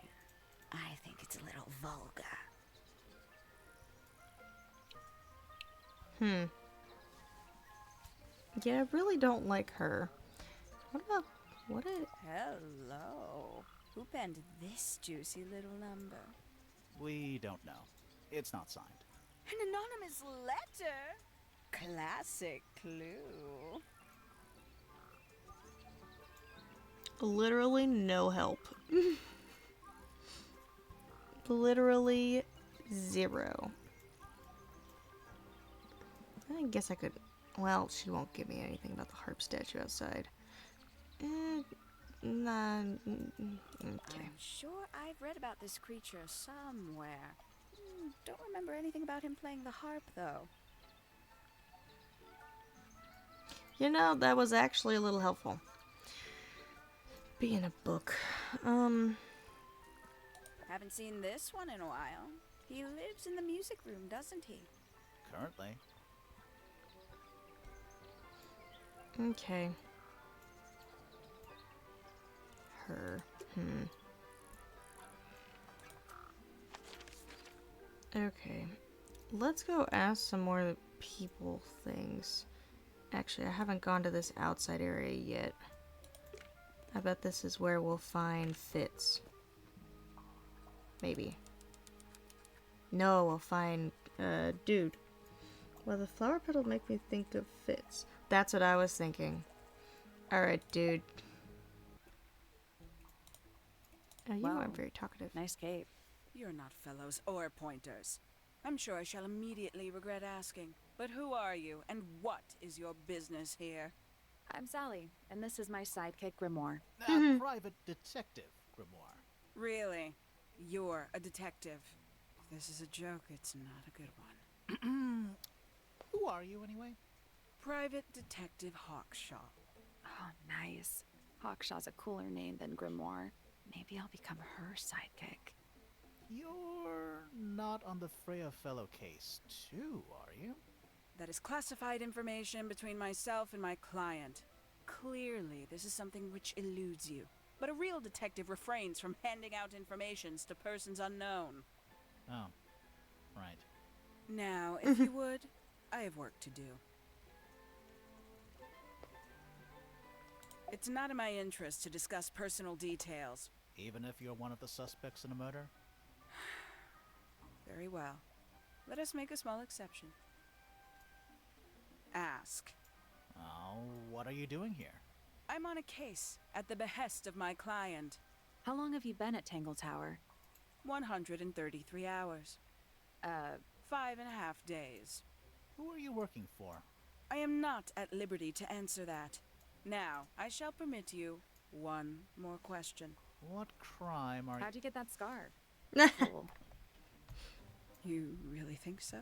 I think it's a little vulgar. Yeah, I really don't like her. What about... what it... Hello. Who penned this juicy little number? We don't know. It's not signed. An anonymous letter? Classic clue. Literally no help. Literally zero. I guess I could... well, she won't give me anything about the harp statue outside. Nah... okay. I'm sure I've read about this creature somewhere. Don't remember anything about him playing the harp, though. You know, that was actually a little helpful. Be in a book. Haven't seen this one in a while. He lives in the music room, doesn't he? Currently. Okay. Her. Okay. Let's go ask some more people things. Actually, I haven't gone to this outside area yet. I bet this is where we'll find Fitz. Maybe. No, we'll find, dude. Well, the flower petal make me think of Fitz. That's what I was thinking. Alright, dude. Oh, you Wow. aren't very talkative. Nice cape. You're not fellows or pointers. I'm sure I shall immediately regret asking. But who are you, and what is your business here? I'm Sally, and this is my sidekick Grimoire. A private detective, Grimoire. Really? You're a detective. If this is a joke, it's not a good one. Who are you, anyway? Private Detective Hawkshaw. Oh, nice. Hawkshaw's a cooler name than Grimoire. Maybe I'll become her sidekick. You're not on the Freya Fellow case, too, are you? That is classified information between myself and my client. Clearly, this is something which eludes you. But a real detective refrains from handing out informations to persons unknown. Oh, right. Now, if you would, I have work to do. It's not in my interest to discuss personal details. Even if you're one of the suspects in a murder? Very well. Let us make a small exception. Ask. Oh, what are you doing here? I'm on a case at the behest of my client. How long have you been at Tangled Tower? 133 hours. 5.5 days. Who are you working for? I am not at liberty to answer that. Now, I shall permit you one more question. What crime are How'd you get that scar? Oh, Cool. You really think so?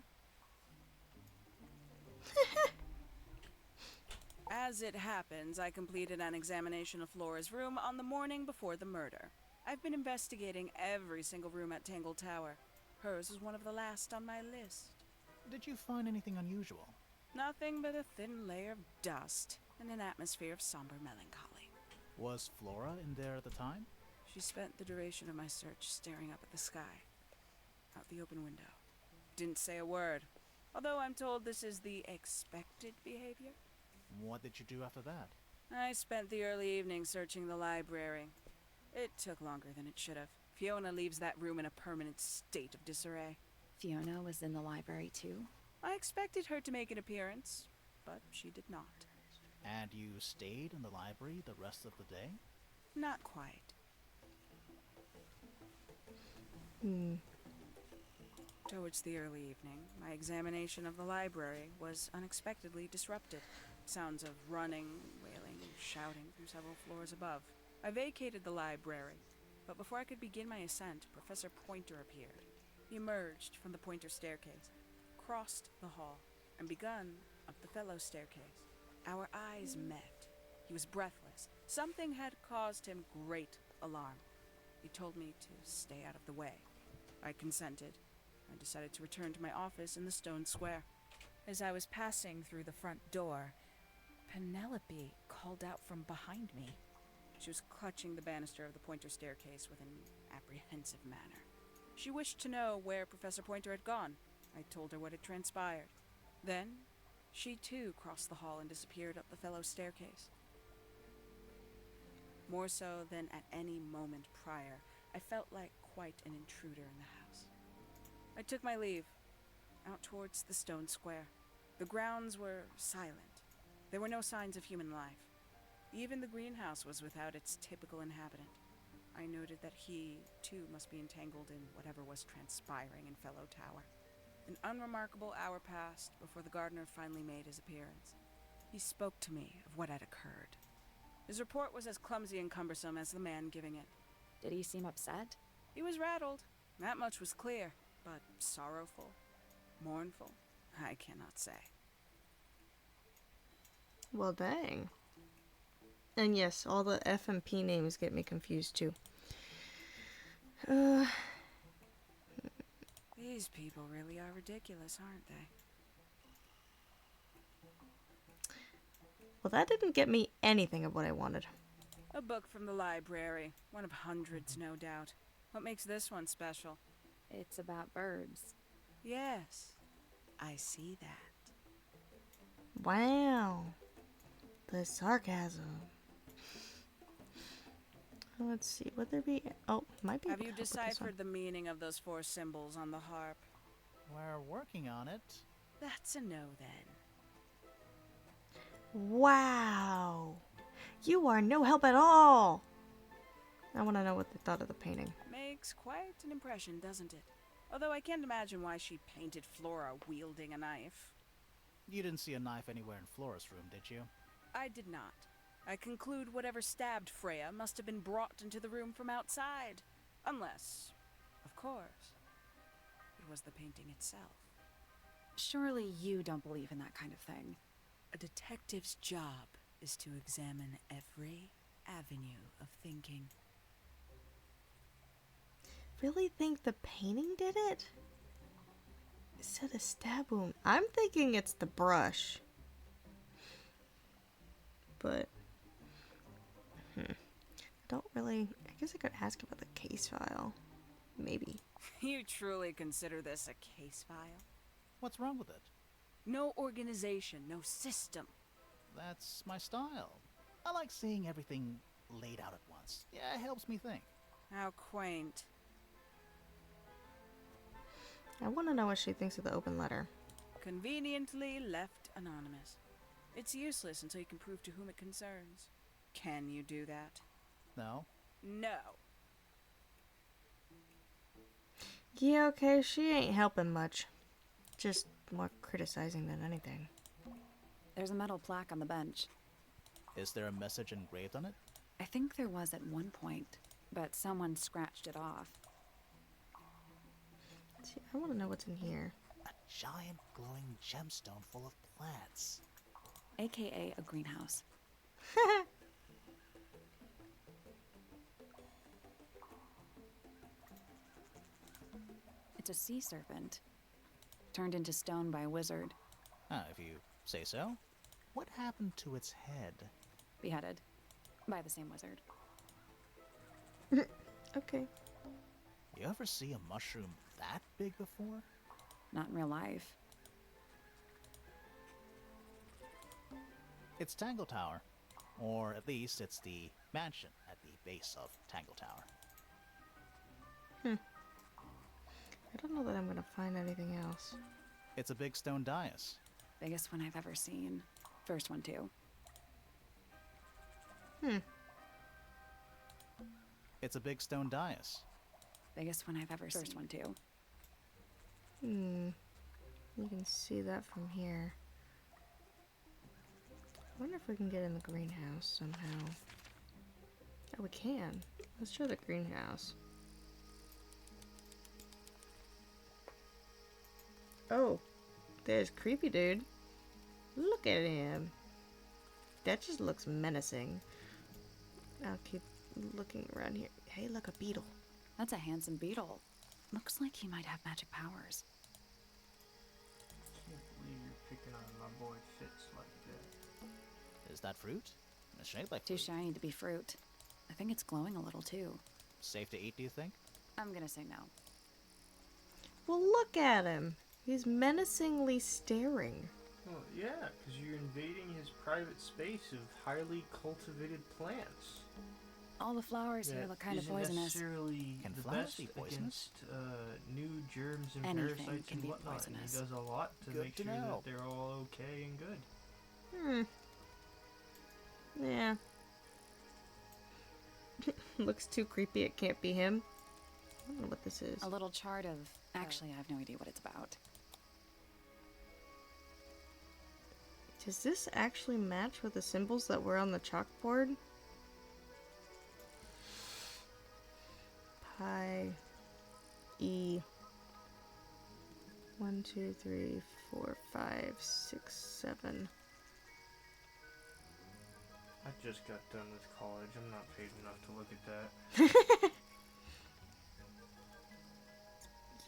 As it happens, I completed an examination of Flora's room on the morning before the murder. I've been investigating every single room at Tangled Tower. Hers was one of the last on my list. Did you find anything unusual? Nothing but a thin layer of dust and an atmosphere of somber melancholy. Was Flora in there at the time? She spent the duration of my search staring up at the sky, out the open window. Didn't say a word, although I'm told this is the expected behavior. What did you do after that? I spent the early evening searching the library. It took longer than it should have. Fiona leaves that room in a permanent state of disarray. Fiona was in the library too? I expected her to make an appearance, but she did not. And you stayed in the library the rest of the day? Not quite. Towards the early evening, my examination of the library was unexpectedly disrupted. Sounds of running, wailing, and shouting from several floors above. I vacated the library, but before I could begin my ascent, Professor Pointer appeared. He emerged from the Pointer staircase, crossed the hall, and begun up the fellow staircase. Our eyes met. He was breathless. Something had caused him great alarm. He told me to stay out of the way. I consented. I decided to return to my office in the stone square. As I was passing through the front door, Penelope called out from behind me. She was clutching the banister of the Pointer staircase with an apprehensive manner. She wished to know where Professor Pointer had gone. I told her what had transpired. Then, she too crossed the hall and disappeared up the fellow staircase. More so than at any moment prior, I felt like quite an intruder in the house. I took my leave, out towards the stone square. The grounds were silent. There were no signs of human life. Even the greenhouse was without its typical inhabitant. I noted that he, too, must be entangled in whatever was transpiring in Fellow Tower. An unremarkable hour passed before the gardener finally made his appearance. He spoke to me of what had occurred. His report was as clumsy and cumbersome as the man giving it. Did he seem upset? He was rattled. That much was clear. But sorrowful, mournful, I cannot say. Well, dang. And yes, all the F and P names get me confused too. These people really are ridiculous, aren't they? Well, that didn't get me anything of what I wanted. A book from the library. One of hundreds, no doubt. What makes this one special? It's about birds. Yes, I see that. Wow. The sarcasm. Let's see, would there be... Oh, might be Have able you to help with this one. deciphered the meaning of those 4 symbols on the harp? We're working on it. That's a no, then. Wow. You are no help at all. I want to know what they thought of the painting. Makes quite an impression, doesn't it? Although I can't imagine why she painted Flora wielding a knife. You didn't see a knife anywhere in Flora's room, did you? I did not. I conclude whatever stabbed Freya must have been brought into the room from outside. Unless, of course, it was the painting itself. Surely you don't believe in that kind of thing. A detective's job is to examine every avenue of thinking. Really think the painting did it? It said a stab wound. I'm thinking it's the brush. But... I don't really... I guess I could ask about the case file. Maybe. You truly consider this a case file? What's wrong with it? No organization, no system. That's my style. I like seeing everything laid out at once. Yeah, it helps me think. How quaint. I want to know what she thinks of the open letter. Conveniently left anonymous. It's useless until you can prove to whom it concerns. Can you do that? No? No. Yeah, okay, she ain't helping much. Just more criticizing than anything. There's a metal plaque on the bench. Is there a message engraved on it? I think there was at one point, but someone scratched it off. See, I want to know what's in here. A giant glowing gemstone full of plants. AKA a greenhouse. It's a sea serpent, turned into stone by a wizard. Ah, if you say so. What happened to its head? Beheaded by the same wizard. Okay. You ever see a mushroom that big before? Not in real life. It's Tangled Tower. Or at least it's the mansion at the base of Tangled Tower. I don't know that I'm gonna find anything else. It's a big stone dais. Biggest one I've ever seen. First one, too. It's a big stone dais. Biggest one I've ever seen. First one, too. You can see that from here. I wonder if we can get in the greenhouse somehow. Oh, we can. Let's try the greenhouse. Oh, there's Creepy Dude. Look at him. That just looks menacing. I'll keep looking around here. Hey, look, a beetle. That's a handsome beetle. Looks like he might have magic powers. Can't believe you're picking on my boy Fitz like that. Is that fruit? It's shaped like Too fruit. shiny to be fruit. I think it's glowing a little, too. Safe to eat, do you think? I'm gonna say no. Well, look at him. He's menacingly staring. Well, yeah, because you're invading his private space of highly cultivated plants. All the flowers here look kind of isn't poisonous. necessarily Can the flowers best be poisonous? against new germs and Anything parasites can and be whatnot. And poisonous. he does a lot to Good make to sure know. that they're all okay and good. Yeah. Looks too creepy, it can't be him. I don't know what this is. A little chart of... Actually, I have no idea what it's about. Does this actually match with the symbols that were on the chalkboard? Pi E 1, 2, 3, 4, 5, 6, 7. I just got done with college. I'm not paid enough to look at that.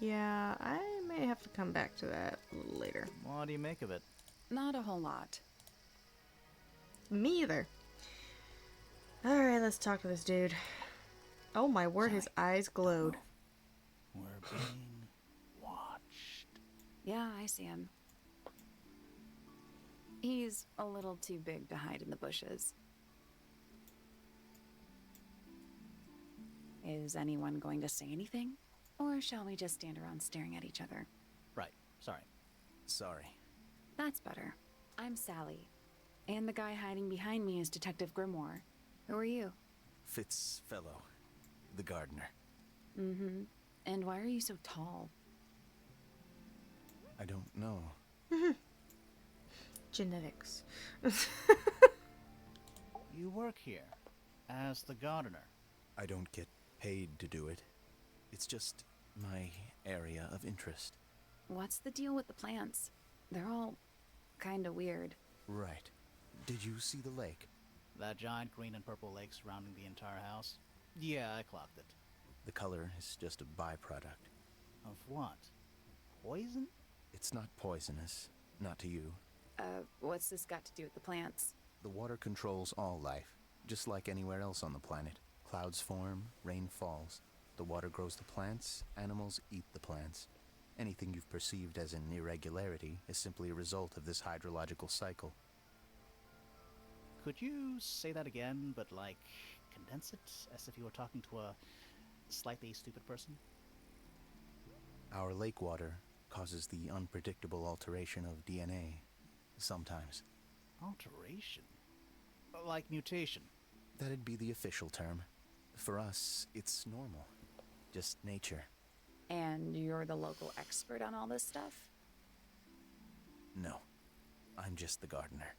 Yeah, I may have to come back to that a little later. What do you make of it? Not a whole lot. Me either. Alright, let's talk to this dude. Oh my word, his eyes glowed. We're being watched. Yeah, I see him. He's a little too big to hide in the bushes. Is anyone going to say anything? Or shall we just stand around staring at each other? Right. Sorry. Sorry. That's better. I'm Sally. And the guy hiding behind me is Detective Grimoire. Who are you? Fitzfellow, the gardener. Mm-hmm. And why are you so tall? I don't know. Genetics. You work here as the gardener. I don't get paid to do it. It's just my area of interest. What's the deal with the plants? They're all kinda weird. Right. Did you see the lake? That giant green and purple lake surrounding the entire house? Yeah, I clocked it. The color is just a byproduct. Of what? Poison? It's not poisonous. Not to you. What's this got to do with the plants? The water controls all life, just like anywhere else on the planet. Clouds form, rain falls. The water grows the plants, animals eat the plants. Anything you've perceived as an irregularity is simply a result of this hydrological cycle. Could you say that again, but like condense it as if you were talking to a slightly stupid person? Our lake water causes the unpredictable alteration of DNA. Sometimes. Alteration? Like mutation? That'd be the official term. For us, it's normal. Just nature. And you're the local expert on all this stuff? No. I'm just the gardener.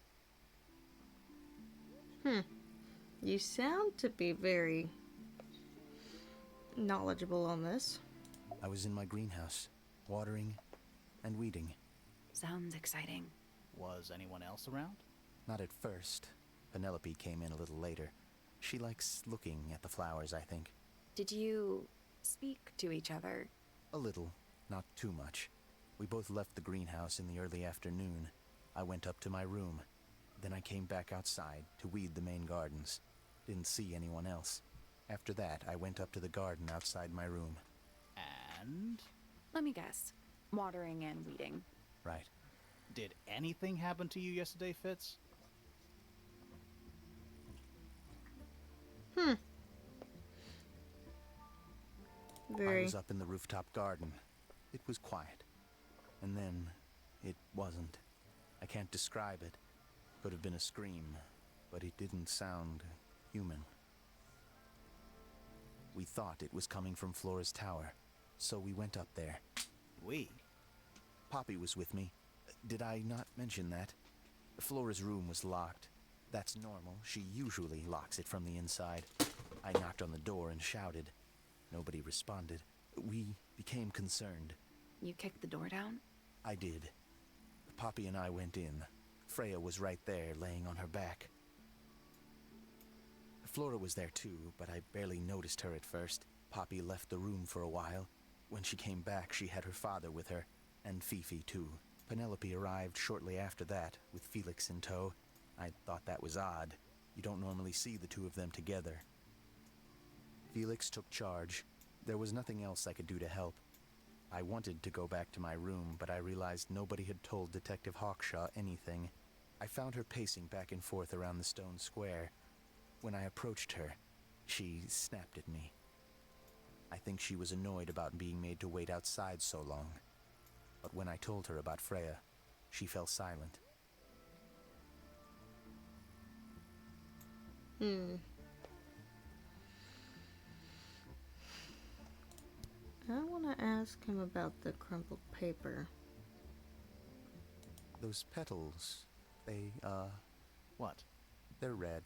You sound to be very knowledgeable on this. I was in my greenhouse, watering and weeding. Sounds exciting. Was anyone else around? Not at first. Penelope came in a little later. She likes looking at the flowers, I think. Did you speak to each other? A little, not too much. We both left the greenhouse in the early afternoon. I went up to my room. Then I came back outside to weed the main gardens. Didn't see anyone else. After that, I went up to the garden outside my room. And? Let me guess. Watering and weeding. Right. Did anything happen to you yesterday, Fitz? Hmm. I Very. was up in the rooftop garden. It was quiet. And then, it wasn't. I can't describe it. Could have been a scream, but it didn't sound human. We thought it was coming from Flora's tower, so we went up there. We? Poppy was with me. Did I not mention that? Flora's room was locked. That's normal. She usually locks it from the inside. I knocked on the door and shouted. Nobody responded. We became concerned. You kicked the door down? I did. Poppy and I went in. Freya was right there, laying on her back. Flora was there too, but I barely noticed her at first. Poppy left the room for a while. When she came back, she had her father with her, and Fifi too. Penelope arrived shortly after that, with Felix in tow. I thought that was odd. You don't normally see the two of them together. Felix took charge. There was nothing else I could do to help. I wanted to go back to my room, but I realized nobody had told Detective Hawkshaw anything. I found her pacing back and forth around the stone square. When I approached her, she snapped at me. I think she was annoyed about being made to wait outside so long. But when I told her about Freya, she fell silent. I want to ask him about the crumpled paper. Those petals, they, What? they're red.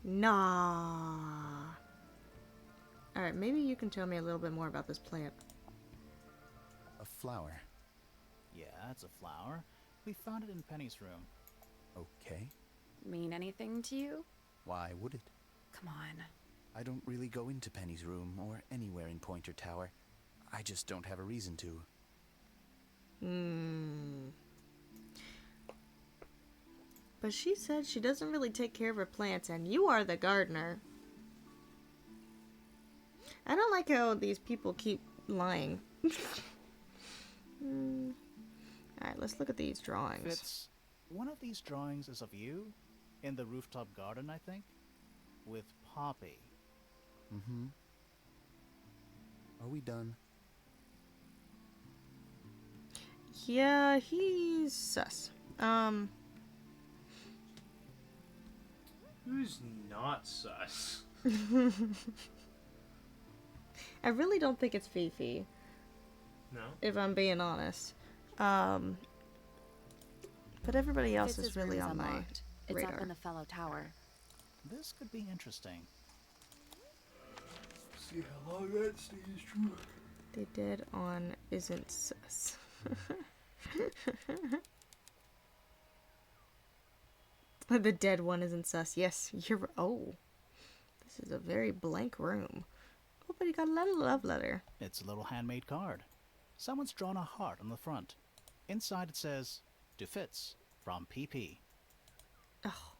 Nah. Alright, maybe you can tell me a little bit more about this plant. A flower. Yeah, it's a flower. We found it in Penny's room. Okay. Mean anything to you? Why would it? Come on. I don't really go into Penny's room or anywhere in Pointer Tower. I just don't have a reason to. But she said she doesn't really take care of her plants, and you are the gardener. I don't like how these people keep lying. Alright, let's look at these drawings. Fitz, one of these drawings is of you, in the rooftop garden, I think, with Poppy. Mm-hmm. Are we done? Yeah, he's sus. Who's not sus? I really don't think it's Fifi, No? if I'm being honest. But everybody else Fitz's is really room on my unlocked. It's radar. up in the fellow tower. This could be interesting. See how long that stays true. The dead on isn't sus. The dead one isn't sus. Yes, you're. Oh, this is a very blank room. Oh, but he got a little love letter. It's a little handmade card. Someone's drawn a heart on the front. Inside it says, "To Fitz, from PP." Oh,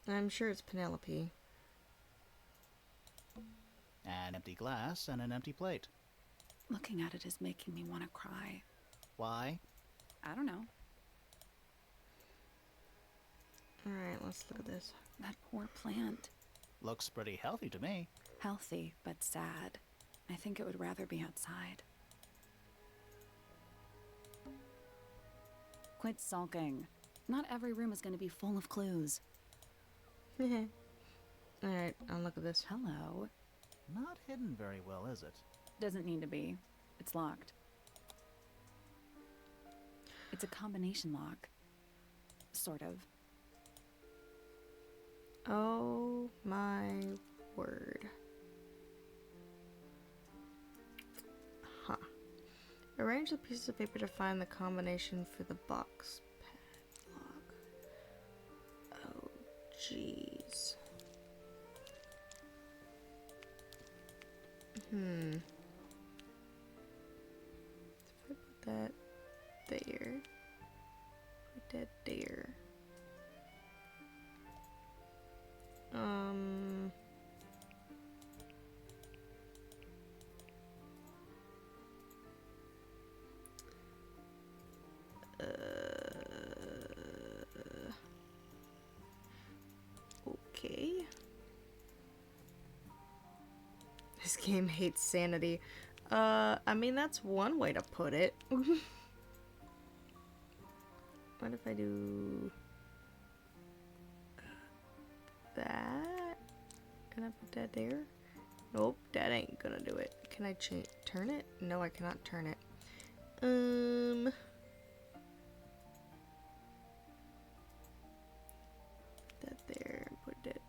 I'm sure it's Penelope. An empty glass and an empty plate. Looking at it is making me want to cry. Why? I don't know. Alright, let's look at this. That poor plant. Looks pretty healthy to me. Healthy, but sad. I think it would rather be outside. Quit sulking. Not every room is going to be full of clues. Alright, I'll look at this. Hello. Not hidden very well, is it? Doesn't need to be. It's locked. It's a combination lock. Sort of. Oh my word. Huh. Arrange the pieces of paper to find the combination for the box padlock. Oh, jeez. If I put that there, put that there. Okay. This game hates sanity. I mean, that's one way to put it. What if I do that? Can I put that there? Nope, that ain't gonna do it. Can I turn it? No, I cannot turn it. That there, put it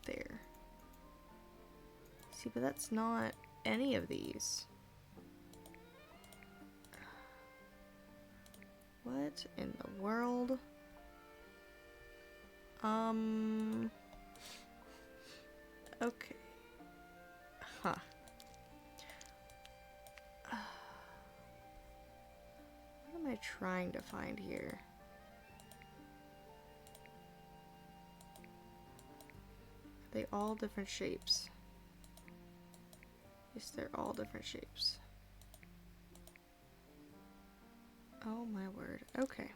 there. See, but that's not any of these. What in the world? Okay. Huh. What am I trying to find here? Are they all different shapes? Yes, they're all different shapes. Oh my word. Okay.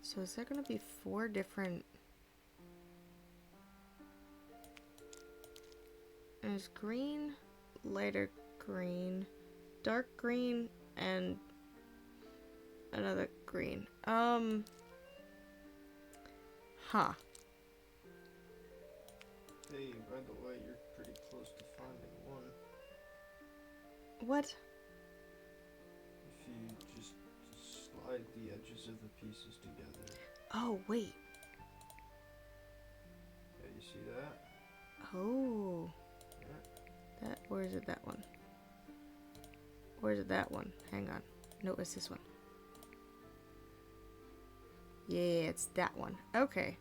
So is there gonna be 4 different... There's green, lighter green, dark green, and another green. Huh. Hey, by the way, you're pretty close to finding one. What? If you just slide the edges of the pieces together. Oh, wait. Yeah, you see that? Oh. Yeah. That, or is it that one? Or is it that one? Hang on. No, it's this one. Yeah, it's that one. Okay.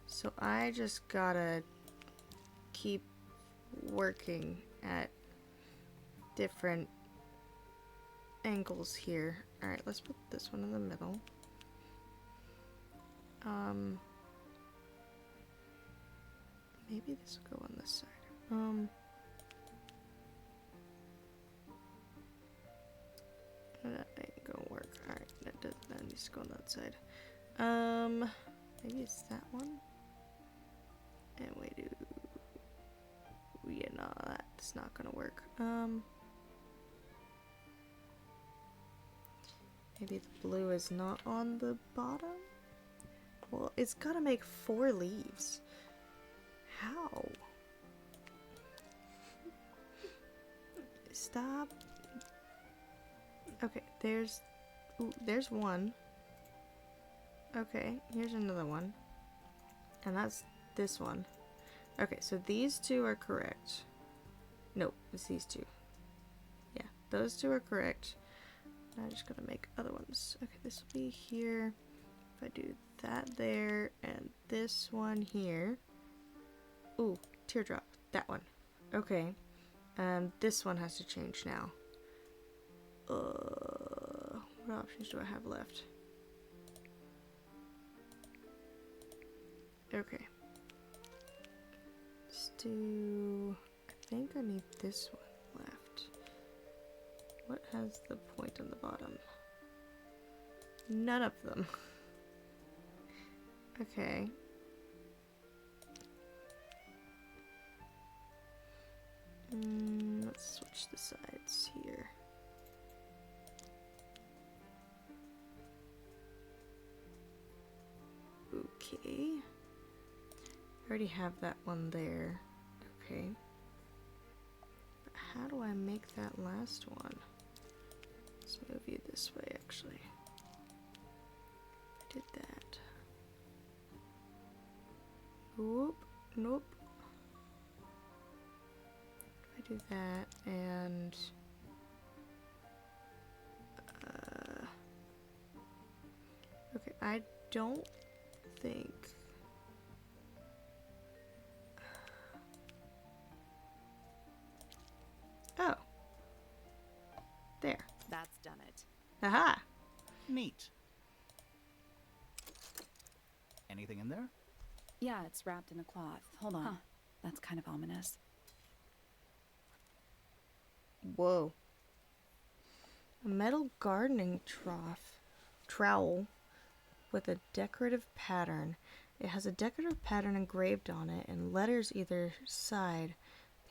So I just gotta keep working at different angles here. Alright, let's put this one in the middle. Maybe this will go on this side. That ain't gonna work. Alright, that needs to go on that side. Maybe it's that one. And we do... Yeah, no, that's not gonna work. Maybe the blue is not on the bottom? Well, it's gotta make 4 leaves. How? Stop. Okay, there's one. Okay, here's another one. And that's this one. Okay, so these 2 are correct. Nope, it's these 2. Yeah, those 2 are correct. I'm just gonna make other ones. Okay, this will be here. If I do that there and this one here. Ooh, teardrop. That one. Okay. This one has to change now. What options do I have left? Okay. Let's do... I think I need this one left. What has the point on the bottom? None of them. Okay. Let's switch the sides here. Okay. I already have that one there. Okay. But how do I make that last one? Let's move you this way, actually. I did that. Whoop. Nope. I do that and okay, I don't think oh, there. That's done it. Aha. Neat. Anything in there? Yeah, it's wrapped in a cloth. Hold on. Huh. That's kind of ominous. Whoa. A metal gardening trowel with a decorative pattern. It has a decorative pattern engraved on it and letters either side.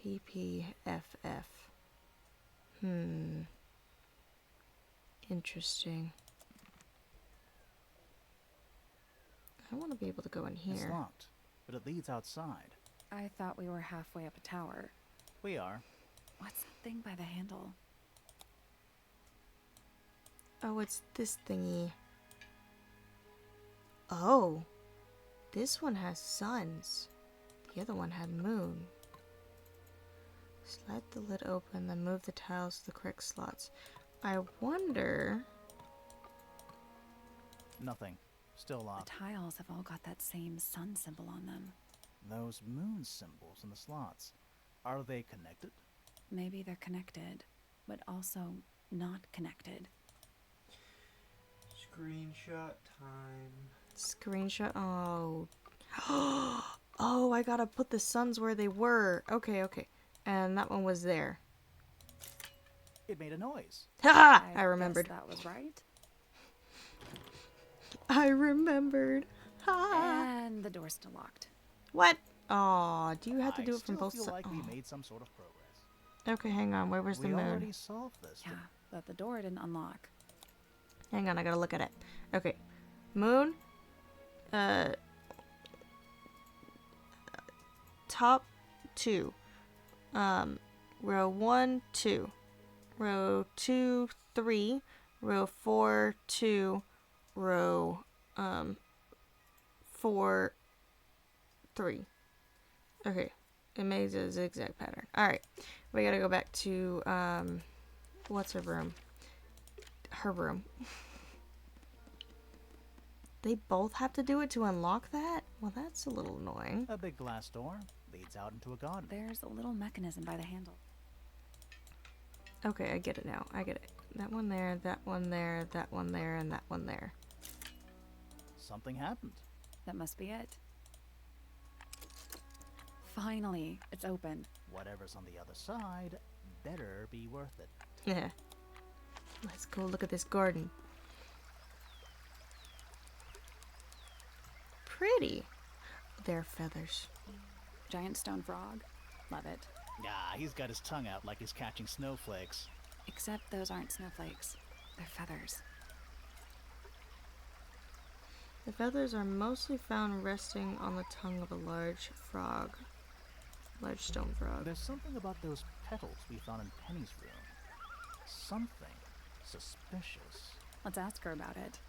PPFF. Interesting. I want to be able to go in It's here. locked, but it leads outside. I thought we were halfway up a tower. We are. What's that thing by the handle? Oh, it's this thingy. Oh, this one has suns. The other one had moon. Slide the lid open, then move the tiles to the correct slots. I wonder... Nothing. Still The locked. tiles have all got that same sun symbol on them. Those moon symbols in the slots. Are they connected? Maybe they're connected, but also not connected. Screenshot time. Screenshot. Oh. Oh, I gotta put the suns where they were. Okay, okay. And that one was there. It made a noise. Ha! I guess remembered. that was right. I remembered. Ha! And the door's still locked. What? Aw, do you have to do it from both I still feel sides? like we made some sort of progress. Okay, hang on. Where's the We moon? already solved this. Yeah, but the door didn't unlock. Hang on, I gotta look at it. Okay. Moon. Top 2. Row 1, 2. Row 2, 3. Row 4, 2. Row 4, 3. Okay. It made a zigzag pattern. Alright. We gotta go back to what's her room? Her room. They both have to do it to unlock that? Well, that's a little annoying. A big glass door leads out into a garden. There's a little mechanism by the handle. Okay, I get it now. I get it. That one there, that one there, that one there, and that one there. Something happened. That must be it. Finally, it's open. Whatever's on the other side better be worth it. Yeah. Let's go look at this garden. Pretty. They're feathers. Giant stone frog. Love it. Ah, he's got his tongue out like he's catching snowflakes. Except those aren't snowflakes. They're feathers. The feathers are mostly found resting on the tongue of a large frog. Large stone frog. There's something about those petals we found in Penny's room. Something suspicious. Let's ask her about it.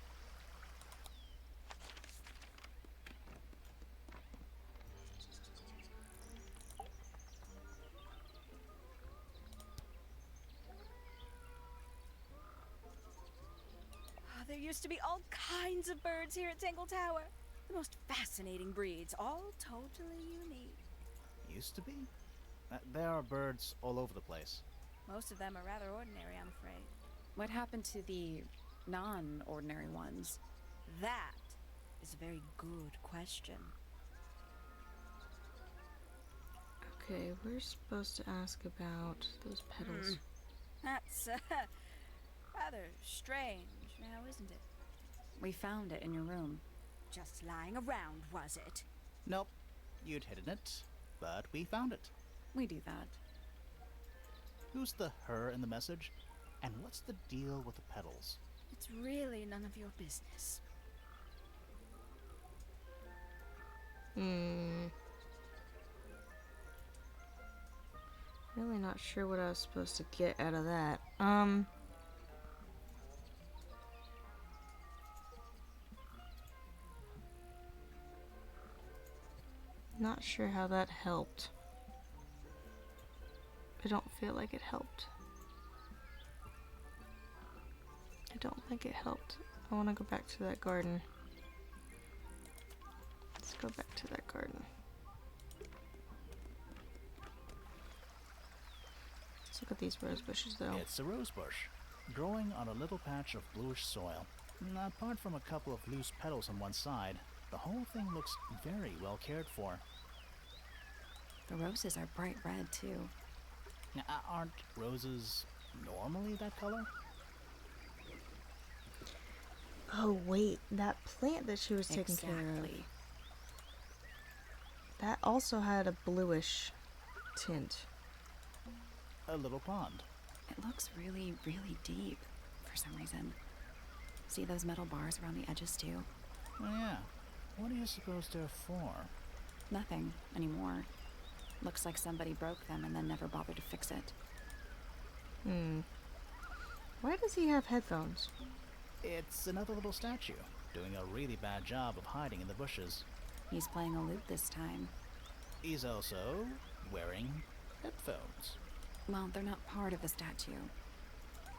There used to be all kinds of birds here at Tangled Tower. The most fascinating breeds, all totally unique. Used to be? There are birds all over the place. Most of them are rather ordinary, I'm afraid. What happened to the non-ordinary ones? That is a very good question. Okay, we're supposed to ask about those petals. That's rather strange now, isn't it? We found it in your room. Just lying around, was it? Nope. You'd hidden it, but we found it. We do that. Who's the her in the message? And what's the deal with the petals? It's really none of your business. Really not sure what I was supposed to get out of that. Not sure how that helped. I don't feel like it helped. I don't think it helped. I want to go back to that garden. Let's go back to that garden. Let's look at these rose bushes though. It's a rose bush, growing on a little patch of bluish soil. Apart from a couple of loose petals on one side, the whole thing looks very well cared for. The roses are bright red, too. Now, aren't roses normally that color? Oh wait, that plant that she was taking care of. Exactly. That also had a bluish tint. a little pond. It looks really, really deep for some reason. See those metal bars around the edges too? Oh yeah. What do you suppose they're for? Nothing anymore. Looks like somebody broke them and then never bothered to fix it. Why does he have headphones? It's another little statue, doing a really bad job of hiding in the bushes. He's playing a lute this time. He's also wearing headphones. Well, they're not part of the statue.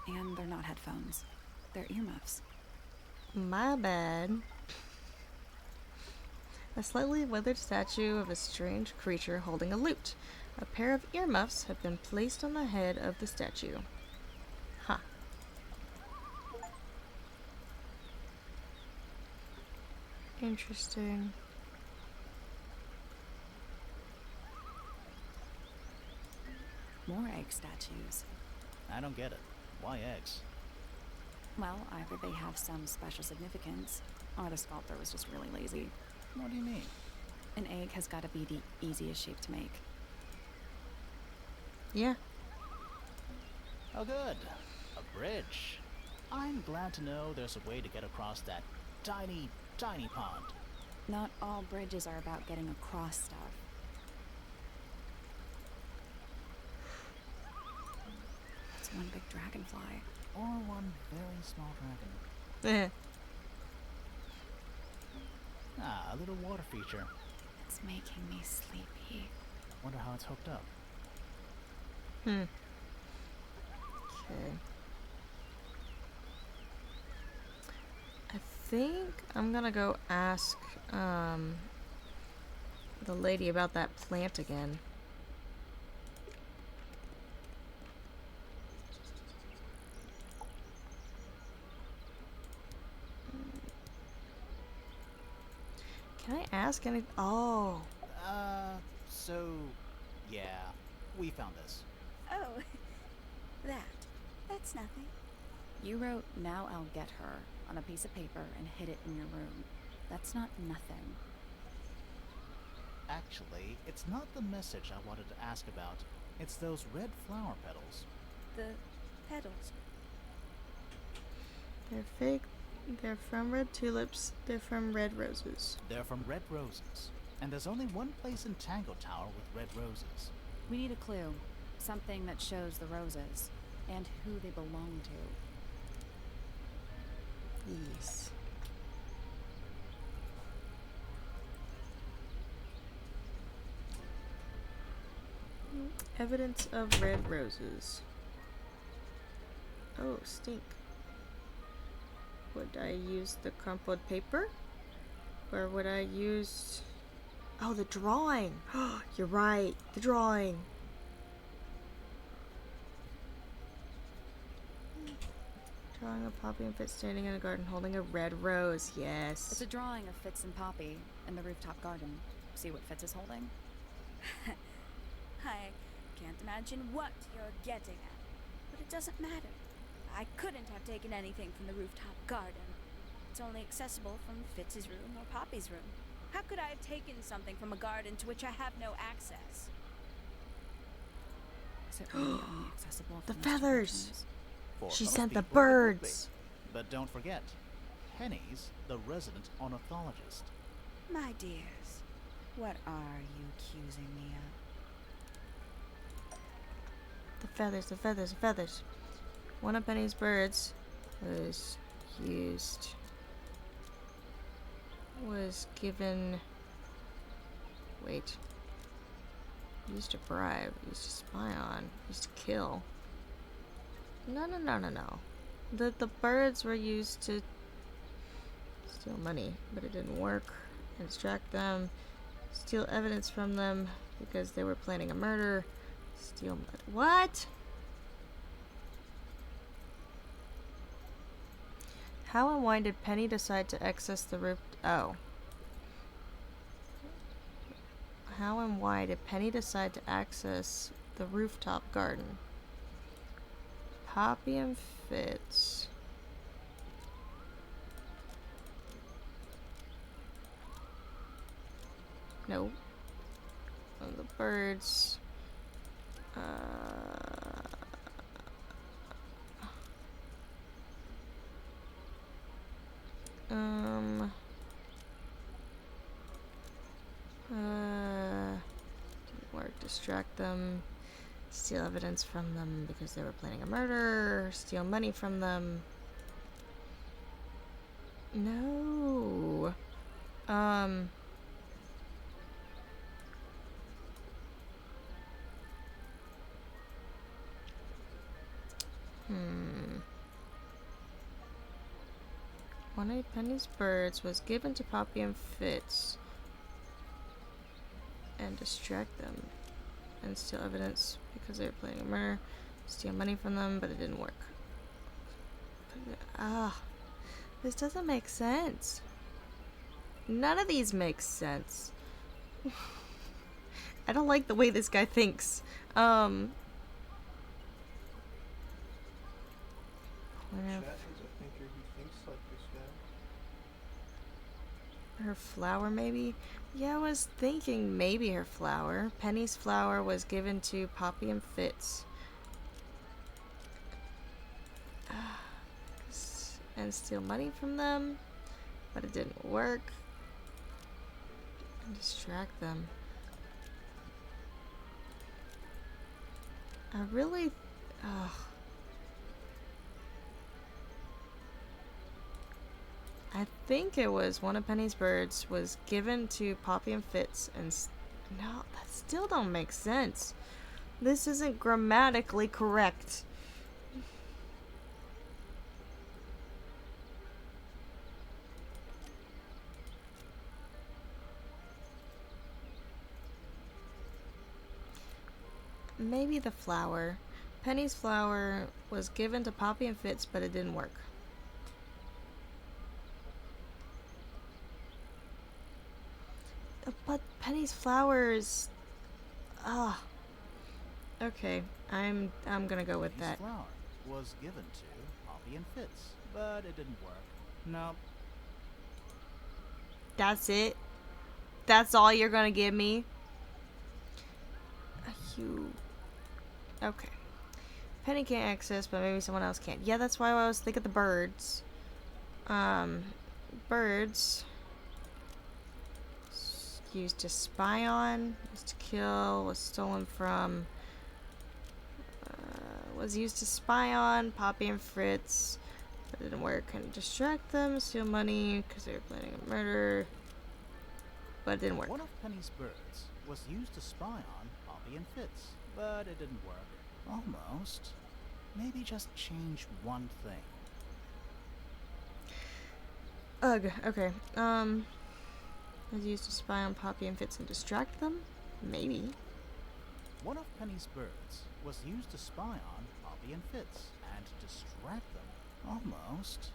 And they're not headphones. They're earmuffs. My bad. A slightly weathered statue of a strange creature holding a lute. A pair of earmuffs have been placed on the head of the statue. Huh. Interesting. More egg statues. I don't get it. Why eggs? Well, either they have some special significance, or the sculptor was just really lazy. What do you mean? An egg has got to be the easiest shape to make. Yeah. Oh good. A bridge. I'm glad to know there's a way to get across that tiny, tiny pond. Not all bridges are about getting across stuff. It's one big dragonfly. Or one very small dragon. Ah, a little water feature. It's making me sleepy. Wonder how it's hooked up. Okay. I think I'm gonna go ask the lady about that plant again. Can I ask any? Oh, So, yeah, we found this. Oh, that's nothing. You wrote, "Now I'll get her," on a piece of paper and hid it in your room. That's not nothing. Actually, it's not the message I wanted to ask about. It's those red flower petals. The petals. they're fake. They're from red tulips. They're from red roses. They're from red roses. And there's only one place in Tangled Tower with red roses. We need a clue. Something that shows the roses. And who they belong to. Yes. Evidence of red roses. Oh, stink. Would I use the crumpled paper? Or would I use... Oh, the drawing! You're right, the drawing! Drawing of Poppy and Fitz standing in a garden holding a red rose, yes. It's a drawing of Fitz and Poppy in the rooftop garden. See what Fitz is holding? I can't imagine what you're getting at, but it doesn't matter. I couldn't have taken anything from the rooftop garden. It's only accessible from Fitz's room or Poppy's room. How could I have taken something from a garden to which I have no access? Is it really only accessible The from those feathers! directions? For She most sent the people, it would be. birds! But don't forget, Penny's the resident ornithologist. My dears, what are you accusing me of? The feathers, the feathers, the feathers. One of Penny's birds was given... Wait. Used to bribe, used to spy on, used to kill. No. The birds were used to steal money, but it didn't work. And distract them, steal evidence from them because they were planning a murder. Steal what? How and why did Penny decide to access the roof? Oh. How and why did Penny decide to access the rooftop garden? Poppy and Fitz. No. Oh, the birds. Um. Didn't work. Distract them. Steal evidence from them because they were planning a murder. Steal money from them. No. One of Penny's birds was given to Poppy and Fitz and distract them and steal evidence because they were planning a murder. Steal money from them, but it didn't work. This doesn't make sense. None of these make sense. I don't like the way this guy thinks. Her flower, maybe? Yeah, I was thinking maybe her flower. Penny's flower was given to Poppy and Fitz. And steal money from them, but it didn't work. And distract them. I really... I think it was one of Penny's birds was given to Poppy and Fitz, and no, that still don't make sense. This isn't grammatically correct. Maybe the flower. Penny's flower was given to Poppy and Fitz, but it didn't work. But Penny's flowers. Okay, I'm gonna go with that. Flower was given to Poppy and Fitz, but it didn't work. No. That's it. That's all you're gonna give me. Okay. Penny can't access, but maybe someone else can. Yeah, that's why I was thinking the birds. Birds. Used to spy on, used to kill, was stolen from, was used to spy on Poppy and Fritz, but it didn't work. And distract them, steal money because they were planning a murder, but it didn't work. One of Penny's birds was used to spy on Poppy and Fitz, but it didn't work. Almost. Maybe just change one thing. Ugh, okay. Was used to spy on Poppy and Fitz and distract them? Maybe. One of Penny's birds was used to spy on Poppy and Fitz and distract them. Almost.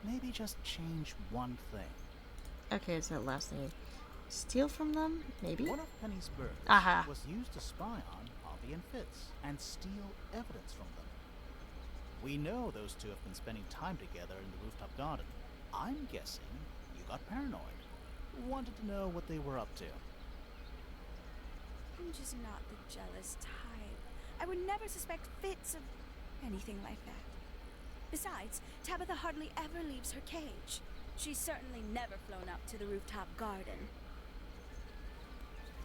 Maybe just change one thing. Okay, it's that last thing. Steal from them? Maybe? One of Penny's birds was used to spy on Poppy and Fitz and steal evidence from them. We know those two have been spending time together in the rooftop garden. I'm guessing you got paranoid. Wanted to know what they were up to. I'm just not the jealous type. I would never suspect Fitz of anything like that. Besides, Tabitha hardly ever leaves her cage. She's certainly never flown up to the rooftop garden.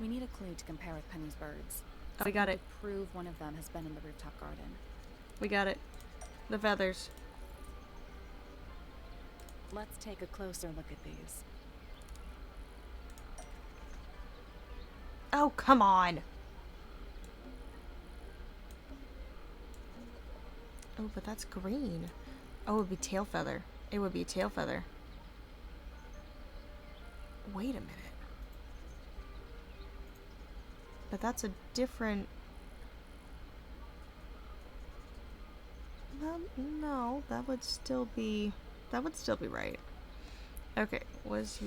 We need a clue to compare with Penny's birds. Oh, we got it. To prove one of them has been in the rooftop garden. We got it. The feathers. Let's take a closer look at these. Oh, come on. Oh, but that's green. Oh, it would be tail feather. It would be tail feather. Wait a minute. But that's a different... No, that would still be... That would still be right. Okay, was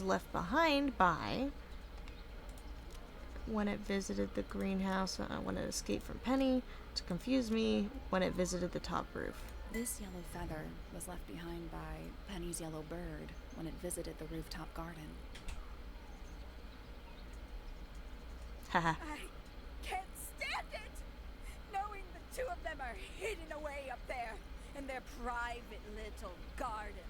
left behind by... when it visited the greenhouse, when it escaped from Penny, to confuse me, when it visited the top roof. This yellow feather was left behind by Penny's yellow bird when it visited the rooftop garden. Haha. I can't stand Two of them are hidden away up there in their private little garden.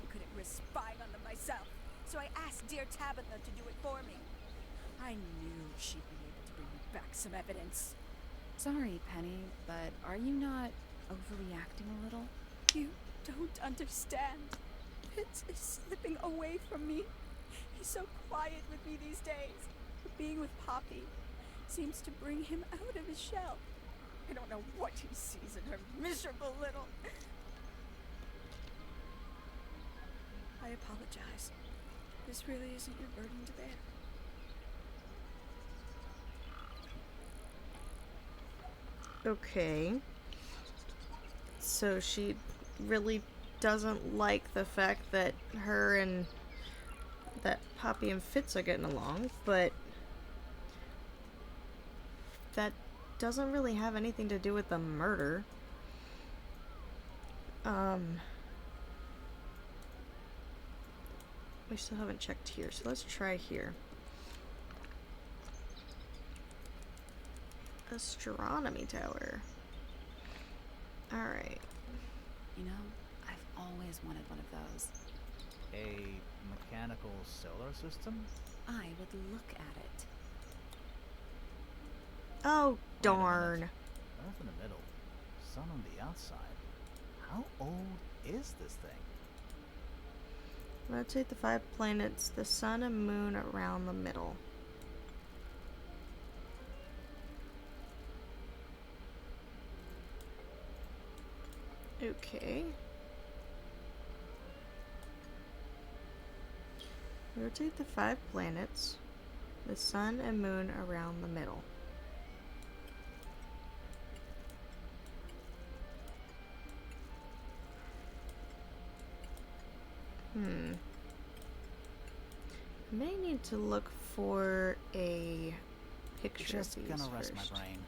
I couldn't risk spying on them myself, so I asked dear Tabitha to do it for me. I knew she'd be able to bring me back some evidence. Sorry, Penny, but are you not overreacting a little? You don't understand. Fitz is slipping away from me. He's so quiet with me these days. But being with Poppy seems to bring him out of his shell. I don't know what he sees in her miserable little... I apologize. This really isn't your burden to bear. Okay. So she really doesn't like the fact that her and that Poppy and Fitz are getting along, but that doesn't really have anything to do with the murder. We still haven't checked here, so let's try here. Astronomy tower. Alright. You know, I've always wanted one of those. A mechanical solar system? I would look at it. Oh, Wait a darn. minute. Earth in the middle, sun on the outside. How old is this thing? Rotate the 5 planets, the sun and moon around the middle. Okay. Rotate the 5 planets, the sun and moon around the middle. May need to look for a picture Just of these gonna rest first. my brain.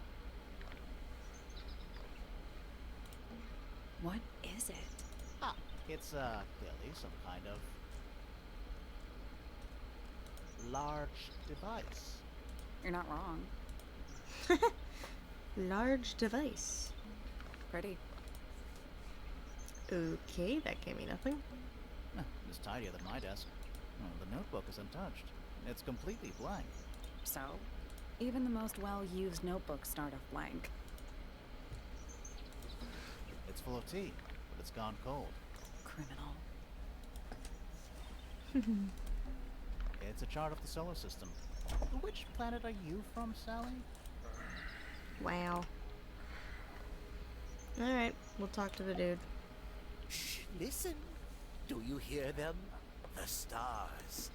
What is it? Ah, it's clearly some kind of large device. You're not wrong. Large device. Pretty. Okay, that gave me nothing. It's tidier than my desk. Oh, the notebook is untouched. It's completely blank. So, even the most well-used notebooks start off blank. It's full of tea, but it's gone cold. Criminal. It's a chart of the solar system. Which planet are you from, Sally? Wow. Alright, we'll talk to the dude. Shh, listen. Do you hear them? The stars.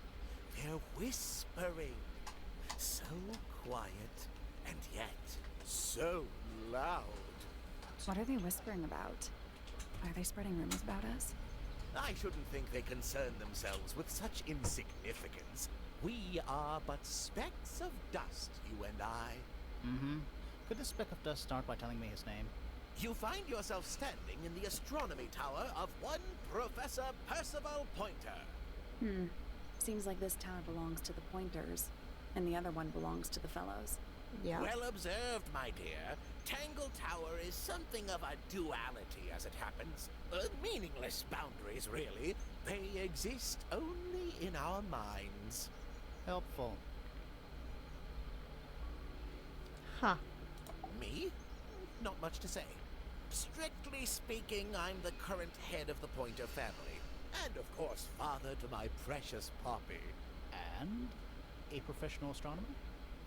They're whispering. So quiet, and yet so loud. What are they whispering about? Are they spreading rumors about us? I shouldn't think they concern themselves with such insignificance. We are but specks of dust, you and I. Mm-hmm. Could this speck of dust start by telling me his name? You find yourself standing in the astronomy tower of one Professor Percival Pointer. Seems like this tower belongs to the Pointers, and the other one belongs to the Fellows. Yeah. Well observed, my dear. Tangled Tower is something of a duality, as it happens. Meaningless boundaries, really. They exist only in our minds. Helpful. Huh. Me? Not much to say. Strictly speaking, I'm the current head of the Pointer family. And, of course, father to my precious Poppy. And a professional astronomer?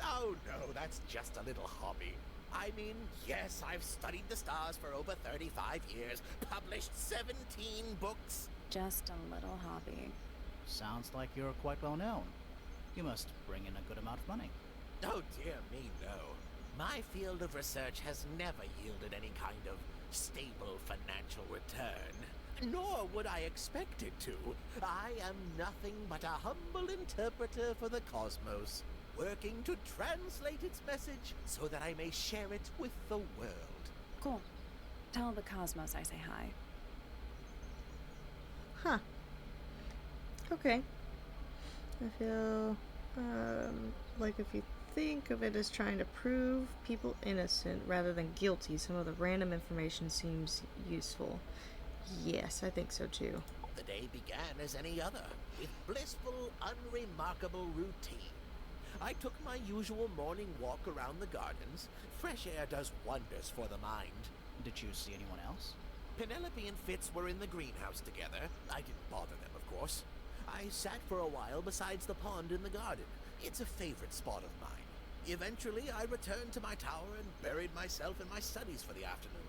Oh, no, that's just a little hobby. I mean, yes, I've studied the stars for over 35 years, published 17 books. Just a little hobby. Sounds like you're quite well known. You must bring in a good amount of money. Oh, dear me, no. My field of research has never yielded any kind of stable financial return. Nor would I expect it to. I am nothing but a humble interpreter for the cosmos, working to translate its message so that I may share it with the world. Cool. Tell the Cosmos I say hi. Huh. Okay. I feel like if you think of it as trying to prove people innocent rather than guilty. Some of the random information seems useful. Yes, I think so too. The day began as any other, with blissful, unremarkable routine. I took my usual morning walk around the gardens. Fresh air does wonders for the mind. Did you see anyone else? Penelope and Fitz were in the greenhouse together. I didn't bother them, of course. I sat for a while besides the pond in the garden. It's a favorite spot of mine. Eventually, I returned to my tower and buried myself in my studies for the afternoon.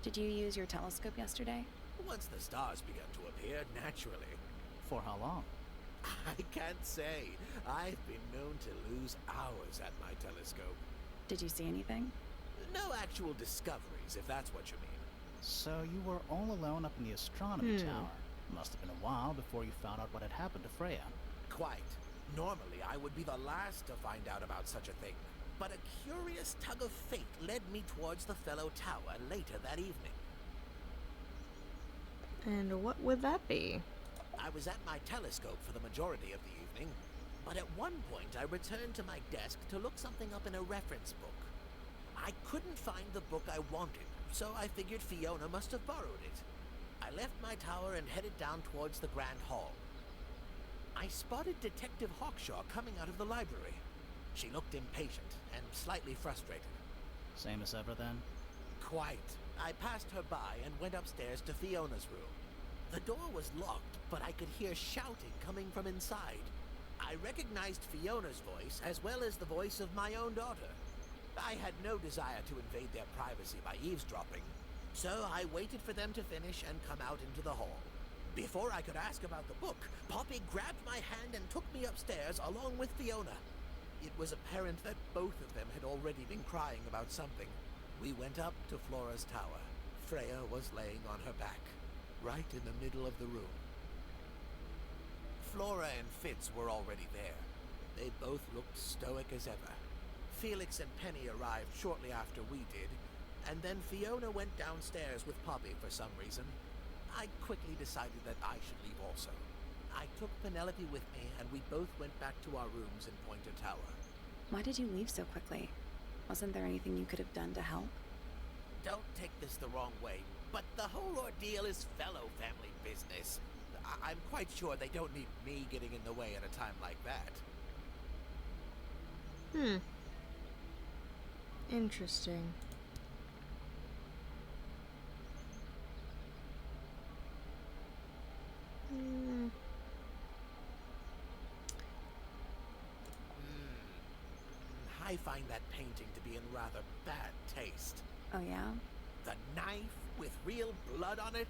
Did you use your telescope yesterday? Once the stars began to appear, naturally. For how long? I can't say. I've been known to lose hours at my telescope. Did you see anything? No actual discoveries, if that's what you mean. So you were all alone up in the astronomy tower. Must have been a while before you found out what had happened to Freya. Quite. Normally, I would be the last to find out about such a thing. But a curious tug of fate led me towards the fellow tower later that evening. And what would that be? I was at my telescope for the majority of the evening, but at one point I returned to my desk to look something up in a reference book. I couldn't find the book I wanted, so I figured Fiona must have borrowed it. I left my tower and headed down towards the Grand Hall. I spotted Detective Hawkshaw coming out of the library. She looked impatient and slightly frustrated. Same as ever then? Quite. I passed her by and went upstairs to Fiona's room. The door was locked, but I could hear shouting coming from inside. I recognized Fiona's voice as well as the voice of my own daughter. I had no desire to invade their privacy by eavesdropping, so I waited for them to finish and come out into the hall. Before I could ask about the book, Poppy grabbed my hand and took me upstairs along with Fiona. It was apparent that both of them had already been crying about something. We went up to Flora's tower. Freya was laying on her back, right in the middle of the room. Flora and Fitz were already there. They both looked stoic as ever. Felix and Penny arrived shortly after we did, and then Fiona went downstairs with Poppy for some reason. I quickly decided that I should leave also. I took Penelope with me, and we both went back to our rooms in Pointer Tower. Why did you leave so quickly? Wasn't there anything you could have done to help? Don't take this the wrong way, but the whole ordeal is fellow family business. I'm quite sure they don't need me getting in the way at a time like that. Interesting. I find that painting to be in rather bad taste. Oh yeah? The knife with real blood on it?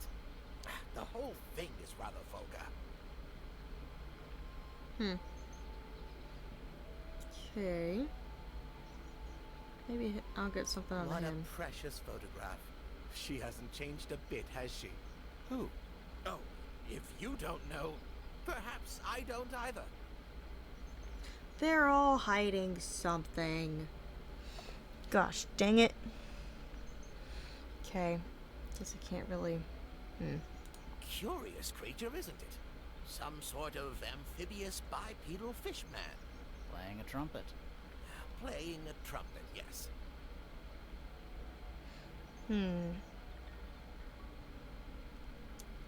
The whole thing is rather vulgar. Okay. Maybe I'll get something on What him. a precious photograph. She hasn't changed a bit, has she? Who? Oh, if you don't know, perhaps I don't either. They're all hiding something. Gosh, dang it. Okay. Guess I can't really... Curious creature, isn't it? Some sort of amphibious bipedal fish man. Playing a trumpet. Playing a trumpet, yes.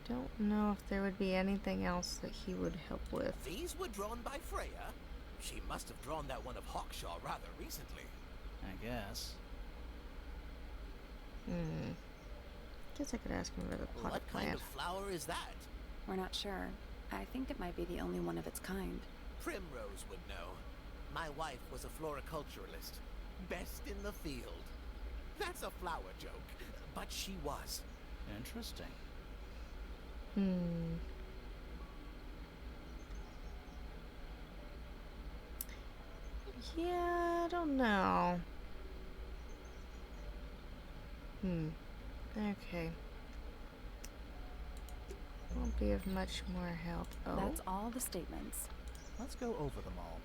Don't know if there would be anything else that he would help with. These were drawn by Freya. She must have drawn that one of Hawkshaw rather recently. I guess. Guess I could ask him about the potted What kind plant. of flower is that? We're not sure. I think it might be the only one of its kind. Primrose would know. My wife was a floriculturalist. Best in the field. That's a flower joke, but she was. Interesting. Yeah, I don't know. Okay. Won't be of much more help. Oh. That's all the statements. Let's go over them all.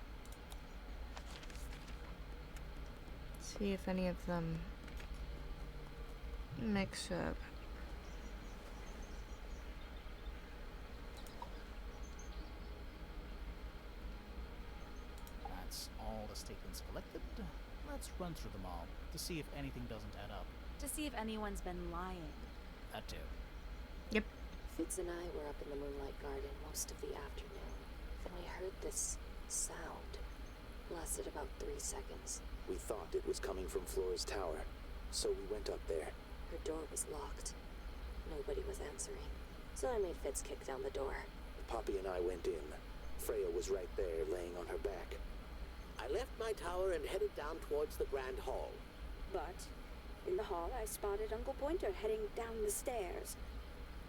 See if any of them mix up. That's all the statements collected, let's run through them all to see if anything doesn't add up. To see if anyone's been lying. That too. Yep. Fitz and I were up in the Moonlight Garden most of the afternoon. Then we heard this sound. Lasted about 3 seconds. We thought it was coming from Flora's tower, so we went up there. Her door was locked. Nobody was answering. So I made Fitz kick down the door. Poppy and I went in. Freya was right there, laying on her back. I left my tower and headed down towards the Grand Hall. But in the hall, I spotted Uncle Pointer heading down the stairs.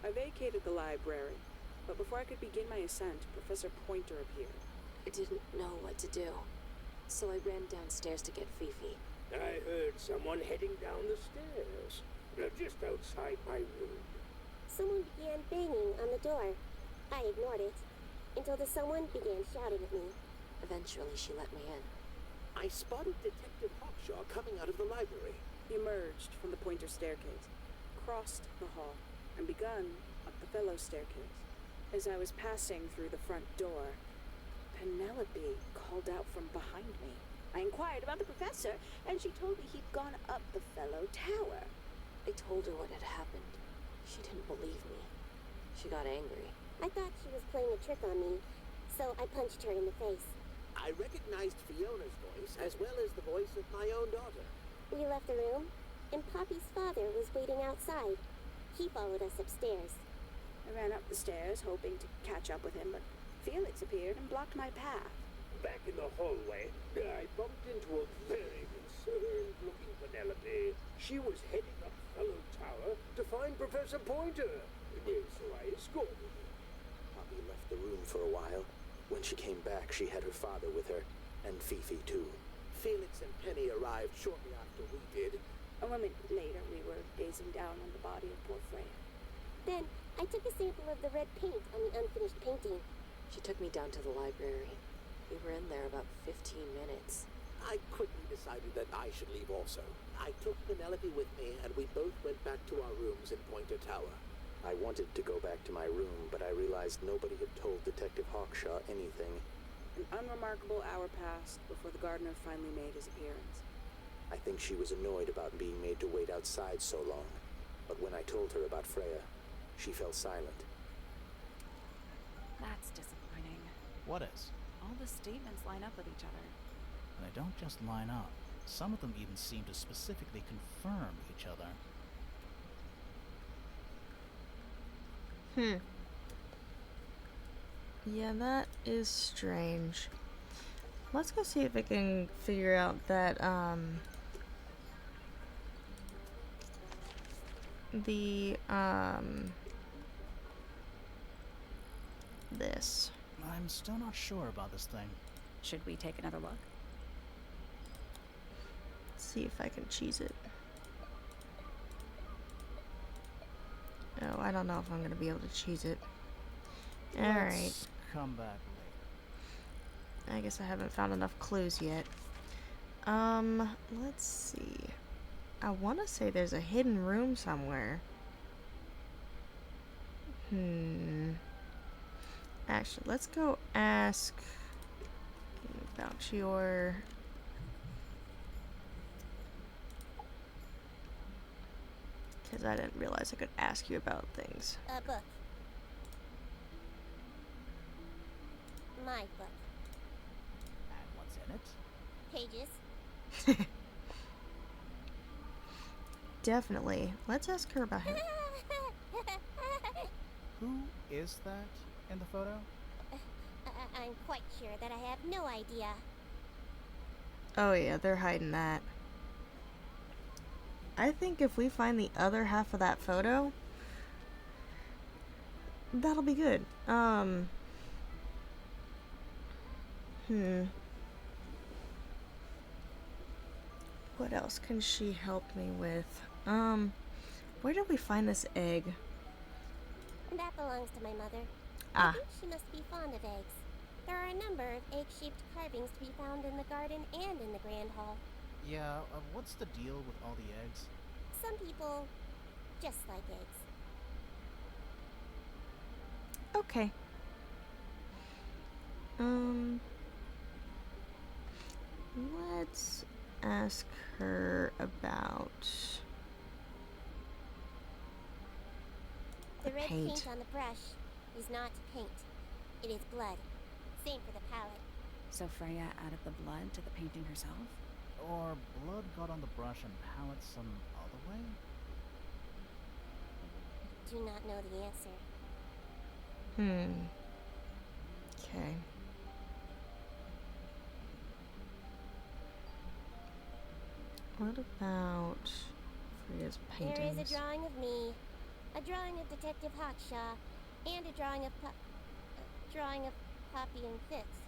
I vacated the library, but before I could begin my ascent, Professor Pointer appeared. I didn't know what to do. So I ran downstairs to get Fifi. I heard someone heading down the stairs, just outside my room. Someone began banging on the door. I ignored it until the someone began shouting at me. Eventually, she let me in. I spotted Detective Hawkshaw coming out of the library. He emerged from the Pointer staircase, crossed the hall, and begun up the fellow staircase. As I was passing through the front door, Penelope called out from behind me. I inquired about the professor, and she told me he'd gone up the fellow tower. I told her what had happened. She didn't believe me. She got angry. I thought she was playing a trick on me, so I punched her in the face. I recognized Fiona's voice as well as the voice of my own daughter. We left the room, and Poppy's father was waiting outside. He followed us upstairs. I ran up the stairs, hoping to catch up with him, but Felix appeared and blocked my path. Back in the hallway, I bumped into a very concerned-looking Penelope. She was heading up Fellow Tower to find Professor Pointer, so I escorted her. Poppy left the room for a while. When she came back, she had her father with her, and Fifi too. Felix and Penny arrived shortly after we did. A moment later, we were gazing down on the body of poor Freya. Then, I took a sample of the red paint on the unfinished painting. She took me down to the library. We were in there about 15 minutes. I quickly decided that I should leave also. I took Penelope with me, and we both went back to our rooms in Pointer Tower. I wanted to go back to my room, but I realized nobody had told Detective Hawkshaw anything. An unremarkable hour passed before the gardener finally made his appearance. I think she was annoyed about being made to wait outside so long. But when I told her about Freya, she fell silent. That's disappointing. What is? All the statements line up with each other. And they don't just line up. Some of them even seem to specifically confirm each other. Yeah, that is strange. Let's go see if I can figure out that, this. I'm still not sure about this thing. Should we take another look? See if I can cheese it. Oh, I don't know if I'm gonna be able to cheese it. Alright. Let's come back later. I guess I haven't found enough clues yet. Let's see. I want to say there's a hidden room somewhere. Actually, let's go ask about your... Because I didn't realize I could ask you about things. A book. My book. And what's in it? Pages. Definitely. Let's ask her about him. Who is that in the photo? I'm quite sure that I have no idea. Oh yeah, they're hiding that. I think if we find the other half of that photo, that'll be good. What else can she help me with? Where did we find this egg? That belongs to my mother. Ah. I think she must be fond of eggs. There are a number of egg-shaped carvings to be found in the garden and in the Grand Hall. Yeah, what's the deal with all the eggs? Some people just like eggs. Let's ask her about The red paint. paint on the brush is not paint. It is blood. Same for the palette. So Freya added the blood to the painting herself? Or blood got on the brush and palette some other way? Do not know the answer. Okay. What about Freya's paintings? There is a drawing of me, a drawing of Detective Hawkshaw, and a drawing of Poppy and Fitz.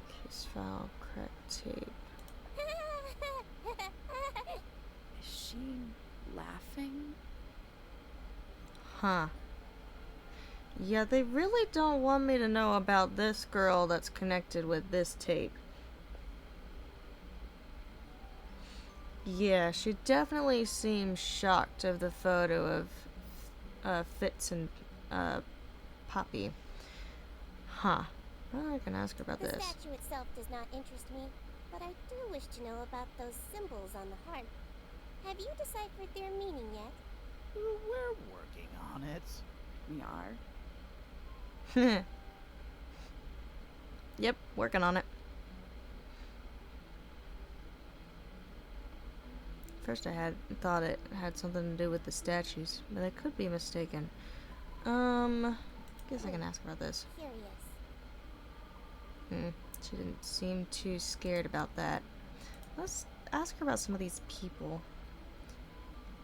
Case file, cracked tape. Is she laughing? Huh. Yeah, they really don't want me to know about this girl that's connected with this tape. Yeah, she definitely seems shocked of the photo of Fitz and Poppy. Huh. Well, I can ask her about The this. statue itself does not interest me, but I do wish to know about those symbols on the heart. Have you deciphered their meaning yet? We're working on it. We are? Yep, working on it. First I thought it had something to do with the statues, but I could be mistaken. Guess I can ask about this. Curious. She didn't seem too scared about that. Let's ask her about some of these people.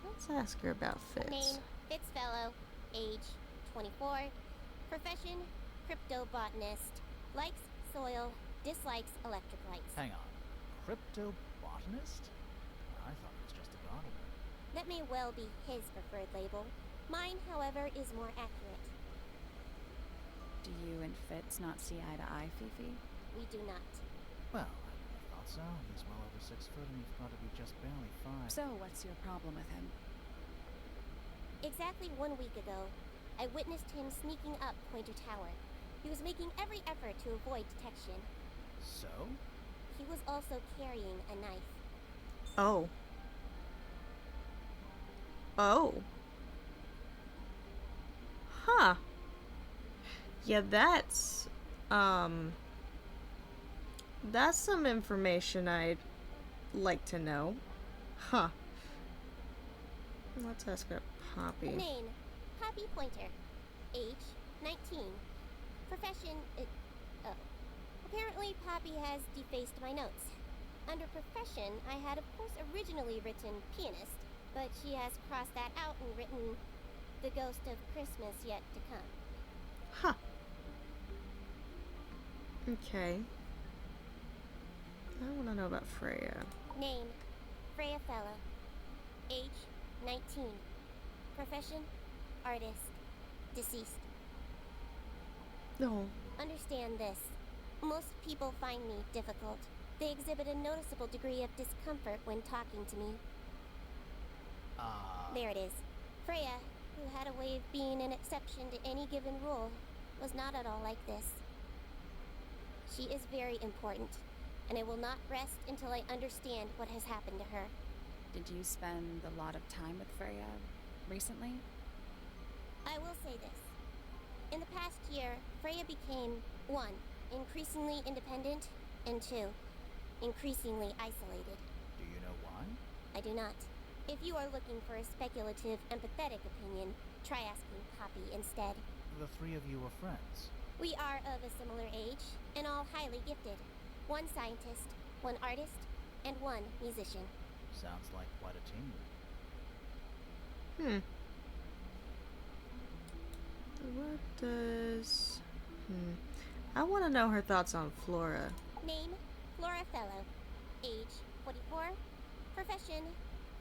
Let's ask her about Fitz. Name, Fitzfellow. Age, 24. Profession, cryptobotanist. Likes soil, dislikes electric lights. Hang on. Cryptobotanist? I thought it was just a gardener. That may well be his preferred label. Mine, however, is more accurate. Do you and Fitz not see eye to eye, Fifi? We do not. Well, I wouldn't have thought so. He's well over 6 foot and you've got to be just barely 5. So, what's your problem with him? Exactly 1 week ago, I witnessed him sneaking up Pointer Tower. He was making every effort to avoid detection. So? He was also carrying a knife. Oh. Oh. Huh. Yeah, that's some information I'd like to know. Huh. Let's ask about Poppy. Name, Poppy Pointer. Age, 19. Profession, apparently Poppy has defaced my notes. Under profession, I had of course originally written pianist, but she has crossed that out and written the ghost of Christmas yet to come. Huh. Okay. I want to know about Freya. Name, Freya Fellow. Age, 19. Profession, artist. Deceased. No. Understand this. Most people find me difficult. They exhibit a noticeable degree of discomfort when talking to me. There it is. Freya, who had a way of being an exception to any given rule, was not at all like this. She is very important, and I will not rest until I understand what has happened to her. Did you spend a lot of time with Freya recently? I will say this. In the past year, Freya became, 1, increasingly independent, and 2, increasingly isolated. Do you know why? I do not. If you are looking for a speculative, empathetic opinion, try asking Poppy instead. The 3 of you are friends. We are of a similar age, and all highly gifted. 1 scientist, 1 artist, and 1 musician. Sounds like quite a team. What does... I want to know her thoughts on Flora. Name, Flora Fellow. Age, 44. Profession,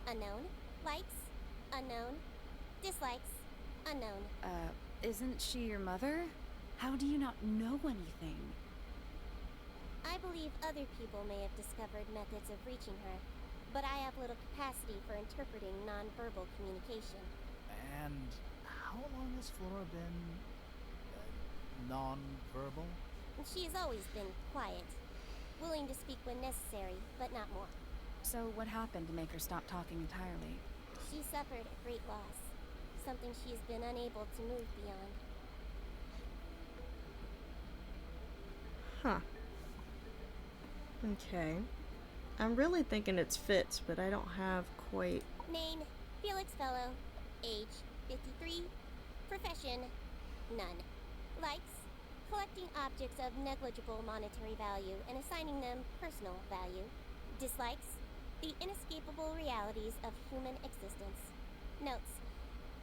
unknown. Likes, unknown. Dislikes, unknown. Isn't she your mother? How do you not know anything? I believe other people may have discovered methods of reaching her. but I have little capacity for interpreting nonverbal communication. And how long has Flora been non-verbal? She has always been quiet, willing to speak when necessary, but not more. So what happened to make her stop talking entirely? She suffered a great loss, something she has been unable to move beyond. Huh. Okay. I'm really thinking it's Fitz, but I don't have quite... Name, Felix Fellow. Age, 53. Profession, none. Likes, collecting objects of negligible monetary value and assigning them personal value. Dislikes, the inescapable realities of human existence. Notes,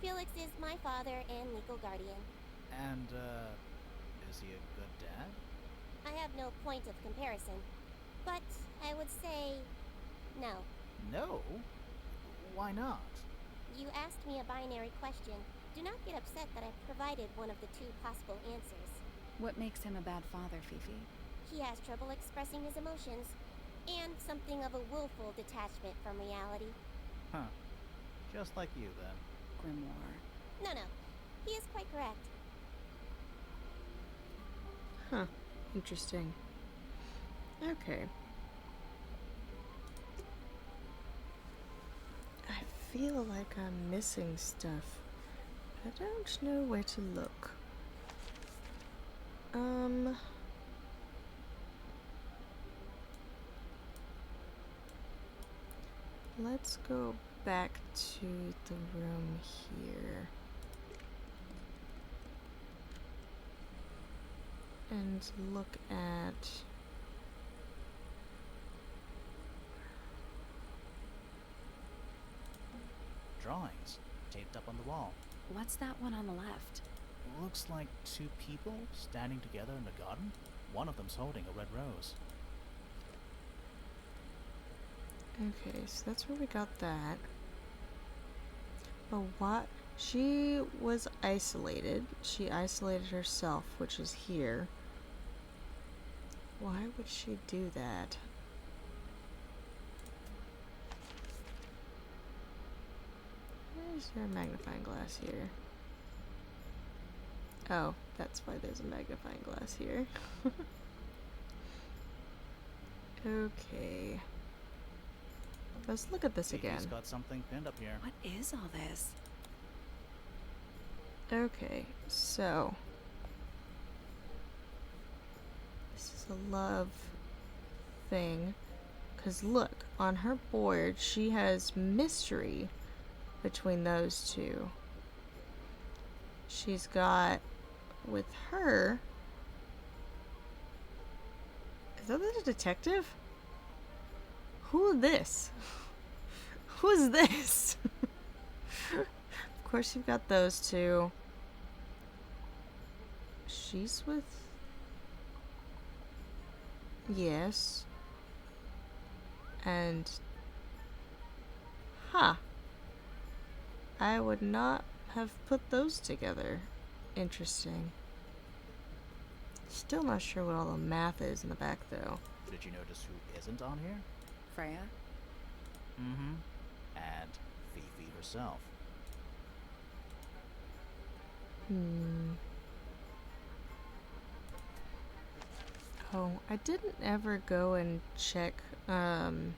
Felix is my father and legal guardian. And, is he a good dad? I have no point of comparison, but I would say no. No? Why not? You asked me a binary question. Do not get upset that I provided one of the two possible answers. What makes him a bad father, Fifi? He has trouble expressing his emotions, and something of a willful detachment from reality. Huh. Just like you, then. Grimoire. No, he is quite correct. Huh. Interesting. Okay. I feel like I'm missing stuff. I don't know where to look. Let's go back to the room here. And look at... Drawings, taped up on the wall. What's that one on the left? Looks like two people standing together in the garden. One of them's holding a red rose. Okay, so that's where we got that. But what? She was isolated. She isolated herself, which is here. Why would she do that? Why is there a magnifying glass here? Oh, that's why there's a magnifying glass here. Okay. Let's look at this again. Fifi's got something pinned up here. What is all this? Okay, so this is a love thing. Because look, on her board, she has mystery between those two. She's got, with her, is that the detective? Who is this? Who is this? Of course, you've got those two. She's with... Yes. And... Huh. I would not have put those together. Interesting. Still not sure what all the math is in the back, though. Did you notice who isn't on here? Freya? Mm-hmm. And Fifi herself. Oh, I didn't ever go and check, go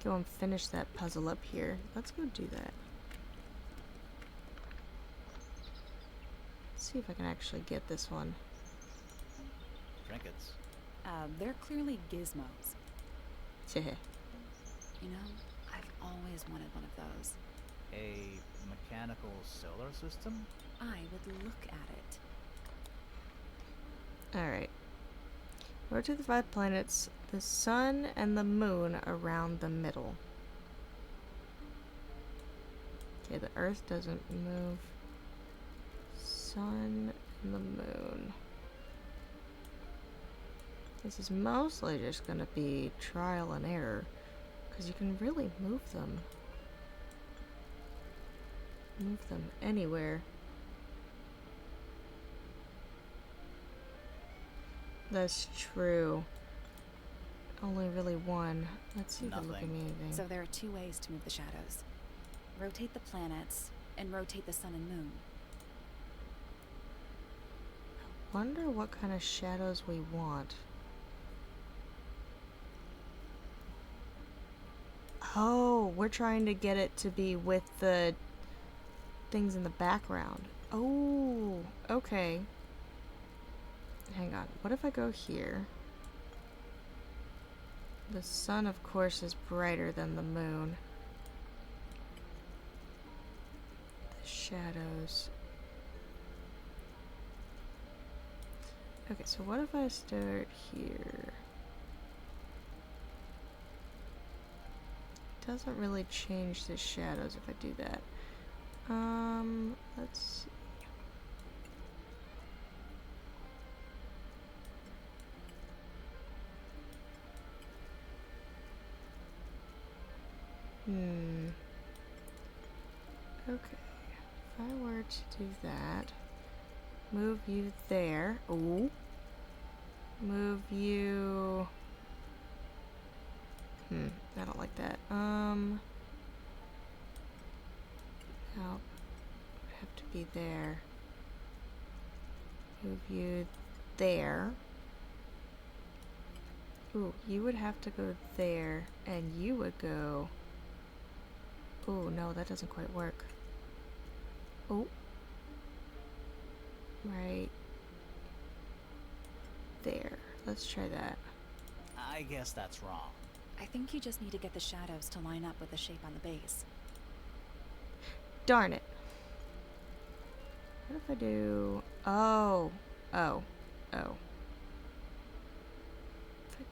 and finish that puzzle up here. Let's go do that. Let's see if I can actually get this one. Trinkets. They're clearly gizmos. Heh. You know, I've always wanted one of those. A mechanical solar system? I would look at it. Alright. Rotate the 5 planets, the sun and the moon around the middle. Okay, the Earth doesn't move. Sun and the moon. This is mostly just gonna be trial and error, because you can really move them. Move them anywhere. That's true. only really one. Let's see if it'll look at me anything. So there are 2 ways to move the shadows. Rotate the planets, and rotate the sun and moon. Wonder what kind of shadows we want. Oh, we're trying to get it to be with the things in the background. Oh, okay. Hang on. What if I go here? The sun, of course, is brighter than the moon. The shadows. Okay, so what if I start here? Doesn't really change the shadows if I do that. Let's see. Okay. If I were to do that, move you there. Ooh. Move you. I don't like that. No. Would have to be there. Move you there. Ooh, you would have to go there, and you would go. Ooh, no, that doesn't quite work. Oh. Right there. Let's try that. I guess that's wrong. I think you just need to get the shadows to line up with the shape on the base. Darn it. What if I do... Oh. If I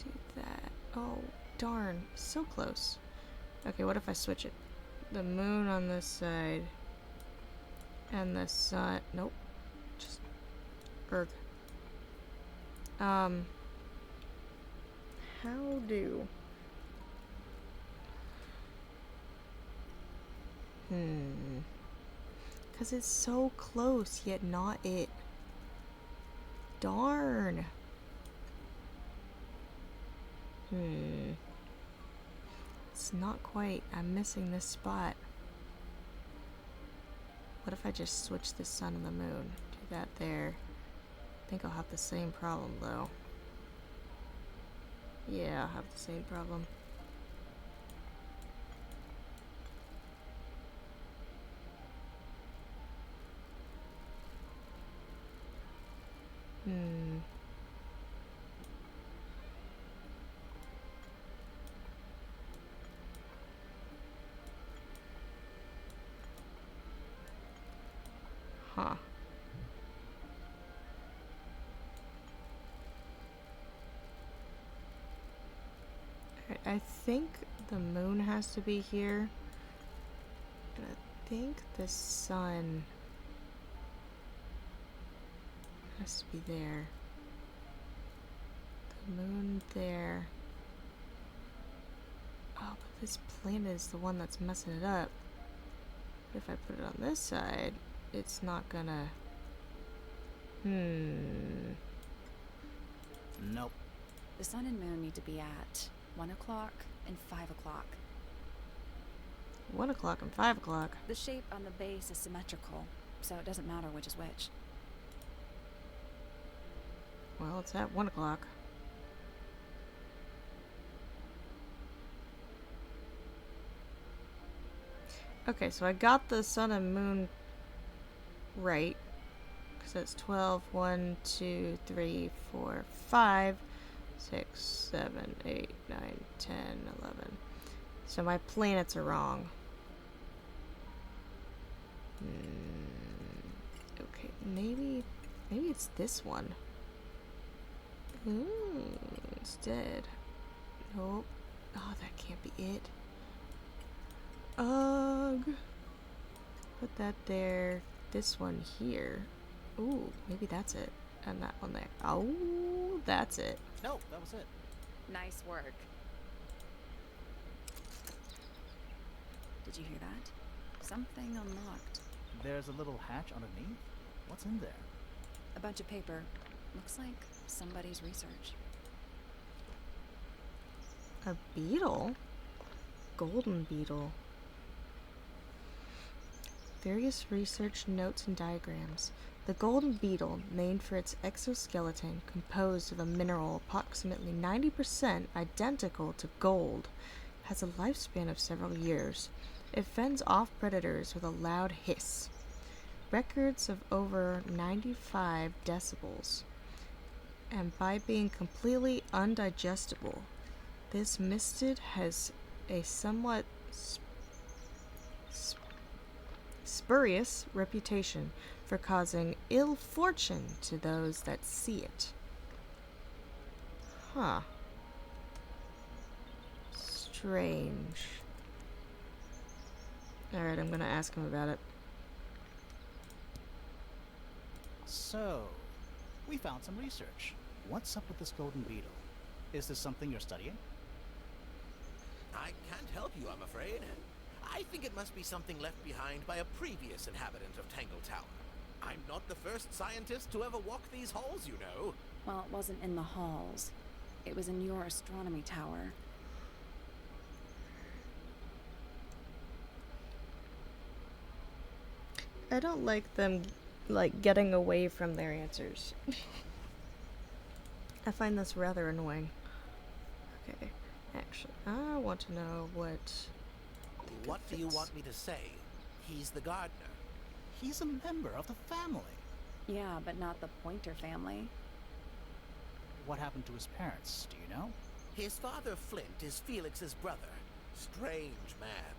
do that... Oh, darn. So close. Okay, what if I switch it? The moon on this side. And the sun... Nope. Just... Erg. How do... Because it's so close, yet not it. Darn. It's not quite. I'm missing this spot. What if I just switch the sun and the moon? Do that there. I think I'll have the same problem, though. Yeah, I'll have the same problem. Huh. Alright, I think the moon has to be here. And I think the sun has to be there. The moon there. Oh, but this planet is the one that's messing it up. If I put it on this side, it's not gonna... Nope. The sun and moon need to be at 1 o'clock and 5 o'clock. 1 o'clock and 5 o'clock. The shape on the base is symmetrical, so it doesn't matter which is which. Well, it's at 1 o'clock. Okay, so I got the sun and moon right. Because that's 12, 1, 2, 3, 4, 5, 6, 7, 8, 9, 10, 11. So my planets are wrong. Okay, maybe it's this one. Instead. Nope. Oh, that can't be it. Ugh. Put that there. This one here. Ooh, maybe that's it. And that one there. Oh, that's it. No, that was it. Nice work. Did you hear that? Something unlocked. There's a little hatch underneath. What's in there? A bunch of paper. Looks like somebody's research. A beetle? Golden beetle. Various research notes and diagrams. The golden beetle, named for its exoskeleton composed of a mineral approximately 90% identical to gold, has a lifespan of several years. It fends off predators with a loud hiss. Records of over 95 decibels. And by being completely undigestible, this mistid has a somewhat spurious reputation for causing ill fortune to those that see it. Huh. Strange. Alright, I'm gonna ask him about it. So, we found some research. What's up with this golden beetle? Is this something you're studying? I can't help you, I'm afraid. I think it must be something left behind by a previous inhabitant of Tangled Tower. I'm not the first scientist to ever walk these halls, you know. Well, it wasn't in the halls. It was in your astronomy tower. I don't like them, getting away from their answers. I find this rather annoying. Okay, actually, I want to know what... What do you want me to say? He's the gardener. He's a member of the family. Yeah, but not the Pointer family. What happened to his parents, do you know? His father, Flint, is Felix's brother. Strange man.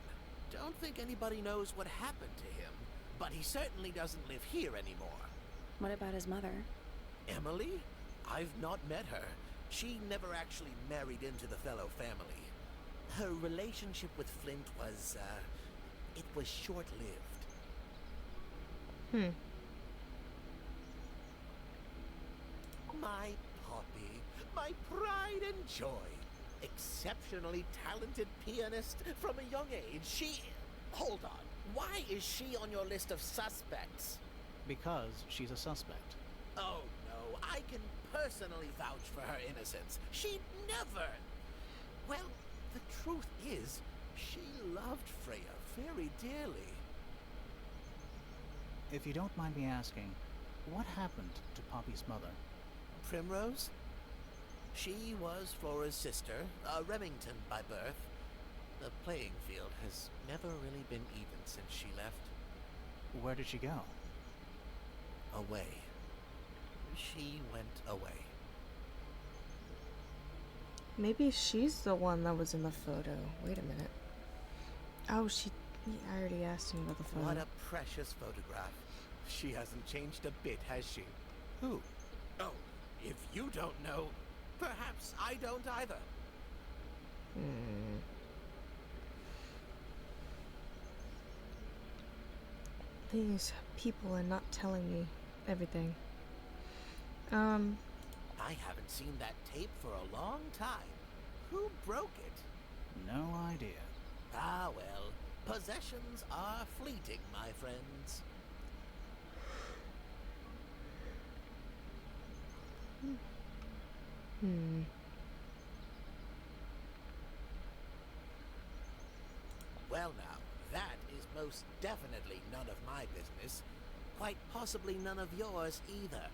Don't think anybody knows what happened to him, but he certainly doesn't live here anymore. What about his mother? Emily? I've not met her. She never actually married into the fellow family. Her relationship with Flint was, it was short-lived. My Poppy, my pride and joy. Exceptionally talented pianist from a young age. She... Hold on. Why is she on your list of suspects? Because she's a suspect. Oh, no. I can personally vouch for her innocence. She'd never... Well, the truth is, she loved Freya very dearly. If you don't mind me asking, what happened to Poppy's mother? Primrose? She was Flora's sister, a Remington by birth. The playing field has never really been even since she left. Where did she go? Away. She went away. Maybe she's the one that was in the photo. Wait a minute. Oh, I already asked him about the photo. What a precious photograph. She hasn't changed a bit, has she? Who? Oh, if you don't know, perhaps I don't either. These people are not telling me everything. I haven't seen that tape for a long time. Who broke it? No idea. Ah, well, possessions are fleeting, my friends. Well now, that is most definitely none of my business. Quite possibly none of yours either.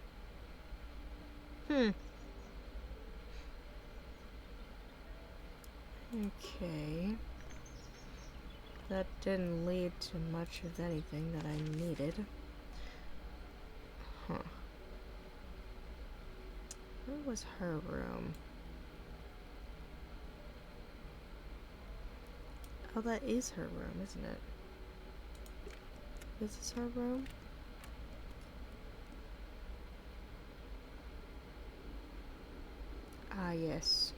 Okay. That didn't lead to much of anything that I needed. Where was her room? Oh, that is her room, isn't it? Is this her room? Ah, yes.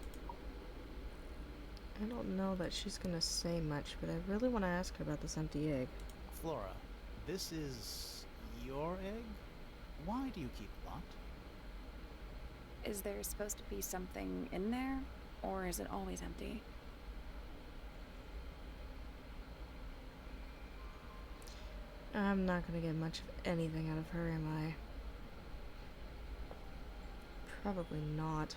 I don't know that she's gonna say much, but I really want to ask her about this empty egg. Flora, this is your egg? Why do you keep it locked? Is there supposed to be something in there, or is it always empty? I'm not gonna get much of anything out of her, am I? Probably not.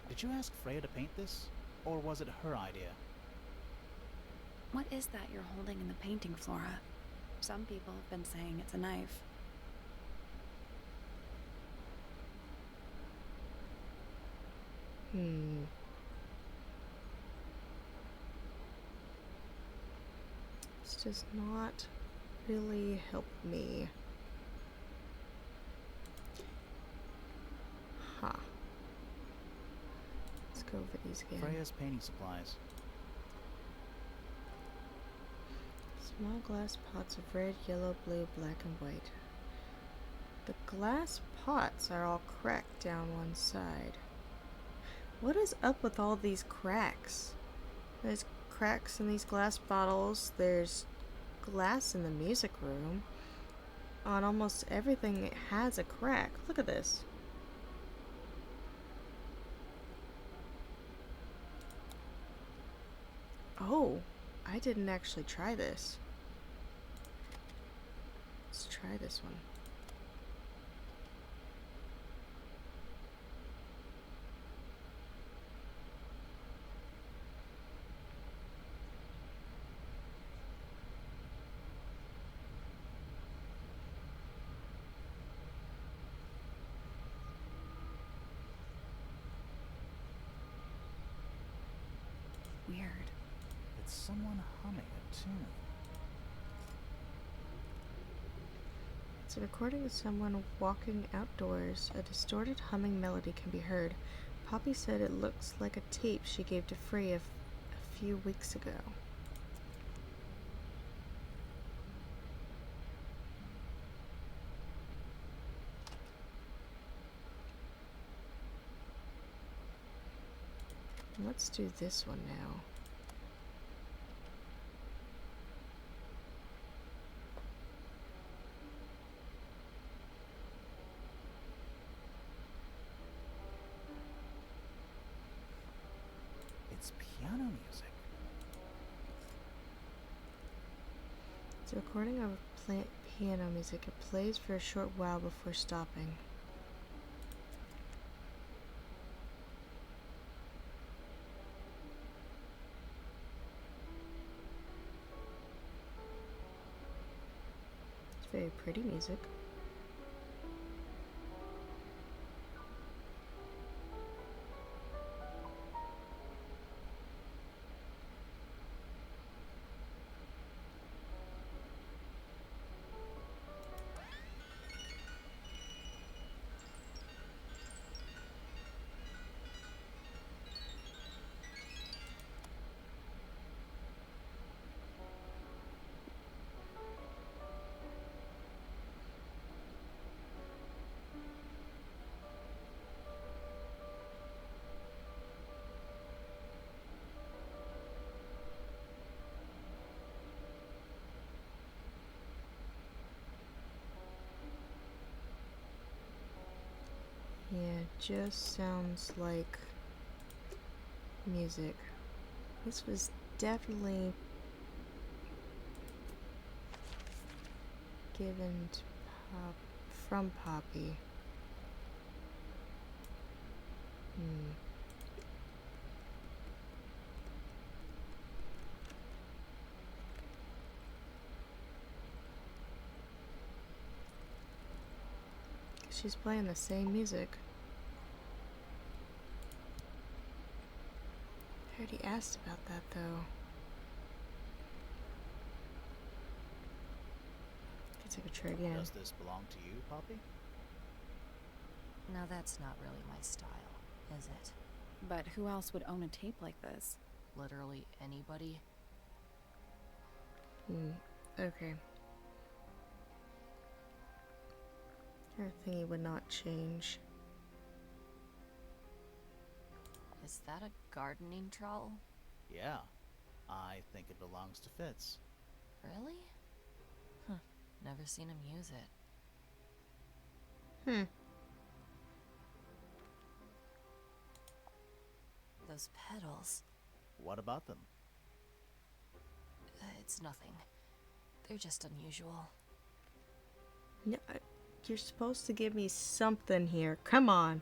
Did you ask Freya to paint this? Or was it her idea? What is that you're holding in the painting, Flora? Some people have been saying it's a knife. This does not really help me. Huh. Let's go over these again. Freya's painting supplies. Small glass pots of red, yellow, blue, black, and white. The glass pots are all cracked down one side. What is up with all these cracks? There's cracks in these glass bottles. There's glass in the music room. On almost everything it has a crack. Look at this. Oh, I didn't actually try this. Let's try this one. Weird. It's someone humming a tune. It's a recording of someone walking outdoors. A distorted humming melody can be heard. Poppy said it looks like a tape she gave to Freya a few weeks ago. Let's do this one now. It's piano music. It's a recording of piano music. It plays for a short while before stopping. It's very pretty music. Yeah, it just sounds like music. This was definitely given to from Poppy. She's playing the same music. I already asked about that though. Let's take a try again. Does this belong to you, Poppy? Now that's not really my style, is it? But who else would own a tape like this? Literally anybody? Okay. Her thingy would not change. Is that a gardening trowel? Yeah. I think it belongs to Fitz. Really? Huh. Never seen him use it. Those pedals. What about them? It's nothing. They're just unusual. No, you're supposed to give me something here. Come on.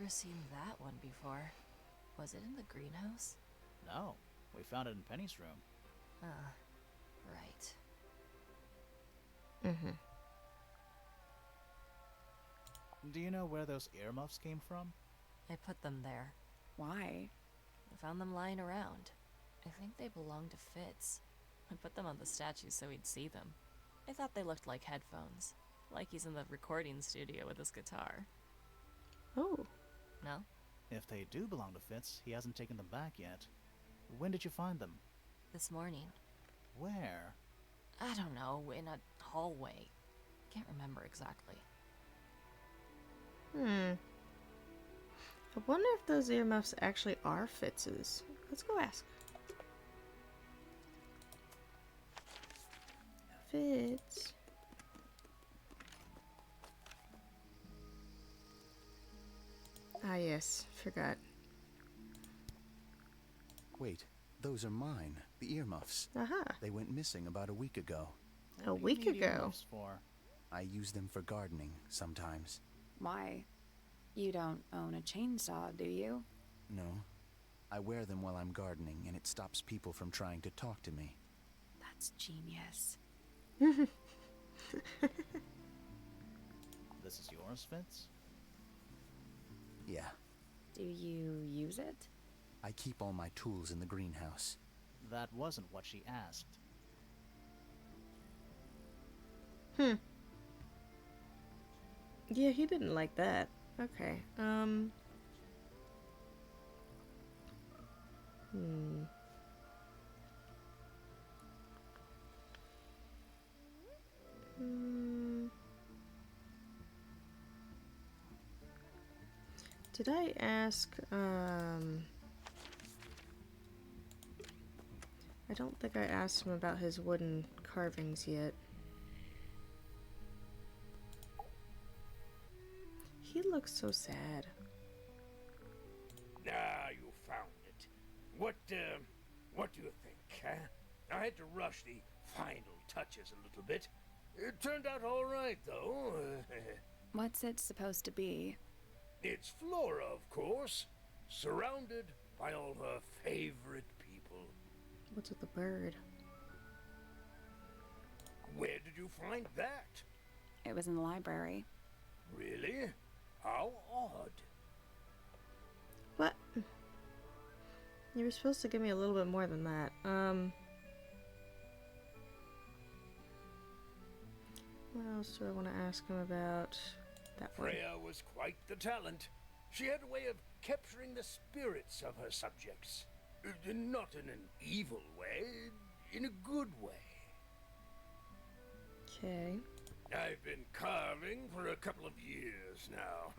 never seen that one before. Was it in the greenhouse? No, we found it in Penny's room. Ah, right. Mm-hmm. Do you know where those earmuffs came from? I put them there. Why? I found them lying around. I think they belong to Fitz. I put them on the statue so he'd see them. I thought they looked like headphones. Like he's in the recording studio with his guitar. Oh. No? If they do belong to Fitz, he hasn't taken them back yet. When did you find them? This morning. Where? I don't know, in a hallway. Can't remember exactly. I wonder if those earmuffs actually are Fitz's. Let's go ask. Fitz. Ah, yes. Forgot. Wait, those are mine. The earmuffs. Aha. They went missing about a week ago. A What do week you need ago. earmuffs for? I use them for gardening sometimes. Why? You don't own a chainsaw, do you? No. I wear them while I'm gardening, and it stops people from trying to talk to me. That's genius. This is yours, Fitz? Yeah. Do you use it? I keep all my tools in the greenhouse. That wasn't what she asked. Yeah, he didn't like that. Okay. Did I ask, I don't think I asked him about his wooden carvings yet. He looks so sad. Ah, you found it. What do you think, huh? I had to rush the final touches a little bit. It turned out all right, though. What's it supposed to be? It's Flora, of course, surrounded by all her favorite people. What's with the bird? Where did you find that? It was in the library. Really? How odd. What? You were supposed to give me a little bit more than that. What else do I want to ask him about? That one. Freya was quite the talent. She had a way of capturing the spirits of her subjects. Not in an evil way, in a good way. Okay. I've been carving for a couple of years now.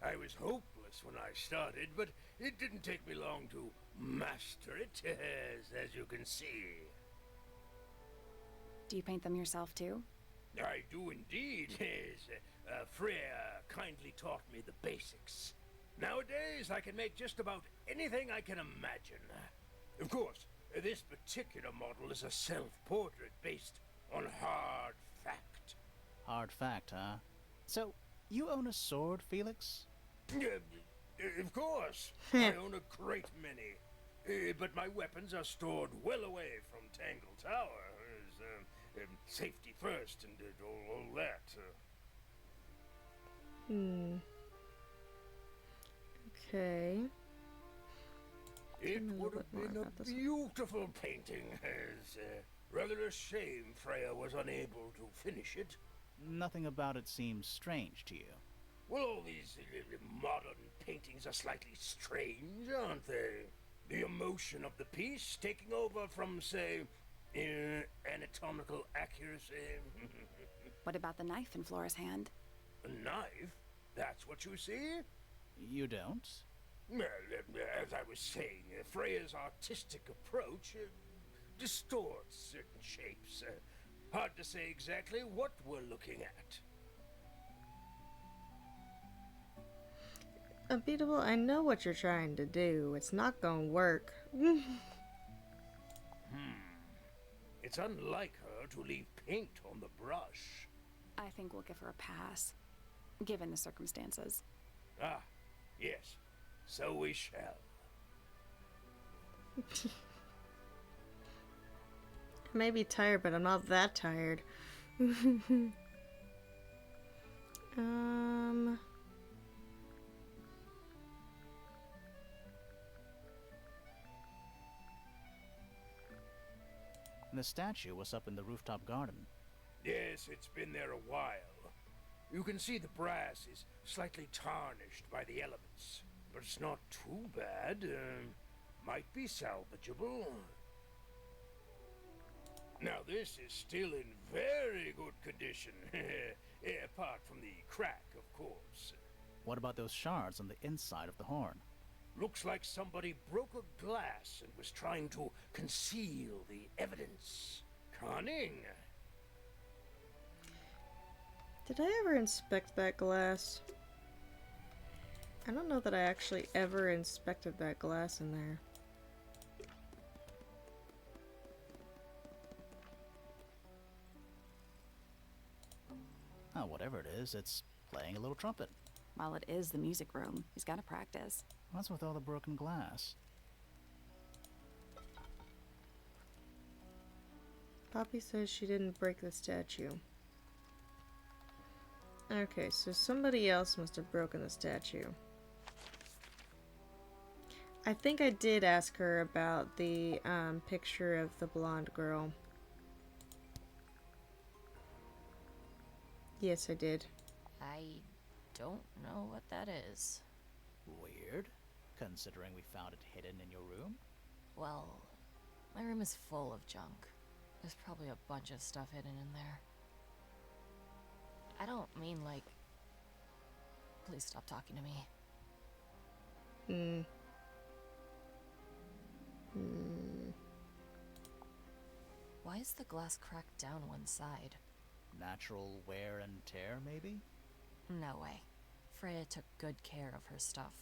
I was hopeless when I started, but it didn't take me long to master it, as you can see. Do you paint them yourself too? I do indeed, yes. Freya kindly taught me the basics. Nowadays, I can make just about anything I can imagine. Of course, this particular model is a self-portrait based on hard fact. Hard fact, huh? So, you own a sword, Felix? Of course. I own a great many. But my weapons are stored well away from Tangled Tower. Safety first and all that. Okay. It me a would little have bit more been a about this one. beautiful painting. Rather a shame Freya was unable to finish it. Nothing about it seems strange to you. Well, all these modern paintings are slightly strange, aren't they? The emotion of the piece taking over from, say, anatomical accuracy. What about the knife in Flora's hand? A knife? That's what you see? You don't? Well, as I was saying, Freya's artistic approach distorts certain shapes. Hard to say exactly what we're looking at. Unbeatable, I know what you're trying to do. It's not gonna work. It's unlike her to leave paint on the brush. I think we'll give her a pass, given the circumstances. Ah, Yes, so we shall. I may be tired, but I'm not that tired. um... And the statue was up in the rooftop garden. Yes, it's been there a while. You can see the brass is slightly tarnished by the elements, but it's not too bad. Might be salvageable. Now this is still in very good condition, apart from the crack, of course. What about those shards on the inside of the horn? Looks like somebody broke a glass and was trying to conceal the evidence. Cunning. Did I ever inspect that glass? I don't know that I actually ever inspected that glass in there. Oh, whatever it is, it's playing a little trumpet. Well, it is the music room. He's got to practice. What's with all the broken glass? Poppy says she didn't break the statue. Okay, so somebody else must have broken the statue. I think I did ask her about the picture of the blonde girl. Yes, I did. I don't know what that is. Weird, considering we found it hidden in your room. Well, my room is full of junk. There's probably a bunch of stuff hidden in there. I don't mean like... Please stop talking to me. Why is the glass cracked down one side? Natural wear and tear, maybe? No way. Freya took good care of her stuff.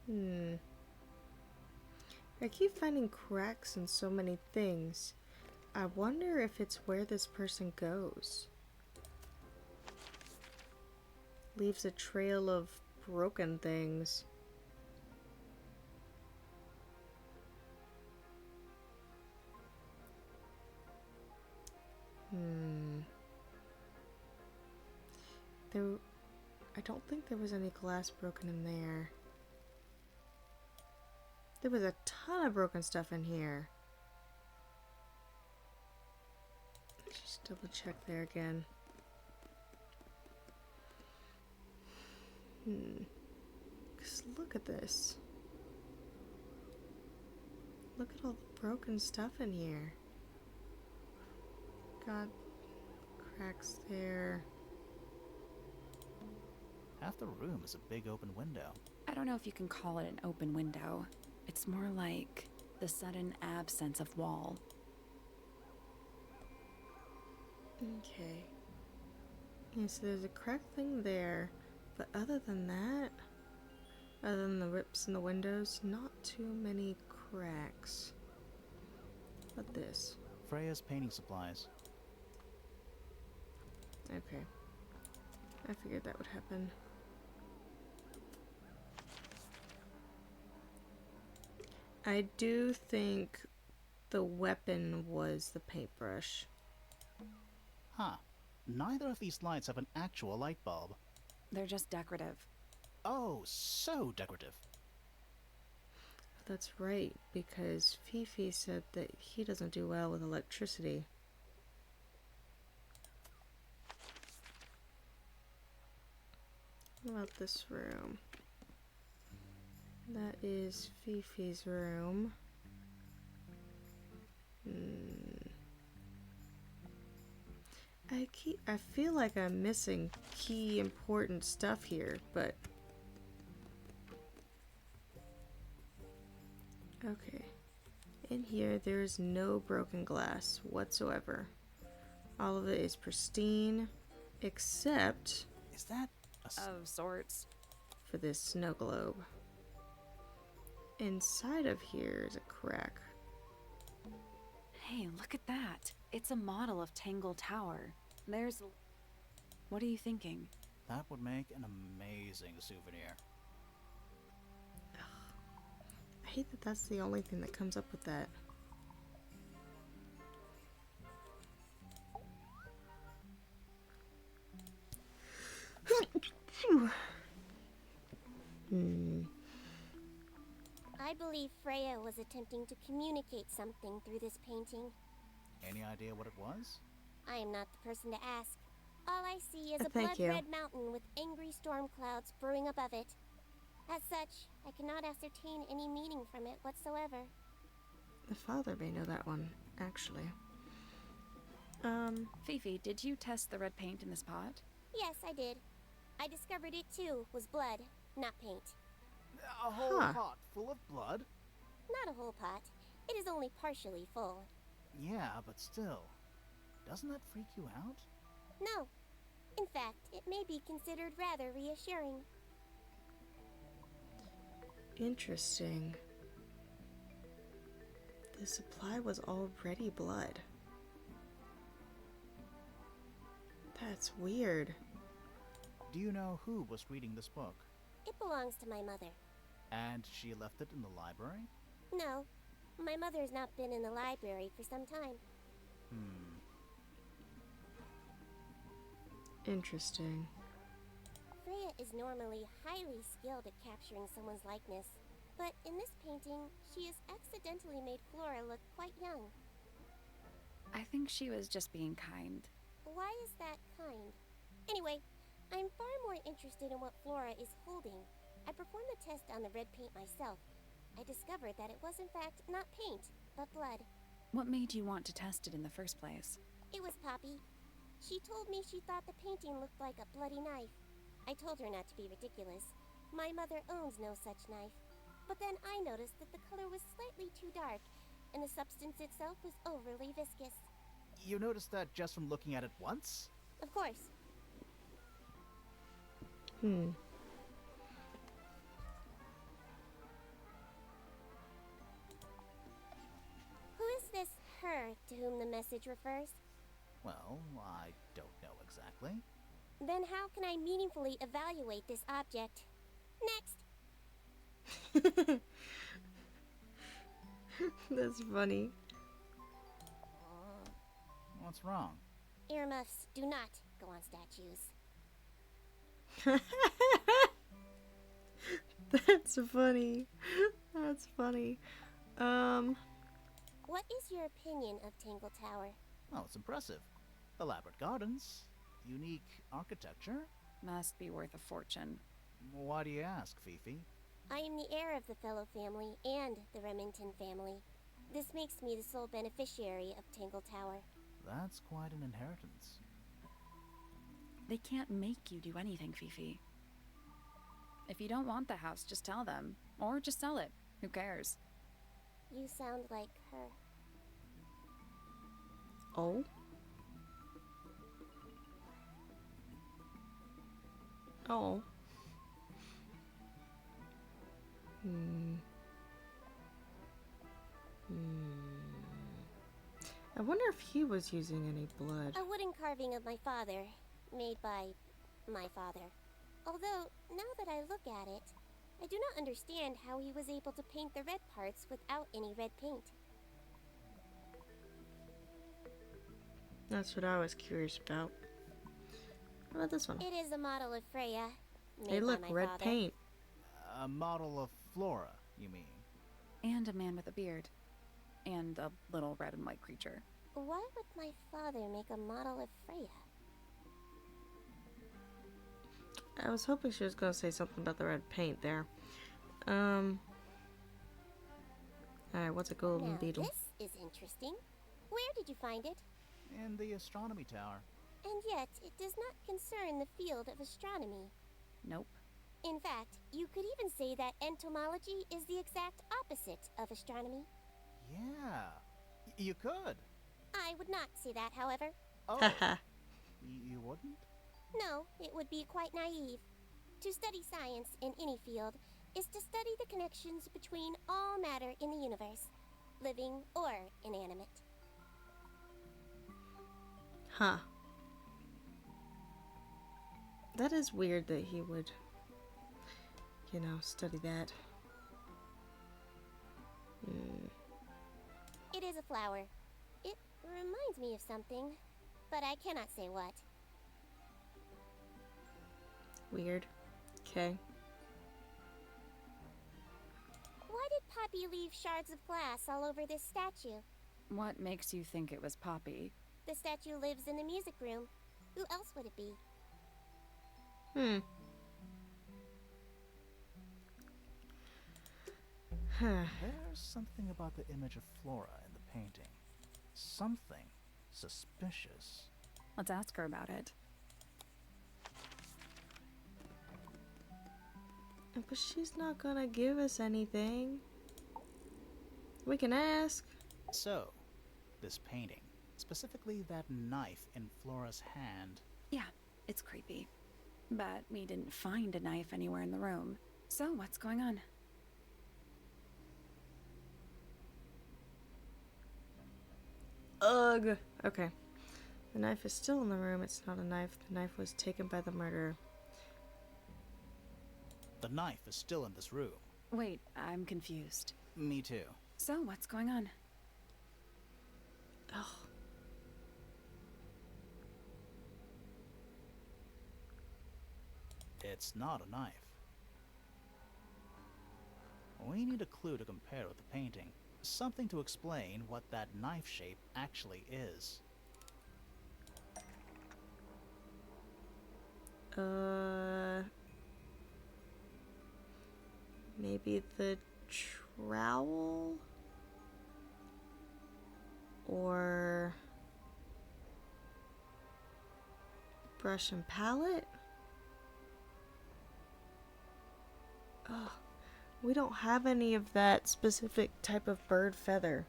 I keep finding cracks in so many things. I wonder if it's where this person goes. Leaves a trail of broken things. I don't think there was any glass broken in there. There was a ton of broken stuff in here. Let's just double check there again. Because look at this. Look at all the broken stuff in here. Got cracks there. Half the room is a big open window. I don't know if you can call it an open window. It's more like the sudden absence of wall. Okay. Yeah, so there's a cracked thing there, but other than that, other than the rips in the windows, not too many cracks. What this? Freya's painting supplies. Okay. I figured that would happen. I do think the weapon was the paintbrush. Huh. Neither of these lights have an actual light bulb. They're just decorative. Oh, so decorative. That's right, because Fifi said that he doesn't do well with electricity. What about this room? That is Fifi's room. I feel like I'm missing key important stuff here, but okay. In here there's no broken glass whatsoever. All of it is pristine except Is that Of sorts. for this snow globe. Inside of here is a crack. Hey, look at that. It's a model of Tangled Tower. There's... What are you thinking? That would make an amazing souvenir. I hate that that's the only thing that comes up with that. I believe Freya was attempting to communicate something through this painting. Any idea what it was? I am not the person to ask. All I see is a Thank you. blood-red mountain with angry storm clouds brewing above it. As such, I cannot ascertain any meaning from it whatsoever. The father may know that one, actually. Fifi, did you test the red paint in this pot? Yes, I did. I discovered it too was blood, not paint. A whole Huh. pot full of blood? Not a whole pot. It is only partially full. Yeah, but still. Doesn't that freak you out? No. In fact, it may be considered rather reassuring. Interesting. The supply was already blood. That's weird. Do you know who was reading this book? It belongs to my mother. And she left it in the library? No. My mother has not been in the library for some time. Interesting. Freya is normally highly skilled at capturing someone's likeness, but in this painting, she has accidentally made Flora look quite young. I think she was just being kind. Why is that kind? Anyway, I'm far more interested in what Flora is holding. I performed the test on the red paint myself. I discovered that it was in fact not paint, but blood. What made you want to test it in the first place? It was Poppy. She told me she thought the painting looked like a bloody knife. I told her not to be ridiculous. My mother owns no such knife. But then I noticed that the color was slightly too dark, and the substance itself was overly viscous. You noticed that just from looking at it once? Of course. Who is this her to whom the message refers? Well, I don't know exactly. Then how can I meaningfully evaluate this object? Next! That's funny. What's wrong? Earmuffs do not go on statues. That's funny. That's funny. What is your opinion of Tangled Tower? Oh, it's impressive. Elaborate gardens, unique architecture. Must be worth a fortune. Why do you ask, Fifi? I am the heir of the Fellow family and the Remington family. This makes me the sole beneficiary of Tangled Tower. That's quite an inheritance. They can't make you do anything, Fifi. If you don't want the house, just tell them. Or just sell it. Who cares? You sound like her. Oh? Oh. I wonder if he was using any blood. A wooden carving of my father, made by my father. Although, now that I look at it, I do not understand how he was able to paint the red parts without any red paint. That's what I was curious about. What about this one? It is a model of Freya, made Hey, look, by my red father. paint. A model of Flora, you mean? And a man with a beard. And a little red and white creature. Why would my father make a model of Freya? I was hoping she was gonna say something about the red paint there. Alright, what's a golden Now, beetle? this is interesting. Where did you find it? In the astronomy tower. And yet, it does not concern the field of astronomy. Nope. In fact, you could even say that entomology is the exact opposite of astronomy. Yeah, you could. I would not say that, however. Oh, Haha. you wouldn't? No, it would be quite naive. To study science in any field is to study the connections between all matter in the universe, living or inanimate. Huh. That is weird that he would, you know, study that. It is a flower. It reminds me of something, but I cannot say what. Weird. Okay. Why did Poppy leave shards of glass all over this statue? What makes you think it was Poppy? The statue lives in the music room. Who else would it be? There's something about the image of Flora in the painting. Something suspicious. Let's ask her about it. But she's not gonna give us anything. We can ask. So, this painting, specifically that knife in Flora's hand. Yeah, it's creepy. But we didn't find a knife anywhere in the room. So what's going on? Ugh. Okay. The knife is still in the room. It's not a knife. The knife was taken by the murderer. The knife is still in this room. Wait, I'm confused. Me too. So what's going on? Ugh. It's not a knife. We need a clue to compare with the painting. Something to explain what that knife shape actually is. Maybe the trowel? Or brush and palette? Ugh. We don't have any of that specific type of bird feather,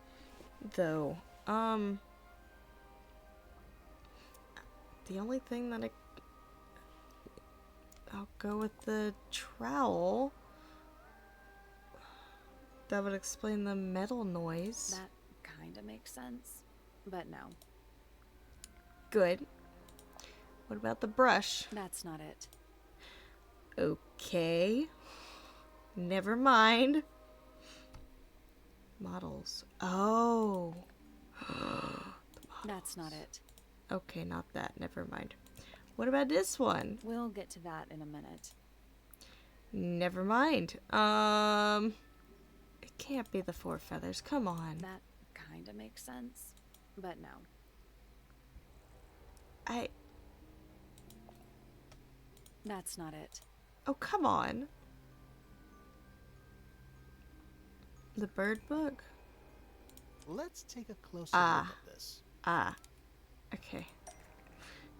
though. The only thing that I'll go with the trowel. That would explain the metal noise. That kinda makes sense, but no. Good. What about the brush? That's not it. Okay. Never mind. Models. Oh. That's not it. Okay, not that. Never mind. What about this one? We'll get to that in a minute. Never mind. It can't be the four feathers. Come on. That kinda makes sense, but no. That's not it. Oh, come on. The bird book? Let's take a closer look at this. Okay.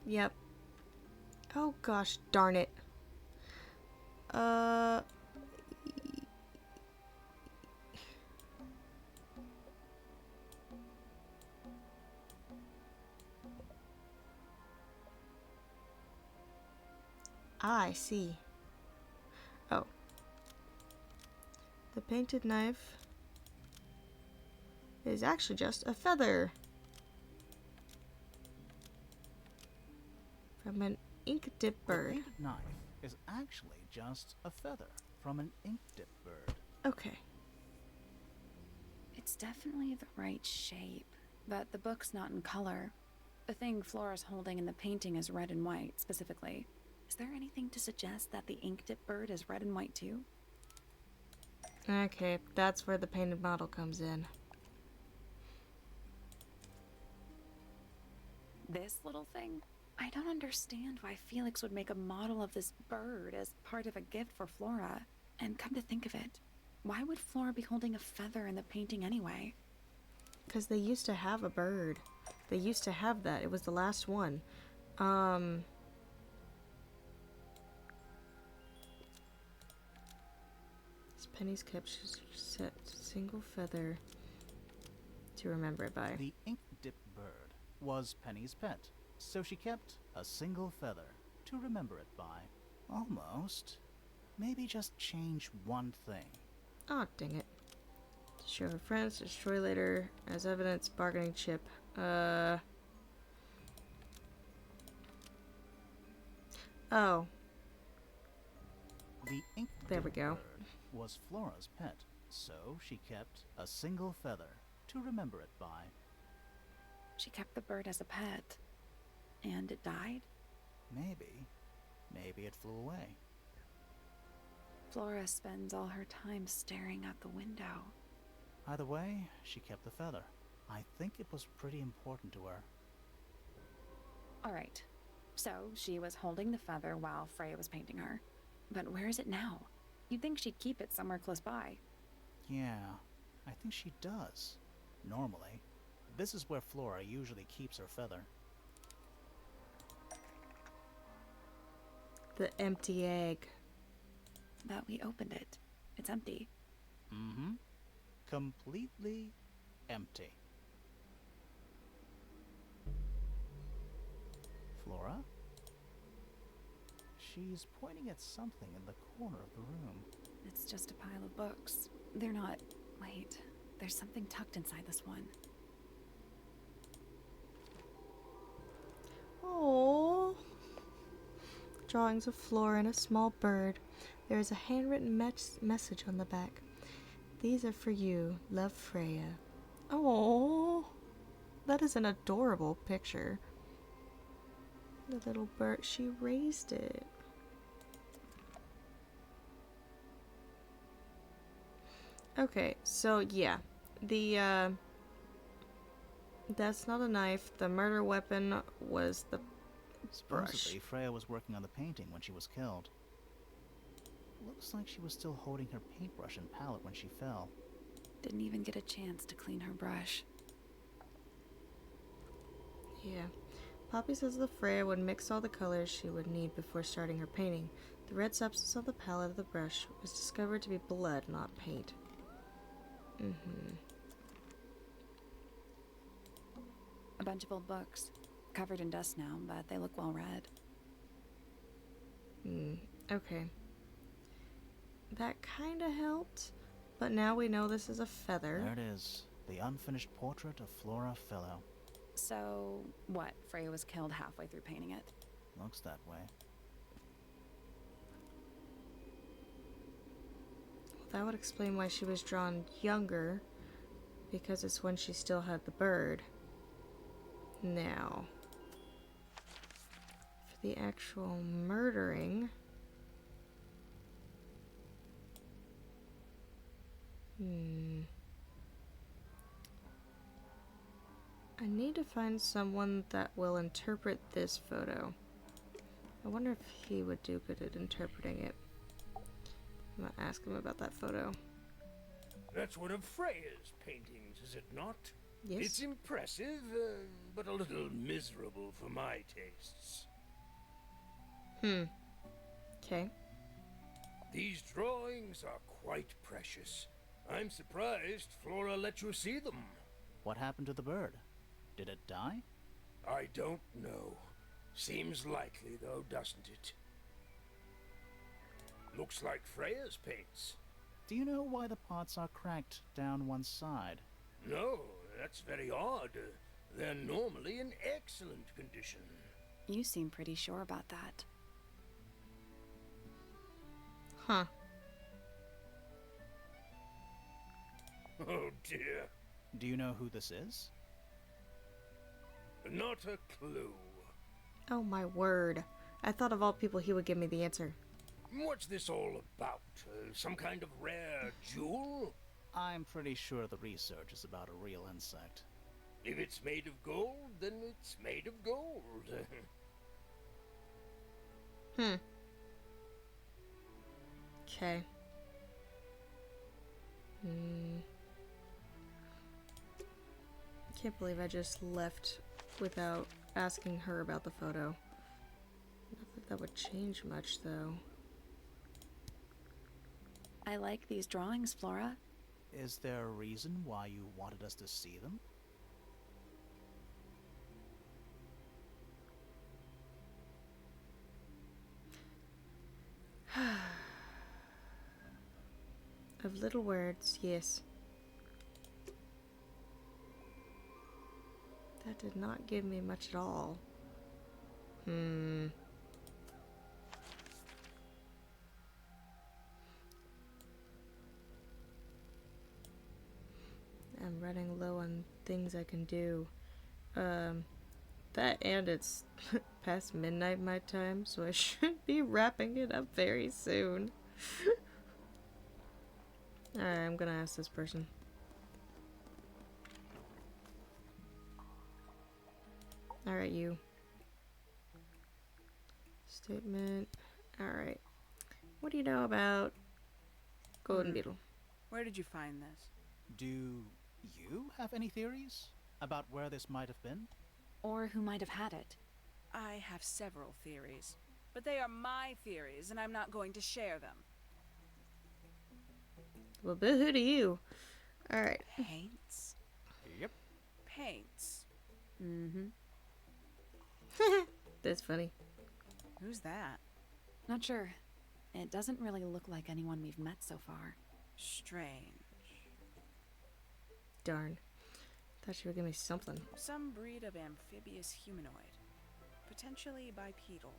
Yep. Oh gosh, darn it. I see. Oh. The painted knife is actually just a feather from an ink dip The bird. painted knife is actually just a feather from an ink dip bird. Okay. It's definitely the right shape, but the book's not in color. The thing Flora's holding in the painting is red and white, specifically. Is there anything to suggest that the ink dip bird is red and white too? Okay, that's where the painted model comes in. This little thing? I don't understand why Felix would make a model of this bird as part of a gift for Flora. And come to think of it, why would Flora be holding a feather in the painting anyway? Because they used to have a bird. They used to have that. It was the last one. This penny's kept set single feather to remember it by. The ink dip bird was Penny's pet, so she kept a single feather to remember it by. Almost. Maybe just change one thing. Oh, dang it. Show her friends, destroy later as evidence, bargaining chip. Oh, The ink there we go. bird was Flora's pet, so she kept a single feather to remember it by. She kept the bird as a pet. And it died? Maybe. Maybe it flew away. Flora spends all her time staring out the window. Either way, she kept the feather. I think it was pretty important to her. Alright, so she was holding the feather while Freya was painting her. But where is it now? You'd think she'd keep it somewhere close by. Yeah, I think she does. Normally. This is where Flora usually keeps her feather. The empty egg. But we opened it. It's empty. Mm-hmm. Completely empty. Flora? She's pointing at something in the corner of the room. It's just a pile of books. They're not... Wait. There's something tucked inside this one. Oh. Drawings of Flora and a small bird. There is a handwritten message on the back. These are for you. Love, Freya. Oh, that is an adorable picture. The little bird, she raised it. Okay, so yeah, that's not a knife. The murder weapon was the brush. Supposedly, Freya was working on the painting when she was killed. Looks like she was still holding her paintbrush and palette when she fell. Didn't even get a chance to clean her brush. Yeah. Poppy says the Freya would mix all the colors she would need before starting her painting. The red substance on the palette of the brush was discovered to be blood, not paint. A bunch of old books. Covered in dust now, but they look well read. Okay. That kinda helped, but now we know this is a feather. There it is. The unfinished portrait of Flora Fellow. So, what? Freya was killed halfway through painting it? Looks that way. Well, that would explain why she was drawn younger, because it's when she still had the bird. Now, for the actual murdering... I need to find someone that will interpret this photo. I wonder if he would do good at interpreting it. I'm gonna ask him about that photo. That's one of Freya's paintings, is it not? Yes. It's impressive, but a little miserable for my tastes. Okay. These drawings are quite precious. I'm surprised Flora let you see them. What happened to the bird? Did it die? I don't know. Seems likely, though, doesn't it? Looks like Freya's paints. Do you know why the pots are cracked down one side? No, that's very odd. They're normally in excellent condition. You seem pretty sure about that. Huh. Oh dear. Do you know who this is? Not a clue. Oh my word. I thought of all people he would give me the answer. What's this all about? Some kind of rare jewel? I'm pretty sure the research is about a real insect. If it's made of gold, then it's made of gold. Okay. Can't believe I just left without asking her about the photo. Not that that would change much, though. I like these drawings, Flora. Is there a reason why you wanted us to see them? Of little words, yes. That did not give me much at all. I'm running low on things I can do. That and it's past midnight my time, so I should be wrapping it up very soon. Alright, I'm gonna ask this person. Alright, you. Statement. Alright. What do you know about Golden Beetle? Where did you find this? Do you have any theories about where this might have been? Or who might have had it? I have several theories, but they are my theories, and I'm not going to share them. Well, boo-hoo to you. Alright. Paints? Yep. Paints. Mm-hmm. That's funny. Who's that? Not sure. It doesn't really look like anyone we've met so far. Strange. Darn. Thought she would give me something. Some breed of amphibious humanoid. Potentially bipedal.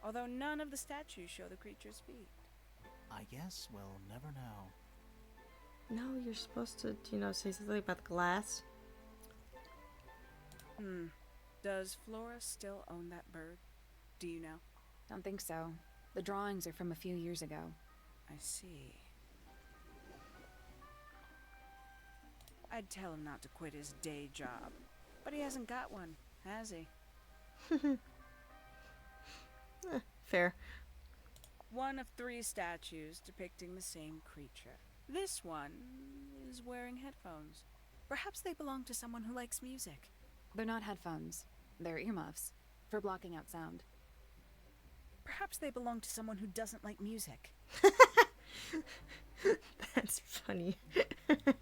Although none of the statues show the creature's feet. I guess we'll never know. No, you're supposed to, say something about the glass. Does Flora still own that bird? Do you know? Don't think so. The drawings are from a few years ago. I see. I'd tell him not to quit his day job. But he hasn't got one, has he? Fair. One of 3 statues depicting the same creature. This one is wearing headphones. Perhaps they belong to someone who likes music. They're not headphones. They're earmuffs. For blocking out sound. Perhaps they belong to someone who doesn't like music. That's funny. The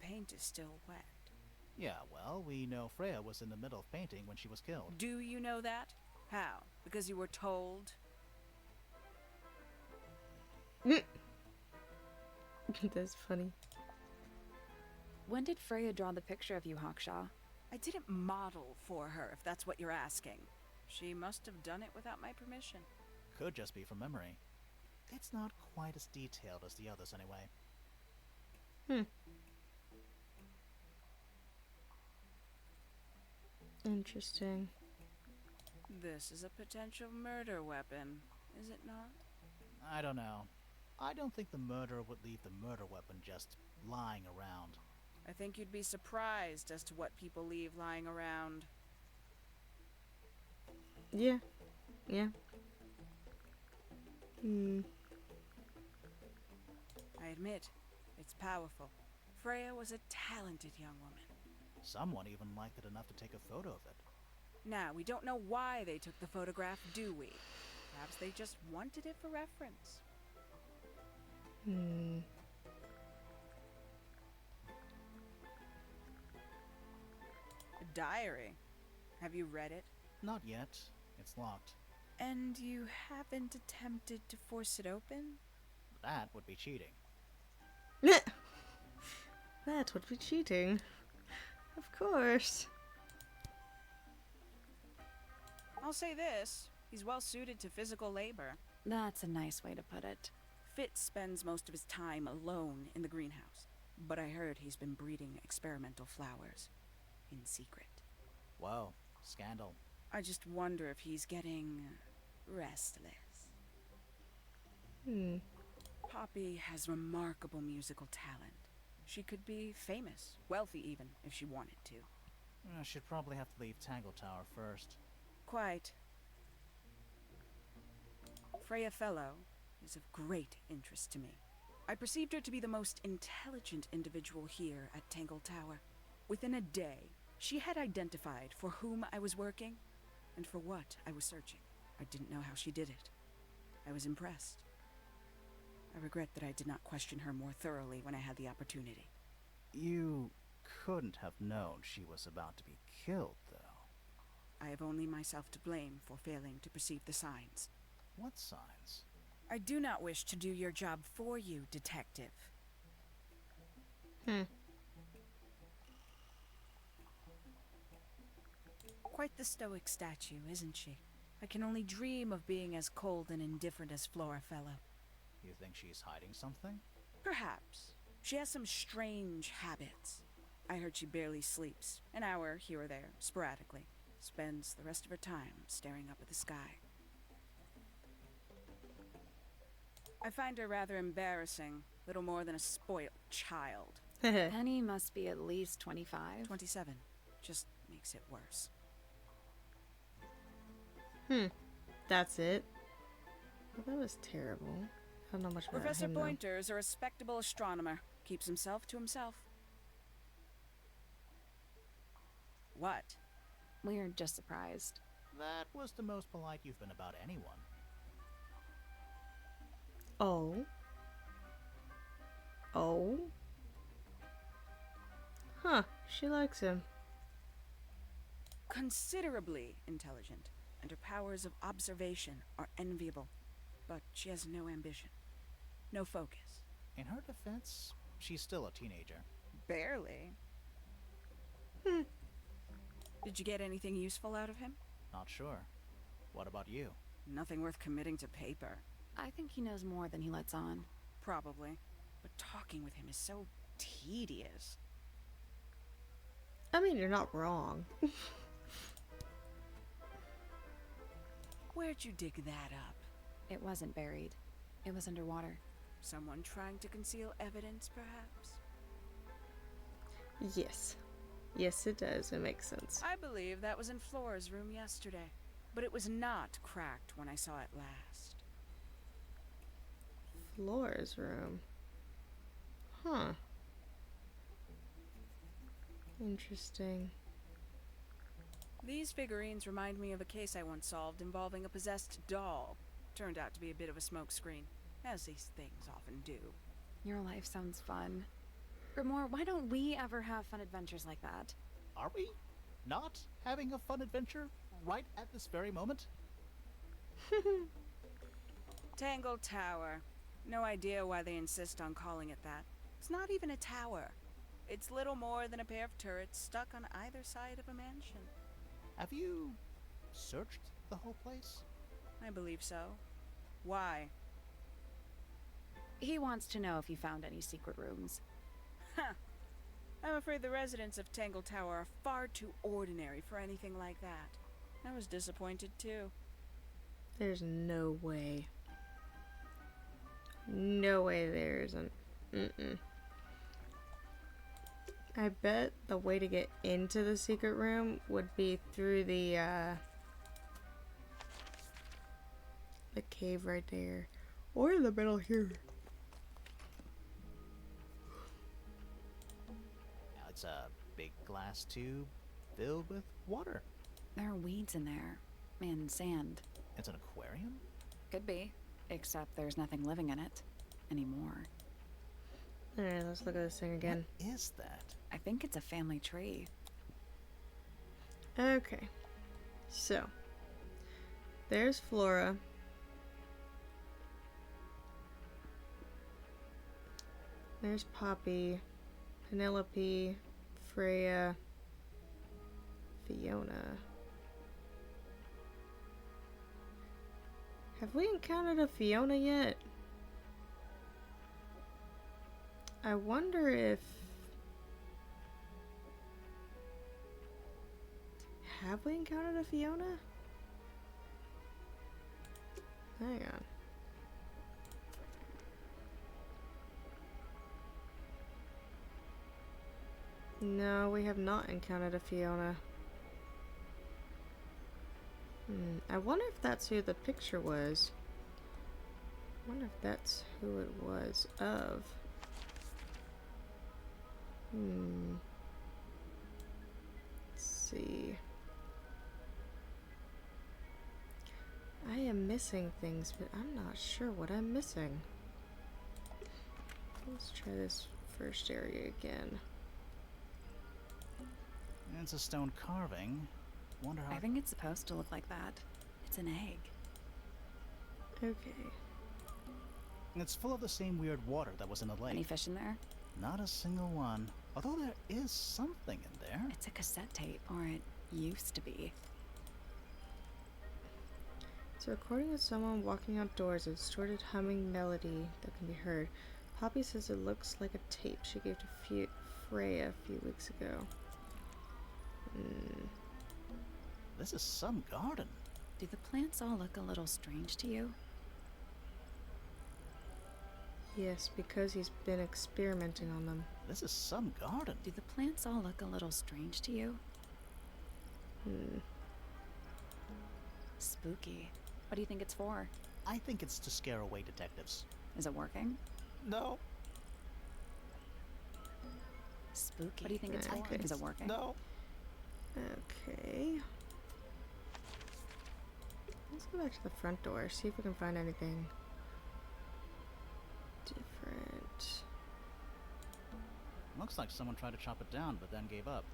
paint is still wet. Yeah, well, we know Freya was in the middle of painting when she was killed. Do you know that? How? Because you were told? That's funny. When did Freya draw the picture of you, Hawkshaw? I didn't model for her, if that's what you're asking. She must have done it without my permission. Could just be from memory. It's not quite as detailed as the others, anyway. Interesting. This is a potential murder weapon, is it not? I don't know. I don't think the murderer would leave the murder weapon just lying around. I think you'd be surprised as to what people leave lying around. Yeah. I admit, it's powerful. Freya was a talented young woman. Someone even liked it enough to take a photo of it. Now, we don't know why they took the photograph, do we? Perhaps they just wanted it for reference. A diary. Have you read it? Not yet. It's locked. And you haven't attempted to force it open? That would be cheating. That would be cheating. Of course. I'll say this. He's well suited to physical labor. That's a nice way to put it. Fitz spends most of his time alone in the greenhouse. But I heard he's been breeding experimental flowers. In secret. Whoa. Scandal. I just wonder if he's getting restless. Poppy has remarkable musical talent. She could be famous, wealthy even, if she wanted to. I should probably have to leave Tangled Tower first. Quite. Freya Fellow is of great interest to me. I perceived her to be the most intelligent individual here at Tangled Tower. Within a day, she had identified for whom I was working and for what I was searching. I didn't know how she did it. I was impressed. I regret that I did not question her more thoroughly when I had the opportunity. You couldn't have known she was about to be killed, though. I have only myself to blame for failing to perceive the signs. What signs? I do not wish to do your job for you, Detective. Quite the stoic statue, isn't she? I can only dream of being as cold and indifferent as Flora Fellow. You think she's hiding something? Perhaps. She has some strange habits. I heard she barely sleeps, an hour here or there, sporadically. Spends the rest of her time staring up at the sky. I find her rather embarrassing, little more than a spoiled child. Penny must be at least 25. 27. Just makes it worse. That's it. Well, that was terrible. I don't know much about Professor him, though. Pointer is a respectable astronomer. Keeps himself to himself. What? We're just surprised. That was the most polite you've been about anyone. Oh. Oh. Huh. She likes him. Considerably intelligent, and her powers of observation are enviable. But she has no ambition. No focus. In her defense, she's still a teenager. Barely. Did you get anything useful out of him? Not sure. What about you? Nothing worth committing to paper. I think he knows more than he lets on. Probably. But talking with him is so tedious. I mean, you're not wrong. Where'd you dig that up? It wasn't buried. It was underwater. Someone trying to conceal evidence, perhaps? Yes. Yes, it does. It makes sense. I believe that was in Flora's room yesterday. But it was not cracked when I saw it last. Flora's room. Huh. Interesting. These figurines remind me of a case I once solved involving a possessed doll. Turned out to be a bit of a smokescreen, as these things often do. Your life sounds fun. Grimoire, why don't we ever have fun adventures like that? Are we not having a fun adventure right at this very moment? Tangled Tower. No idea why they insist on calling it that. It's not even a tower. It's little more than a pair of turrets stuck on either side of a mansion. Have you searched the whole place? I believe so. Why? He wants to know if you found any secret rooms. I'm afraid the residents of Tangled Tower are far too ordinary for anything like that. I was disappointed too. There's no way. No way there isn't. I bet the way to get into the secret room would be through the cave right there. Or in the middle here. Now it's a big glass tube filled with water. There are weeds in there. And sand. It's an aquarium? Could be. Except there's nothing living in it. Anymore. Alright, let's look at this thing again. What is that? I think it's a family tree. Okay. So. There's Flora. There's Poppy. Penelope. Freya. Fiona. Have we encountered a Fiona yet? I wonder if... Have we encountered a Fiona? Hang on. No, we have not encountered a Fiona. I wonder if that's who the picture was. I wonder if that's who it was of. Let's see. I am missing things, but I'm not sure what I'm missing. Let's try this first area again. It's a stone carving. Wonder how... I think it's supposed to look like that. It's an egg. Okay. It's full of the same weird water that was in the lake. Any fish in there? Not a single one. Although there is something in there. It's a cassette tape, or it used to be. It's a recording of someone walking outdoors, a distorted humming melody that can be heard. Poppy says it looks like a tape she gave to Freya a few weeks ago. This is some garden. Do the plants all look a little strange to you? Yes, because he's been experimenting on them. This is some garden. Do the plants all look a little strange to you? Spooky. What do you think it's for? I think it's to scare away detectives. Is it working? No. Spooky. What do you think it's for? Okay. Is it working? No. Okay. Let's go back to the front door, see if we can find anything different. Looks like someone tried to chop it down, but then gave up.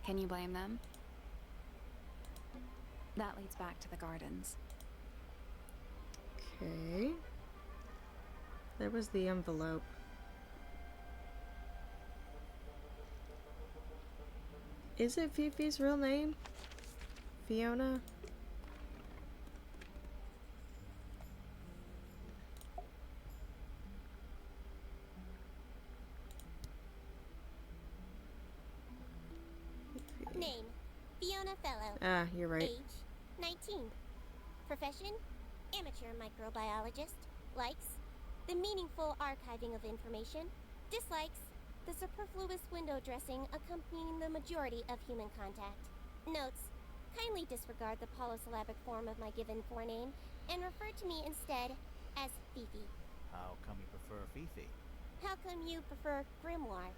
Can you blame them? That leads back to the gardens. Okay. There was the envelope. Is it Fifi's real name? Fiona? Name, Fiona Fellow. Ah, you're right. Age, 19. Profession, amateur microbiologist. Likes, the meaningful archiving of information. Dislikes, the superfluous window dressing accompanying the majority of human contact. Notes, kindly disregard the polysyllabic form of my given forename and refer to me instead as Fifi. How come you prefer Fifi? How come you prefer Grimoire?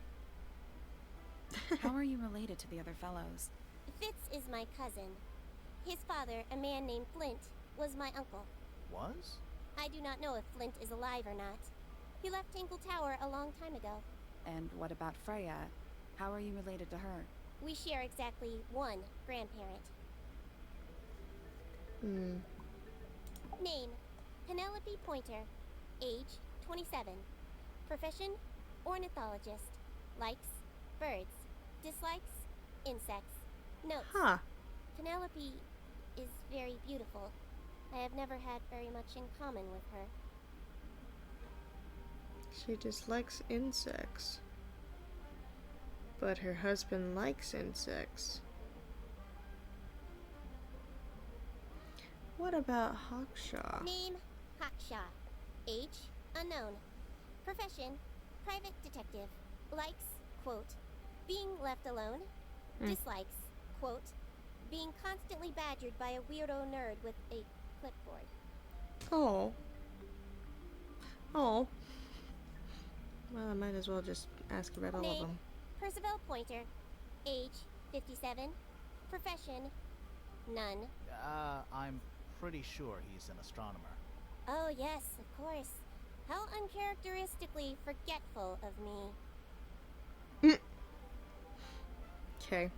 How are you related to the other fellows? Fitz is my cousin. His father, a man named Flint, was my uncle. Was? I do not know if Flint is alive or not. He left Tangled Tower a long time ago. And what about Freya? How are you related to her? We share exactly one grandparent. Name, Penelope Pointer. Age, 27. Profession, ornithologist. Likes, birds. Dislikes, insects. Notes, Huh. Penelope is very beautiful. I have never had very much in common with her. She dislikes insects. But her husband likes insects. What about Hawkshaw? Name, Hawkshaw. Age, unknown. Profession, private detective. Likes, quote, being left alone. Dislikes, quote, being constantly badgered by a weirdo nerd with a clipboard. Oh. Oh. Well, I might as well just ask about all of Name, them. Percival Pointer. Age, 57. Profession, none. I'm pretty sure he's an astronomer. Oh yes, of course. How uncharacteristically forgetful of me. Okay.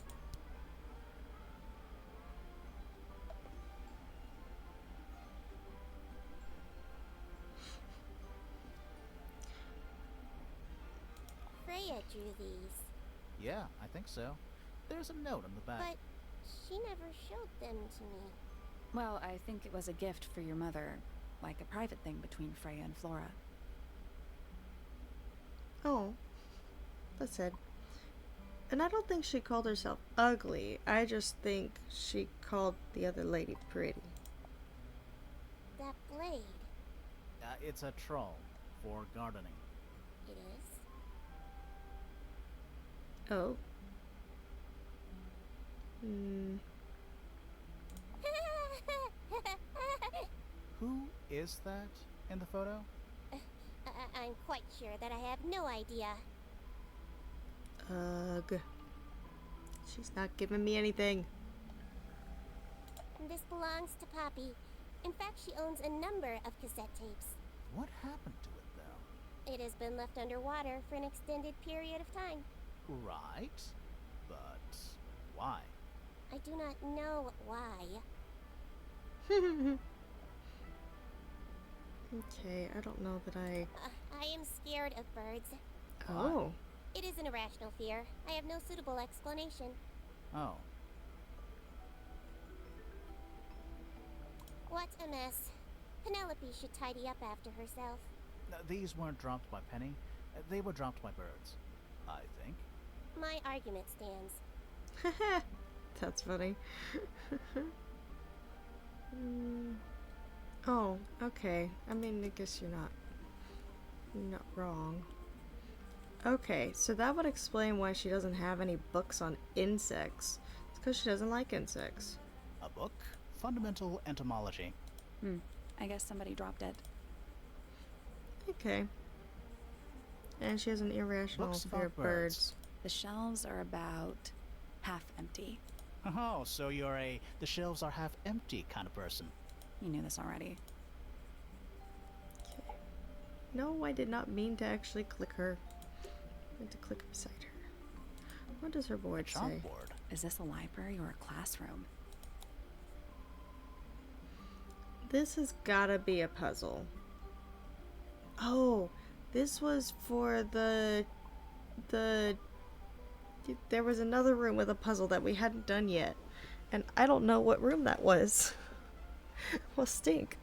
Freya drew these, Yeah, I think so. There's a note on the back. but she never showed them to me. Well, I think it was a gift for your mother, like a private thing between Freya and Flora. Oh. That's it. And I don't think she called herself ugly. I just think she called the other lady pretty. That blade, It's a troll for gardening. it is. Oh. Who is that in the photo? I'm quite sure that I have no idea. Ugh. She's not giving me anything. This belongs to Poppy. In fact, she owns a number of cassette tapes. What happened to it, though? It has been left underwater for an extended period of time. Right. But why? I do not know why. Okay, I don't know that I... I am scared of birds. Oh. It is an irrational fear. I have no suitable explanation. Oh. What a mess. Penelope should tidy up after herself. These weren't dropped by Penny. They were dropped by birds, I think. My argument stands. That's funny. Oh, okay. I mean, I guess you're not wrong. Okay, so that would explain why she doesn't have any books on insects. It's because she doesn't like insects. A book? Fundamental Entomology. I guess somebody dropped it. Okay. And she has an irrational Books fear about of birds. The shelves are about half empty. Oh, so you're a the shelves are half empty kind of person. You knew this already. Okay. No, I did not mean to actually click her. I meant to click beside her. What does her board say? Chalkboard. Is this a library or a classroom? This has gotta be a puzzle. Oh, this was for the... There was another room with a puzzle that we hadn't done yet. And I don't know what room that was. Well, stink.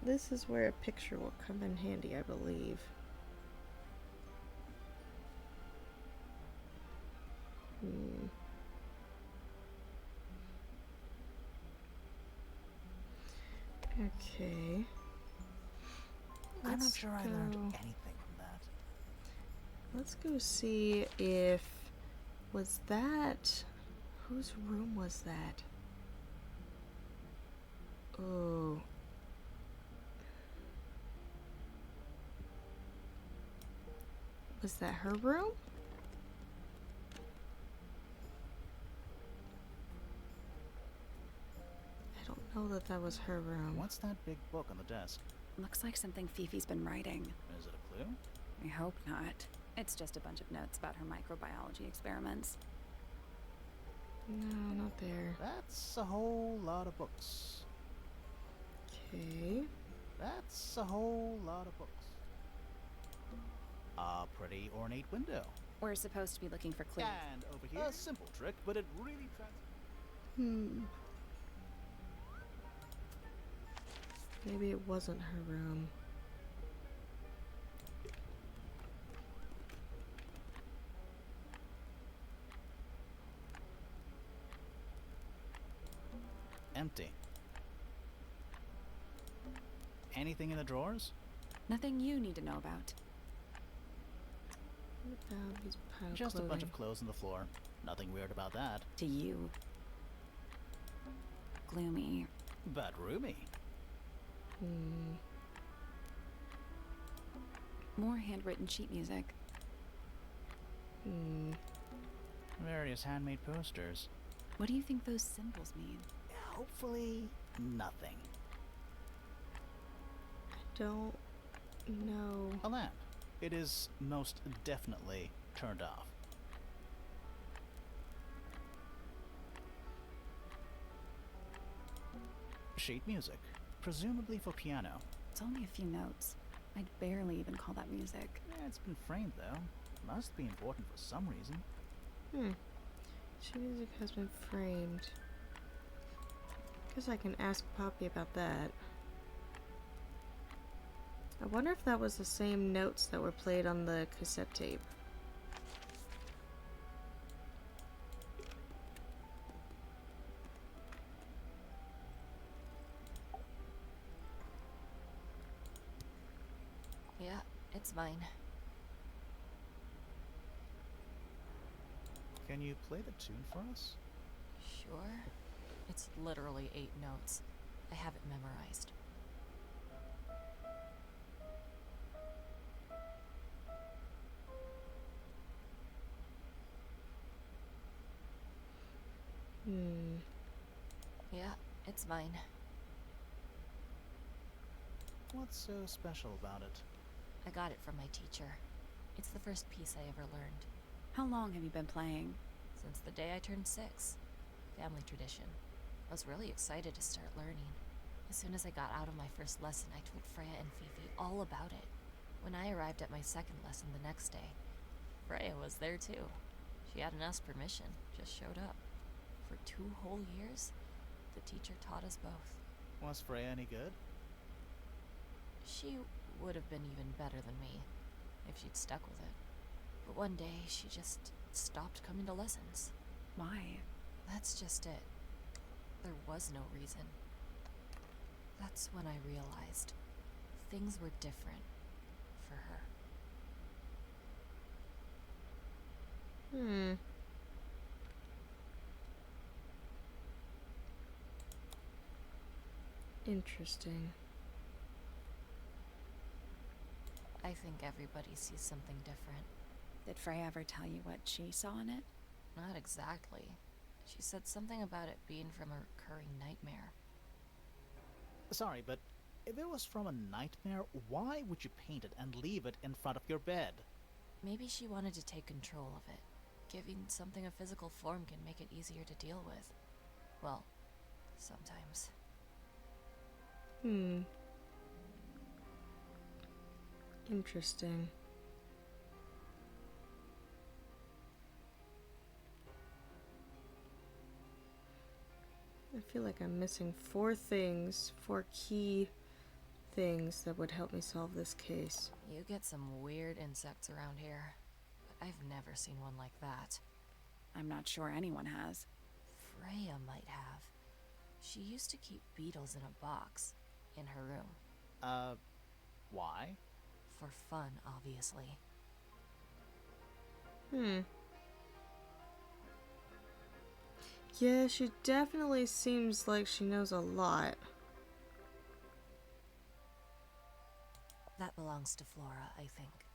This is where a picture will come in handy, I believe. Okay. I'm not Let's sure I learned anything from that. Let's go see if... Was that... Whose room was that? Oh. Was that her room? I don't know that that was her room. What's that big book on the desk? Looks like something Fifi's been writing. Is it a clue? I hope not. It's just a bunch of notes about her microbiology experiments. No, not there. That's a whole lot of books. Okay. That's a whole lot of books. A pretty ornate window. We're supposed to be looking for clues. And over here, a simple trick, but it really Maybe it wasn't her room. empty. Anything in the drawers? Nothing you need to know about. What about his pile of Just a bunch clothing? of clothes on the floor. Nothing weird about that. To you. Gloomy. But roomy. More handwritten sheet music. Various handmade posters. What do you think those symbols mean? Hopefully, nothing. I don't know. A lamp. It is most definitely turned off. Sheet music. Presumably for piano. It's only a few notes. I'd barely even call that music. It's been framed though. Must be important for some reason. Sheet music has been framed. Guess I can ask Poppy about that. I wonder if that was the same notes that were played on the cassette tape. Yeah, it's mine. Can you play the tune for us? Sure. It's literally 8 notes. I have it memorized. Yeah, it's mine. What's so special about it? I got it from my teacher. It's the first piece I ever learned. How long have you been playing? Since the day I turned 6. Family tradition. I was really excited to start learning. As soon as I got out of my first lesson, I told Freya and Fifi all about it. When I arrived at my second lesson the next day, Freya was there too. She hadn't asked permission, just showed up. For 2 whole years, the teacher taught us both. Was Freya any good? She would have been even better than me if she'd stuck with it. But one day, she just stopped coming to lessons. Why? That's just it. There was no reason. That's when I realized things were different for her. Interesting. I think everybody sees something different. Did Freya ever tell you what she saw in it? Not exactly. She said something about it being from a recurring nightmare. Sorry, but if it was from a nightmare, why would you paint it and leave it in front of your bed? Maybe she wanted to take control of it. Giving something a physical form can make it easier to deal with. Well, sometimes. Interesting. I feel like I'm missing four key things that would help me solve this case. You get some weird insects around here, but I've never seen one like that. I'm not sure anyone has. Freya might have. She used to keep beetles in a box in her room. Why? For fun, obviously. Yeah, she definitely seems like she knows a lot. That belongs to Flora, I think.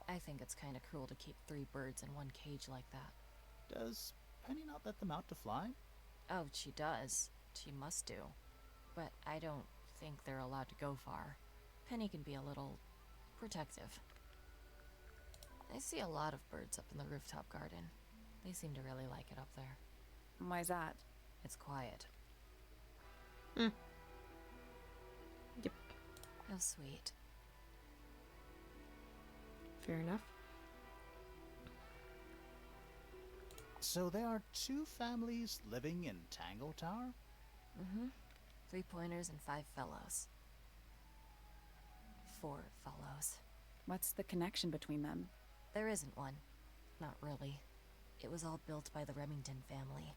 I think it's kind of cruel to keep 3 birds in one cage like that. Does Penny not let them out to fly? Oh, she does. She must do. But I don't think they're allowed to go far. Penny can be a little protective. I see a lot of birds up in the rooftop garden. They seem to really like it up there. Why's that? It's quiet. Yep. How sweet. Fair enough. So there are 2 families living in Tangled Tower? 3 pointers and 5 fellows. 4 fellows. What's the connection between them? There isn't one. Not really. It was all built by the Remington family.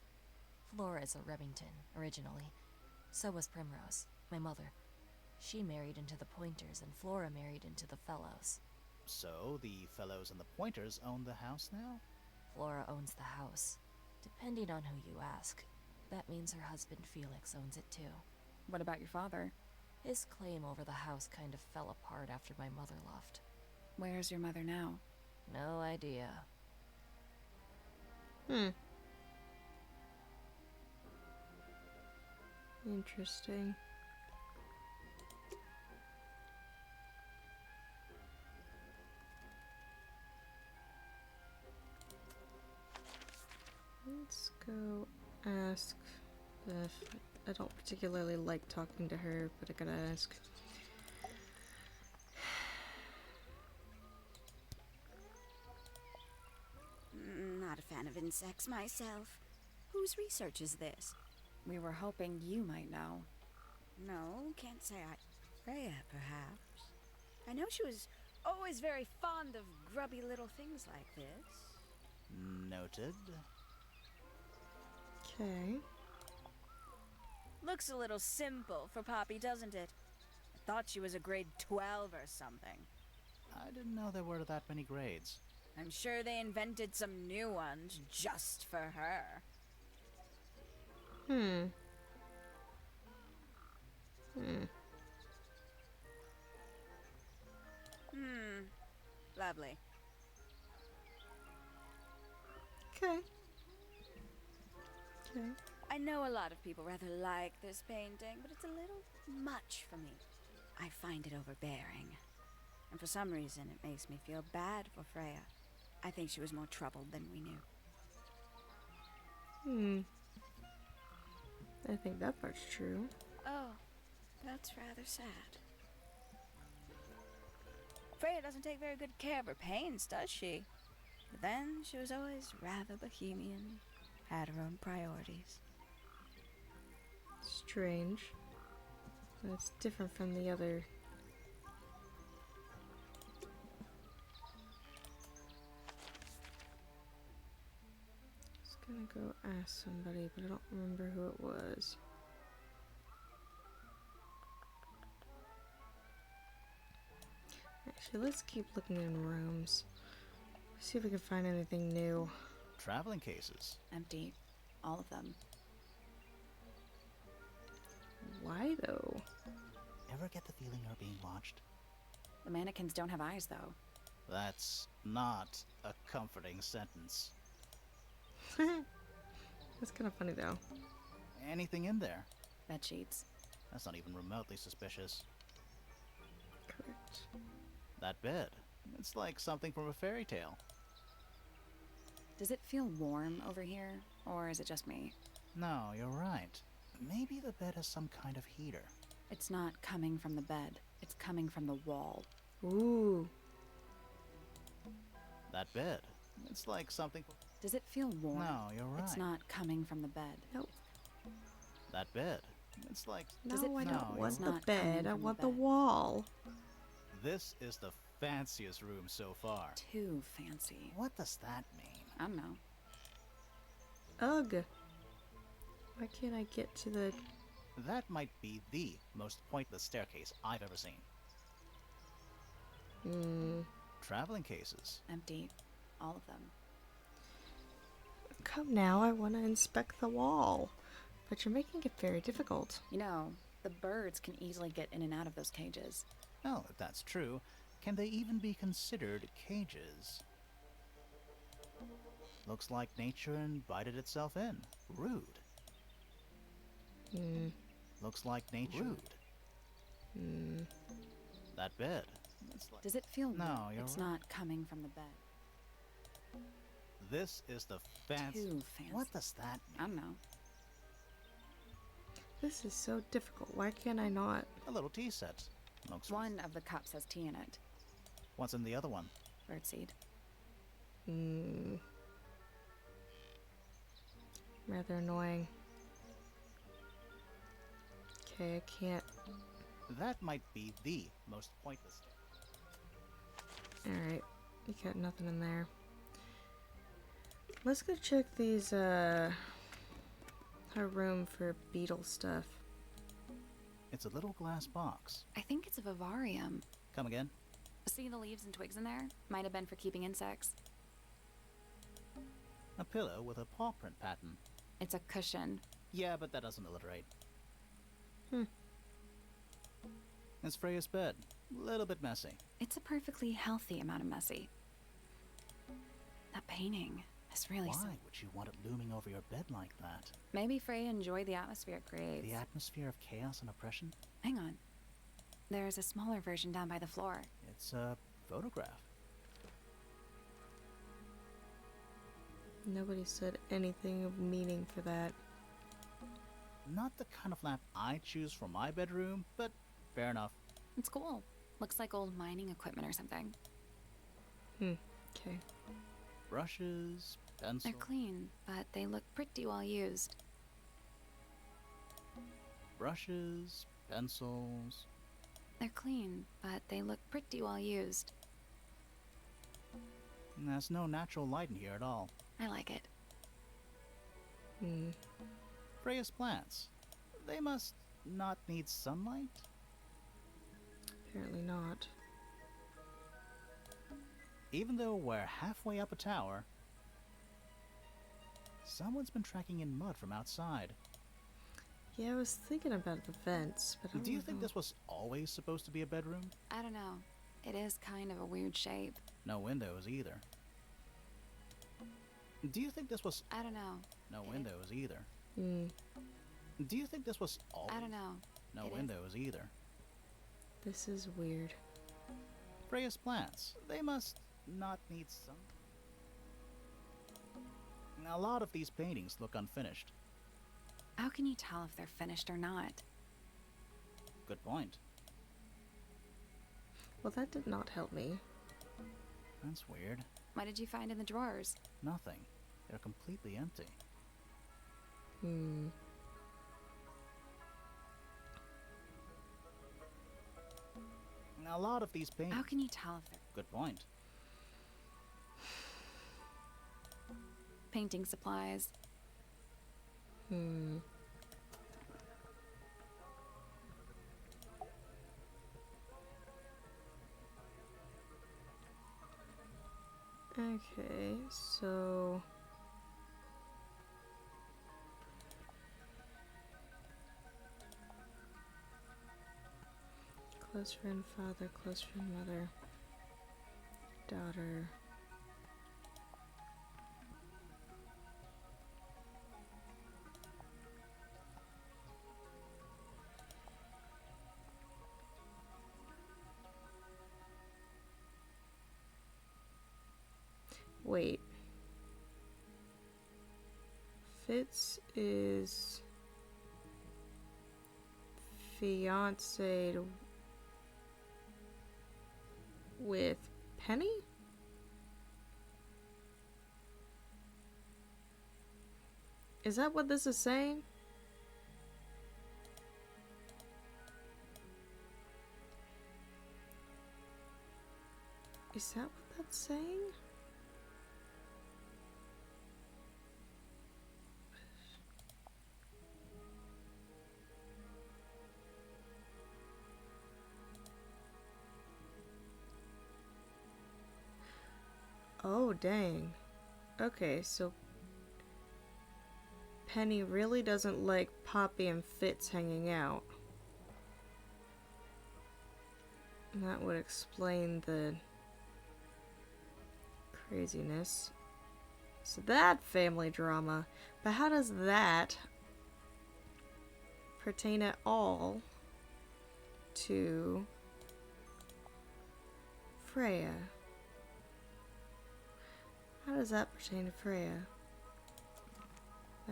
Flora is a Remington, originally. So was Primrose, my mother. She married into the Pointers, and Flora married into the Fellows. So the Fellows and the Pointers own the house now? Flora owns the house. Depending on who you ask, that means her husband Felix owns it too. What about your father? His claim over the house kind of fell apart after my mother left. Where's your mother now? No idea. Interesting. Let's go ask Beth. I don't particularly like talking to her, but I gotta ask. Not a fan of insects myself. Whose research is this? We were hoping you might know. No, can't say I... Freya, perhaps. I know she was always very fond of grubby little things like this. Noted. Okay. Looks a little simple for Poppy, doesn't it? I thought she was a grade 12 or something. I didn't know there were that many grades. I'm sure they invented some new ones just for her. Lovely. Okay. I know a lot of people rather like this painting, but it's a little much for me. I find it overbearing. And for some reason, it makes me feel bad for Freya. I think she was more troubled than we knew. I think that part's true. Oh, that's rather sad. Freya doesn't take very good care of her paints, does she? But then she was always rather bohemian, had her own priorities. Strange. It's different from the other. I was gonna go ask somebody, but I don't remember who it was. Actually, let's keep looking in rooms. See if we can find anything new. Traveling cases. Empty. All of them. Why though? Ever get the feeling you're being watched? The mannequins don't have eyes, though. That's not a comforting sentence. That's kind of funny though. Anything in there? Bed sheets. That's not even remotely suspicious. Correct. That bed. It's like something from a fairy tale. Does it feel warm over here, or is it just me? No, you're right. Maybe the bed has some kind of heater. It's not coming from the bed. It's coming from the wall. Ooh. That bed. It's like something... Does it feel warm? No, you're right. It's not coming from the bed. Nope. That bed. It's like... No, Does it I feel don't No, want it's the not coming bed. I from the want the bed. wall. This is the fanciest room so far. Too fancy. What does that mean? I don't know. Ugh. Why can't I get to the... That might be the most pointless staircase I've ever seen. Traveling cases. Empty. All of them. Come now, I want to inspect the wall. But you're making it very difficult. You know, the birds can easily get in and out of those cages. Oh, if that's true, can they even be considered cages? Looks like nature invited itself in. Rude. Looks like nature. Rude. That bed. It's like... Does it feel No, warm? you're It's right. not coming from the bed. This is the fancy... Too fancy. What does that mean? I don't know. This is so difficult. Why can't I not? A little tea set. Looks... One of the cups has tea in it. What's in the other one? Birdseed. Rather annoying. Okay, I can't. That might be the most pointless. Alright, you got nothing in there. Let's go check these, her room for beetle stuff. It's a little glass box. I think it's a vivarium. Come again? See the leaves and twigs in there? Might have been for keeping insects. A pillow with a paw print pattern. It's a cushion. Yeah, but that doesn't alliterate. It's Freya's bed. Little bit messy. It's a perfectly healthy amount of messy. That painting is really... Why would you want it looming over your bed like that? Maybe Freya enjoyed the atmosphere it creates. The atmosphere of chaos and oppression? Hang on. There's a smaller version down by the floor. It's a photograph. Nobody said anything of meaning for that. Not the kind of lamp I choose for my bedroom, but fair enough. It's cool. Looks like old mining equipment or something. Okay. Brushes, pencils. They're clean, but they look pretty well used. Brushes, pencils. They're clean, but they look pretty well used. There's no natural light in here at all. I like it. Freya's plants. They must not need sunlight? Apparently not. Even though we're halfway up a tower, someone's been tracking in mud from outside. Yeah, I was thinking about the vents, but I Do you don't think know. this was always supposed to be a bedroom? I don't know. It is kind of a weird shape. No windows either. Do you think this was... I don't know. No windows either. Do you think this was always... I don't know. No It is. windows either. This is weird. Freya's plants. They must not need sun. A lot of these paintings look unfinished. How can you tell if they're finished or not? Good point. Well, that did not help me. That's weird. What did you find in the drawers? Nothing. They're completely empty. A lot of these paintings. How can you tell if they're Good point. painting supplies? Okay, so... Close friend, father, close friend, mother, daughter. Wait. Fitz is fiancé with Penny? Is that what this is saying? Is that what that's saying? Oh, dang. Okay, so Penny really doesn't like Poppy and Fitz hanging out. And that would explain the craziness. So that family drama. But how does that pertain at all to Freya? How does that pertain to Freya?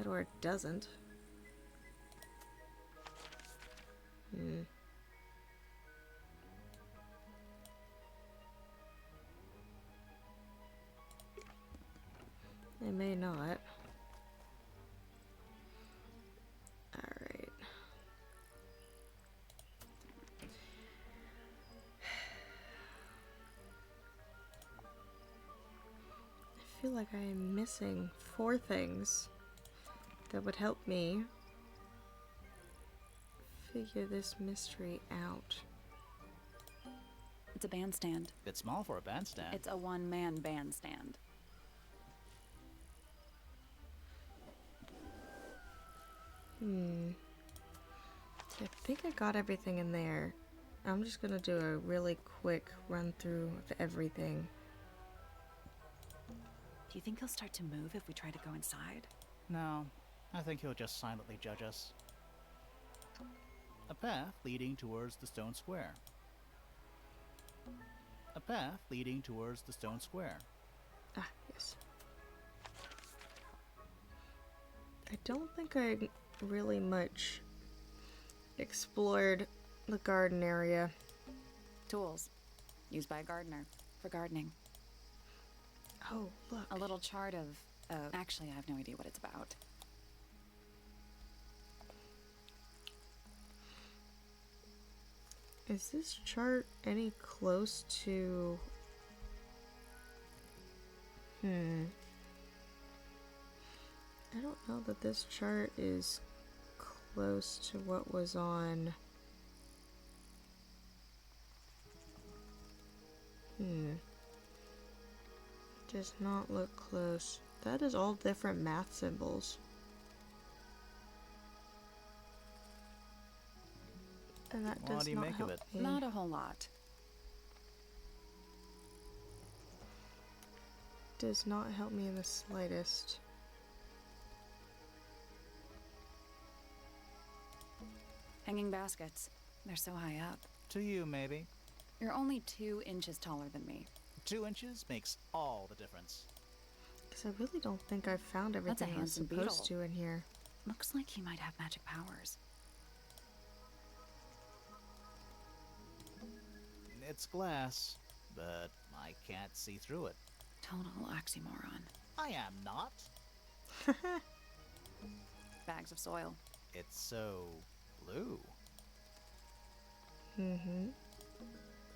Or it doesn't. It may not. Alright. I feel like I am missing 4 things that would help me figure this mystery out. It's a bandstand. Bit small for a bandstand. It's a one-man bandstand. I think I got everything in there. I'm just gonna do a really quick run through of everything. Do you think he'll start to move if we try to go inside? No, I think he'll just silently judge us. A path leading towards the stone square. A path leading towards the stone square. Ah, yes. I don't think I really much explored the garden area. Tools. Used by a gardener. For gardening. Oh, look. A little chart of... actually, I have no idea what it's about. Is this chart any close to... I don't know that this chart is close to what was on... Does not look close. That is all different math symbols. And that does What do you not make help of it? me. Not a whole lot. Does not help me in the slightest. Hanging baskets. They're so high up. To you, maybe. You're only 2 inches taller than me. 2 inches makes all the difference. Because I really don't think I've found That's a everything I was handsome supposed beetle. to in here. Looks like he might have magic powers. It's glass, but I can't see through it. Total oxymoron. I am not. Bags of soil. It's so blue.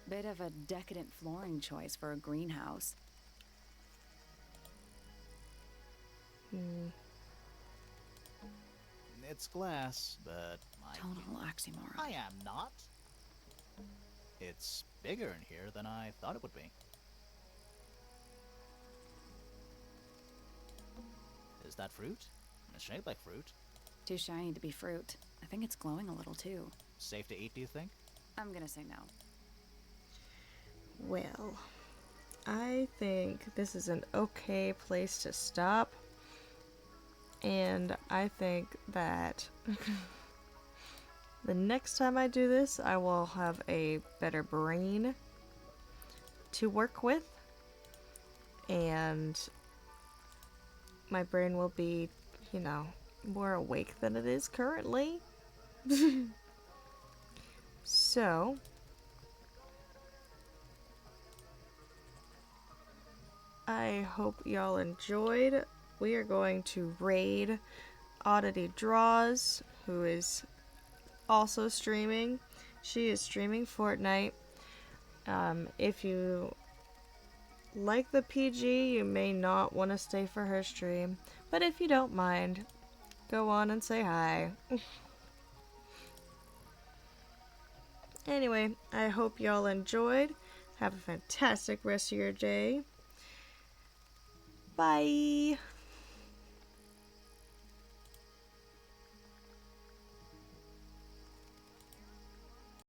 Bit of a decadent flooring choice for a greenhouse. It's glass, but Total oxymoron. I am not. It's bigger in here than I thought it would be. Is that fruit? It's shaped like fruit. Too shiny to be fruit. I think it's glowing a little too. Safe to eat, do you think? I'm gonna say no. Well, I think this is an okay place to stop. And I think that the next time I do this, I will have a better brain to work with. And my brain will be, you know, more awake than it is currently. So, I hope y'all enjoyed. We are going to raid Oddity Draws, who is also streaming. She is streaming Fortnite. If you like the PG, you may not want to stay for her stream, but if you don't mind, go on and say hi. Anyway, I hope y'all enjoyed. Have a fantastic rest of your day. Bye!